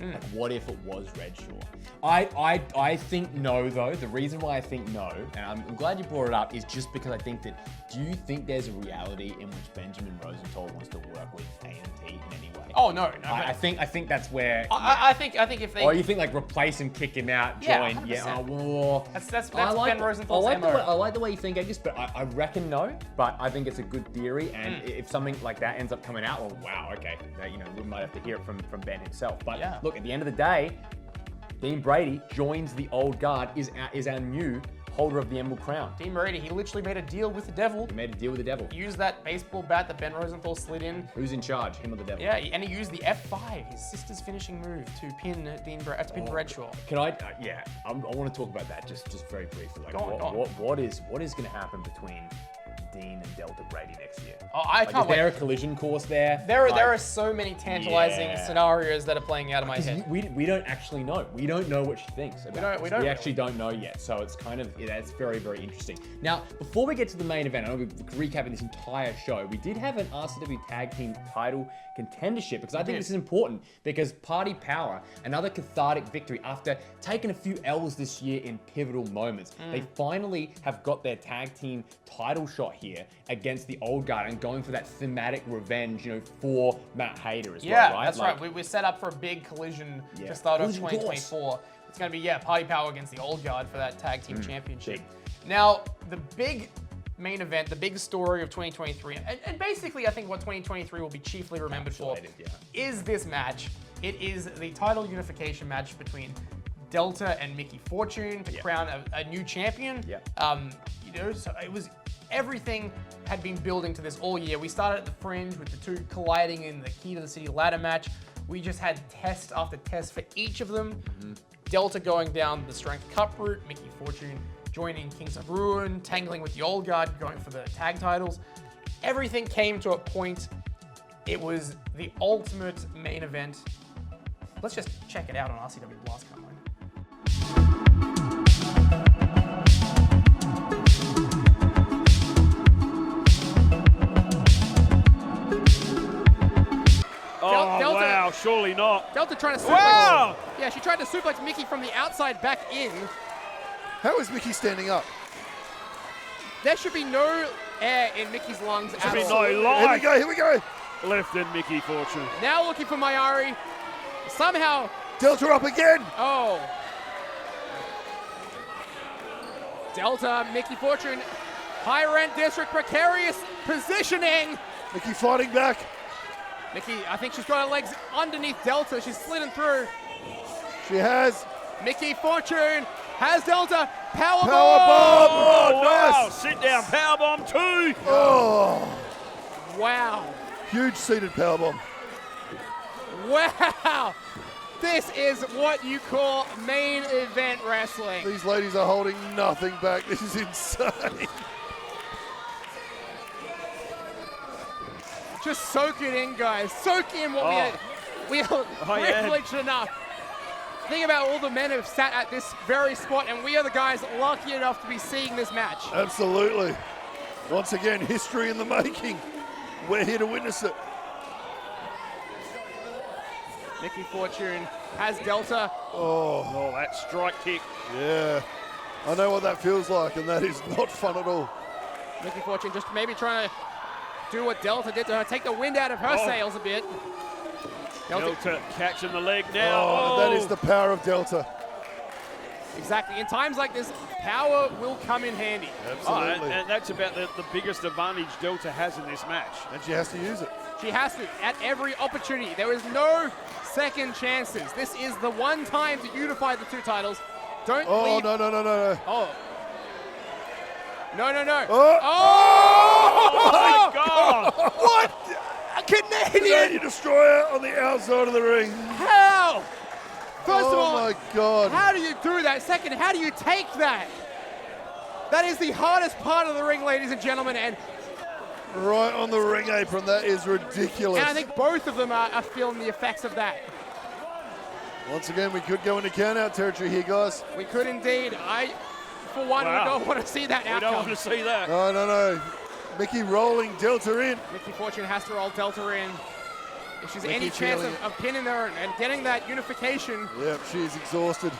S1: Like, what if it was Redshaw? I think no, though. The reason why I think no, and I'm glad you brought it up, is just because I think that, do you think there's a reality in which Benjamin Rosenthal wants to work with A&T in any way?
S3: Oh no.
S1: I think that's where.
S3: I think if they.
S1: Or you think like replace him, kick him out, join?
S3: 100%.
S1: Yeah. Well,
S3: That's Ben Rosenthal's
S1: I
S3: MO.
S1: like the way you think, Angus, but I reckon no. But I think it's a good theory, and if something like that ends up coming out, well, wow, okay, we might have to hear it from Ben himself. But look, at the end of the day, Dean Brady joins the Old Guard, is our new holder of the Emerald Crown.
S3: Dean Brady, he literally made a deal with the devil.
S1: He made a deal with the devil.
S3: He used that baseball bat that Ben Rosenthal slid in.
S1: Who's in charge, him or the devil?
S3: Yeah, and he used the F5, his sister's finishing move, to pin Redshaw.
S1: Can I? I want to talk about that just very briefly. Like, what is going to happen between Dean and Delta Brady next year?
S3: Oh, I can't wait.
S1: Is there a collision course there?
S3: There are so many tantalizing scenarios that are playing out of my head.
S1: We don't actually know. We don't know what she thinks about this. We actually don't know yet. So it's kind of, it's very, very interesting. Now, before we get to the main event, I know we're recapping this entire show. We did have an RCW Tag Team title contendership, because I think this is important, because Party Power, another cathartic victory after taking a few L's this year in pivotal moments. They finally have got their tag team title shot here against the Old Guard and going for that thematic revenge, for Matt Hayter as well, right?
S3: That's right. We're set up for a big collision to start off 2024. It's going to be, Party Power against the Old Guard for that tag team championship. Now, the big main event, the big story of 2023, and basically I think what 2023 will be chiefly remembered for is this match. It is the title unification match between Delta and Mickey Fortune to crown a new champion. So it was, everything had been building to this all year. We started at the Fringe with the two colliding in the Key to the City ladder match. We just had test after test for each of them. Delta going down the Strength Cup route, Mickey Fortune joining Kings of Ruin, tangling with the Old Guard, going for the tag titles. Everything came to a point. It was the ultimate main event. Let's just check it out on RCW Blast, Carmine.
S7: Delta, wow, surely not.
S3: Delta trying to suplex.
S7: Wow!
S3: Yeah, she tried to suplex Mickey from the outside back in.
S4: How is Mickey standing up?
S3: There should be no air in Mickey's lungs at all.
S7: Should be no life.
S4: Here we go.
S7: Left in Mickey Fortune.
S3: Now looking for Mayari. Somehow.
S4: Delta up again.
S3: Oh. Delta, Mickey Fortune. High rent district, precarious positioning.
S4: Mickey fighting back.
S3: Mickey, I think she's got her legs underneath Delta. She's sliding through.
S4: She has.
S3: Mickey Fortune has Delta. Powerbomb!
S7: Oh, wow. Nice. Sit down. Powerbomb 2.
S4: Oh.
S3: Wow.
S4: Huge seated powerbomb.
S3: Wow. This is what you call main event wrestling.
S4: These ladies are holding nothing back. This is insane.
S3: Just soak it in, guys. Soak in what we are privileged enough. Think about all the men who have sat at this very spot, and we are the guys lucky enough to be seeing this match.
S4: Absolutely. Once again, history in the making. We're here to witness it.
S3: Mickey Fortune has Delta.
S4: Oh,
S7: that strike kick.
S4: Yeah. I know what that feels like, and that is not fun at all.
S3: Mickey Fortune just maybe trying to do what Delta did to her, take the wind out of her sails a bit.
S7: Delta catching the leg now.
S4: Oh, that is the power of Delta.
S3: Exactly. In times like this, power will come in handy.
S4: Absolutely.
S7: And that's about the biggest advantage Delta has in this match.
S4: And she has to use it.
S3: She has to, at every opportunity. There is no second chances. This is the one time to unify the two titles. Don't leave.
S4: No.
S3: Oh. No.
S4: Oh!
S7: Oh my God!
S3: What? A Canadian
S4: destroyer on the outside of the ring.
S3: How? First of all,
S4: my God.
S3: How do you do that? Second, how do you take that? That is the hardest part of the ring, ladies and gentlemen, and
S4: right on the ring apron. That is ridiculous.
S3: And I think both of them are feeling the effects of that.
S4: Once again, we could go into count-out territory here, guys.
S3: We could indeed. I, for one, would not want to see that outcome.
S7: We don't want to see that.
S4: No. Mickey rolling Delta in.
S3: Mickey Fortune has to roll Delta in. If she's
S4: Mickey
S3: any chance of pinning her and getting that unification.
S4: Yep, she's exhausted.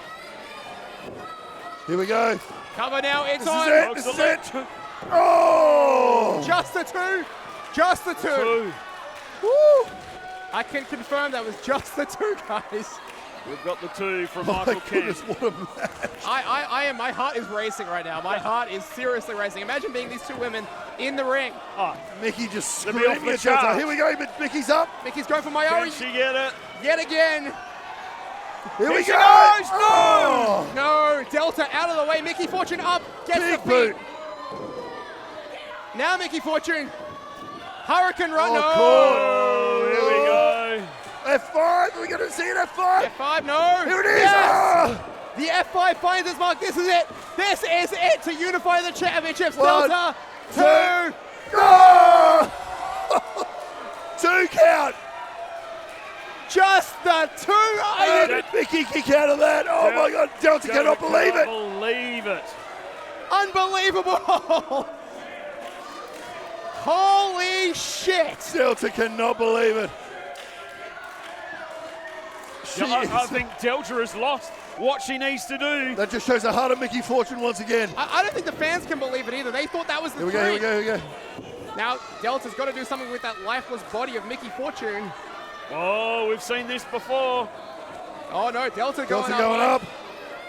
S4: Here we go.
S3: Cover now, it's on.
S4: This is it. Oh!
S3: Just the two. Just the two. Woo! I can confirm that was just the two, guys.
S7: We've got the two from Michael Kent.
S4: What a match.
S3: My heart is racing right now. My heart is seriously racing. Imagine being these two women in the ring.
S7: Oh,
S4: Mickey just screaming at Delta. Here we go, but Mickey's up.
S3: Mickey's going for Mayari.
S7: Can she get it?
S3: Yet again.
S4: Here we go.
S3: Goes. No!
S4: Oh.
S3: No, Delta out of the way. Mickey Fortune up. Gets
S4: Big
S3: the feet.
S4: boot.
S3: Now Mickey Fortune. Hurricane run.
S7: Oh, here we go.
S4: F5. Are we going to see an F5?
S3: F5, no.
S4: Here it is.
S3: Yes. The F5 finds its mark. This is it. This is it to unify the championships.
S4: One,
S3: Delta, two.
S4: Oh! 2 count.
S3: Just the two.
S4: How did Mickey kick out of that? Oh my God. Delta cannot believe it.
S7: Believe it.
S3: Unbelievable. Holy shit.
S4: Delta cannot believe it.
S7: I think Delta has lost what she needs to do.
S4: That just shows the heart of Mickey Fortune once again.
S3: I don't think the fans can believe it either. They thought that was the
S4: Here we go.
S3: Now, Delta's got to do something with that lifeless body of Mickey Fortune.
S7: Oh, we've seen this before.
S3: Oh no, Delta going
S4: up.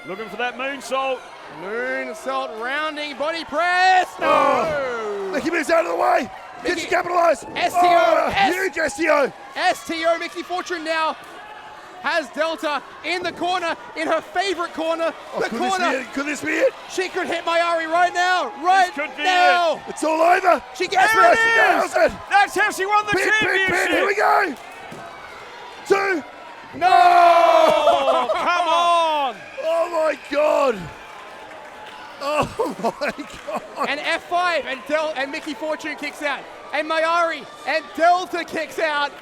S7: Looking for that moonsault.
S3: Moonsault rounding body press. No.
S4: Oh. Mickey moves out of the way. Can she capitalize?
S3: STO.
S4: Huge STO.
S3: STO. Mickey Fortune now has Delta in the corner, in her favorite corner.
S4: Could this be it?
S3: She could hit Mayari right now. Right
S7: this could be
S3: now.
S7: It.
S4: It's all over.
S3: She gets
S7: there
S3: it.
S7: She nails it. That's how she won the championship.
S4: Here we go. 2.
S3: No.
S7: Oh, come on.
S4: Oh my God. Oh my God.
S3: And F5 and Mickey Fortune kicks out. And Mayari and Delta kicks out.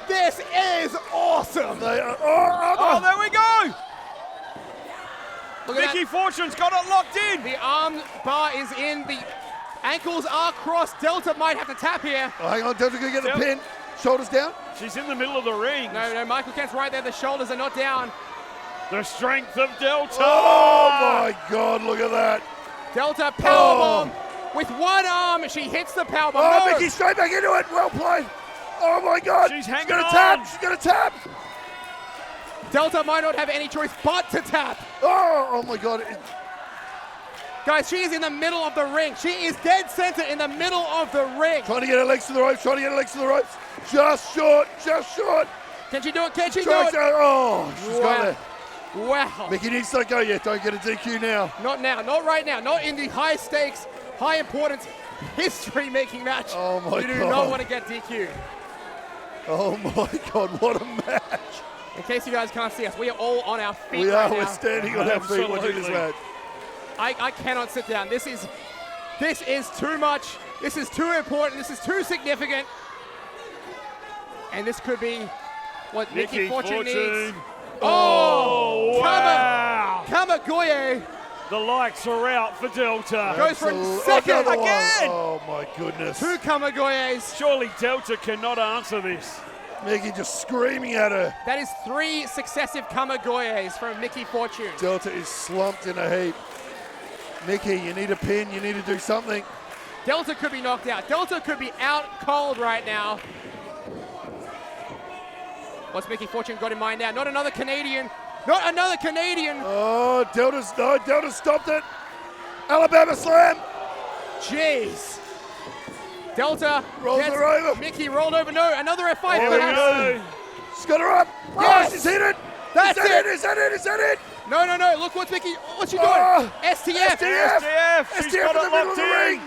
S3: This is awesome.
S7: Oh, there we go.
S3: Look at
S7: Mickey Fortune's got it locked in.
S3: The arm bar is in. The ankles are crossed. Delta might have to tap here.
S4: Oh, hang on. Delta going to get the pin. Shoulders down.
S7: She's in the middle of the ring.
S3: No, Michael Kent's right there. The shoulders are not down.
S7: The strength of Delta.
S4: Oh my God, look at that.
S3: Delta powerbomb. With one arm, she hits the powerbomb.
S4: Oh, Mickey straight back into it. Well played. Oh my God.
S7: She's hanging
S4: gonna
S7: on.
S4: Tap. She's going to tap.
S3: Delta might not have any choice but to tap.
S4: Oh my God.
S3: Guys, she is in the middle of the ring. She is dead center in the middle of the ring.
S4: Trying to get her legs to the ropes. Just short.
S3: Can she do it?
S4: Oh, she's got it.
S3: Wow.
S4: Mickey needs to go yet. Don't get a DQ now.
S3: Not now. Not right now. Not in the high stakes, high importance, history-making match.
S4: Oh my
S3: You do
S4: God.
S3: not want to get DQ'd.
S4: Oh my God, what a match.
S3: In case you guys can't see us, we are all on our feet
S4: We
S3: right
S4: are.
S3: now.
S4: We're standing on our feet watching this match.
S3: I cannot sit down. This is too much. This is too important. This is too significant. And this could be what Mickey Fortune needs.
S7: Oh, wow.
S3: Kamagoye.
S7: The lights are out for Delta.
S3: Goes for a second
S7: again.
S4: Oh my goodness.
S3: 2 Kamagoyes.
S7: Surely Delta cannot answer this.
S4: Mickey just screaming at her.
S3: That is 3 successive Kamagoyes from Mickey Fortune.
S4: Delta is slumped in a heap. Mickey, you need a pin. You need to do something.
S3: Delta could be knocked out. Delta could be out cold right now. What's Mickey Fortune got in mind now? Not another Canadian. Not another Canadian.
S4: Oh, Delta stopped it. Alabama slam.
S3: Jeez. Delta
S4: rolls
S3: gets
S4: her over.
S3: Mickey rolled over. No, another F5
S7: Here
S3: perhaps.
S7: we go.
S4: She's got her up.
S3: Yes.
S4: Oh, she's hit it.
S3: That's it.
S4: Is that it?
S3: No. Look what's Mickey. What's she doing?
S4: Oh,
S3: STF.
S7: STF. She's
S4: STF
S7: got
S4: in
S7: it
S4: the middle
S7: locked
S4: of the ring.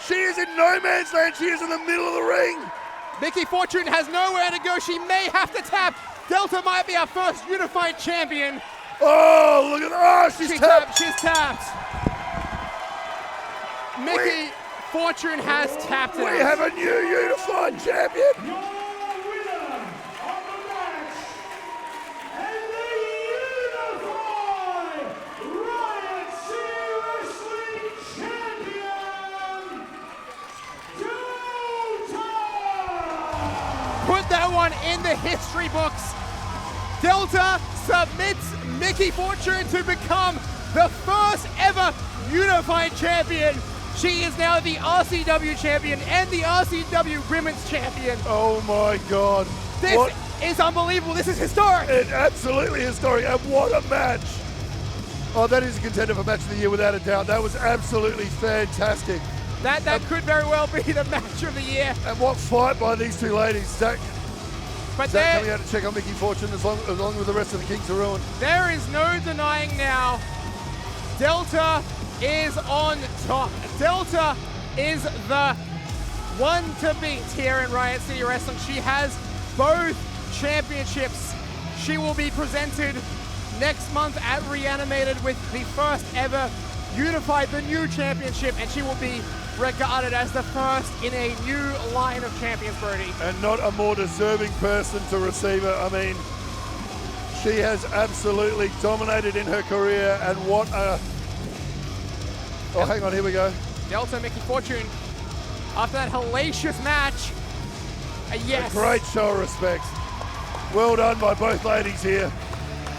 S4: She is in no man's land. She is in the middle of the ring.
S3: Mickey Fortune has nowhere to go. She may have to tap.
S2: Delta might be our first unified champion.
S4: Oh, look at that. Oh, she's tapped.
S2: She's tapped. Mickey Fortune has tapped it.
S4: We have a new unified champion.
S2: Put that one in the history books. Delta submits Mickey Fortune to become the first ever unified champion. She is now the RCW champion and the RCW women's champion.
S4: Oh my God.
S2: This is unbelievable. This is historic.
S4: It's absolutely historic. And what a match. Oh, that is a contender for match of the year without a doubt. That was absolutely fantastic.
S2: That could very well be the match of the year.
S4: And what fight by these two ladies. Zach coming out to check on Mickey Fortune along with the rest of the Kings of Ruin.
S2: There is no denying now. Delta is on top. Delta is the one to beat here in Riot City Wrestling. She has both championships. She will be presented next month at Reanimated with the first ever unified, the new championship, and she will be regarded as the first in a new line of champions, Brody.
S4: And not a more deserving person to receive it. I mean, she has absolutely dominated in her career, and what a... Oh, hang on, here we go.
S2: Delta, Mickey Fortune, after that hellacious match, yes.
S4: A great show of respect. Well done by both ladies here.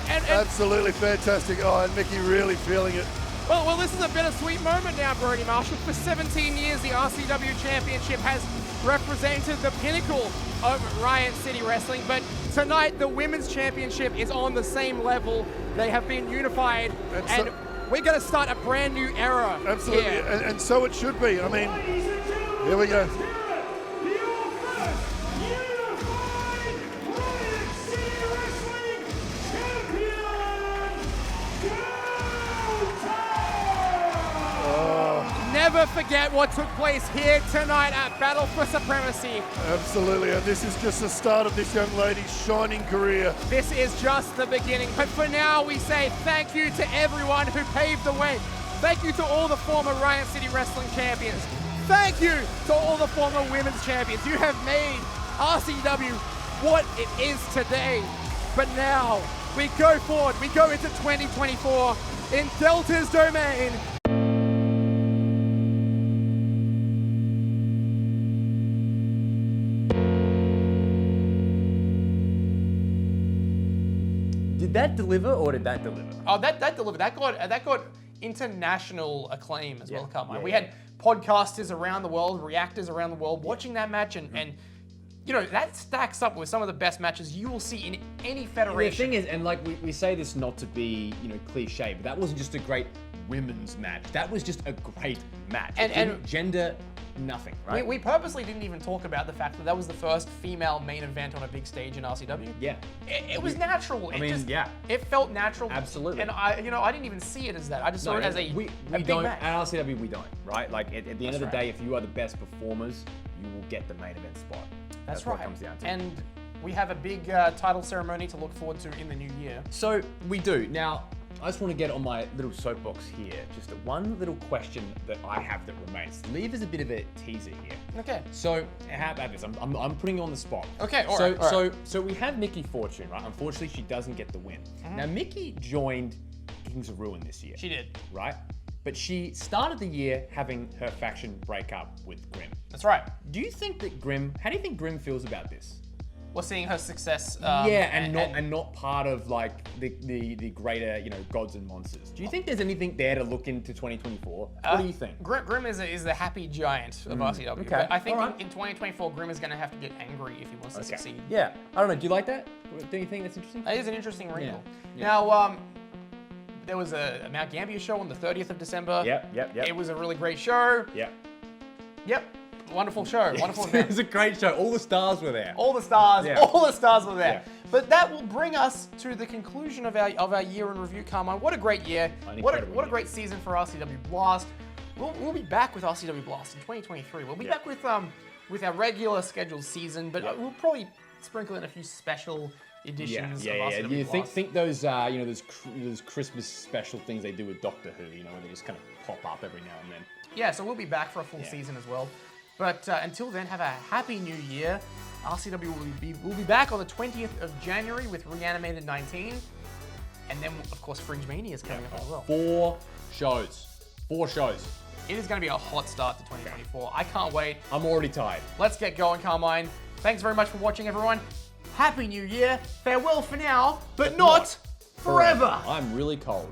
S2: And
S4: absolutely fantastic. Oh, and Mickey really feeling it.
S2: Well, this is a bittersweet moment now, Brody Marshall. For 17 years, the RCW Championship has represented the pinnacle of Riot City Wrestling, but tonight the Women's Championship is on the same level. They have been unified, and we're going to start a brand new era.
S4: Absolutely,
S2: here.
S4: And so it should be. I mean, here we go.
S2: Never forget what took place here tonight at Battle for Supremacy.
S4: Absolutely, and this is just the start of this young lady's shining career.
S2: This is just the beginning, but for now we say thank you to everyone who paved the way. Thank you to all the former Riot City Wrestling champions. Thank you to all the former women's champions. You have made RCW what it is today. But now we go forward, we go into 2024 in Delta's domain.
S1: Did that deliver or did that deliver?
S3: Oh, that delivered. That got international acclaim as well, Carmine. We had podcasters around the world, reactors around the world watching that match, and you know, that stacks up with some of the best matches you will see in any federation.
S1: The thing is, and like we say this not to be, you know, cliche, but that wasn't just a great women's match. That was just a great match. And gender, nothing, right?
S3: We purposely didn't even talk about the fact that that was the first female main event on a big stage in RCW.
S1: Yeah.
S3: It was natural. It felt natural.
S1: Absolutely.
S3: And I didn't even see it as that. I just saw it as a
S1: we
S3: big
S1: don't,
S3: match.
S1: At RCW, we don't, right? Like at the end of the day, if you are the best performers, you will get the main event spot.
S3: That's
S1: what
S3: right.
S1: it comes down to.
S3: And we have a big title ceremony to look forward to in the new year.
S1: So we do. Now, I just want to get on my little soapbox here. Just one little question that I have that remains. Leave as a bit of a teaser here.
S3: Okay.
S1: So how about this? I'm putting you on the spot.
S3: Okay. All right.
S1: So we have Mickey Fortune, right? Unfortunately, she doesn't get the win. Now Mickey joined Kings of Ruin this year.
S3: She did.
S1: Right? But she started the year having her faction break up with Grimm.
S3: That's right.
S1: Do you think that how do you think Grimm feels about this?
S3: We're seeing her success.
S1: And not part of like the greater, you know, gods and monsters. Do you think there's anything there to look into 2024? What do you think?
S3: Grimm is the happy giant of RCW.
S1: Okay.
S3: But I think in 2024, Grimm is going to have to get angry if he wants to succeed.
S1: Yeah. I don't know. Do you like that? Do you think that's interesting?
S3: That is an interesting wrinkle.
S1: Yeah.
S3: Now, there was a Mount Gambier show on the 30th of December.
S1: Yep.
S3: It was a really great show. Yep. Wonderful show. Wonderful event.
S1: It was a great show. All the stars were there.
S3: All the stars were there.
S1: Yeah.
S3: But that will bring us to the conclusion of our year in review, Carmine. What a great year. What a great season for RCW Blast. We'll be back with RCW Blast in 2023. We'll be back with our regular scheduled season, but we'll probably sprinkle in a few special
S6: editions
S1: Yeah.
S6: of RCW
S1: You
S6: Blast.
S1: think those those Christmas special things they do with Doctor Who, where they just kind of pop up every now and then.
S6: Yeah, so we'll be back for a full season as well. But until then, have a happy new year. RCW will be back on the 20th of January with Reanimated 19. And then, of course, Fringe Mania is coming up as well.
S1: 4 shows. 4 shows.
S6: It is going to be a hot start to 2024. I can't wait.
S1: I'm already tired.
S6: Let's get going, Carmine. Thanks very much for watching, everyone. Happy New Year. Farewell for now, but not forever.
S1: I'm really cold.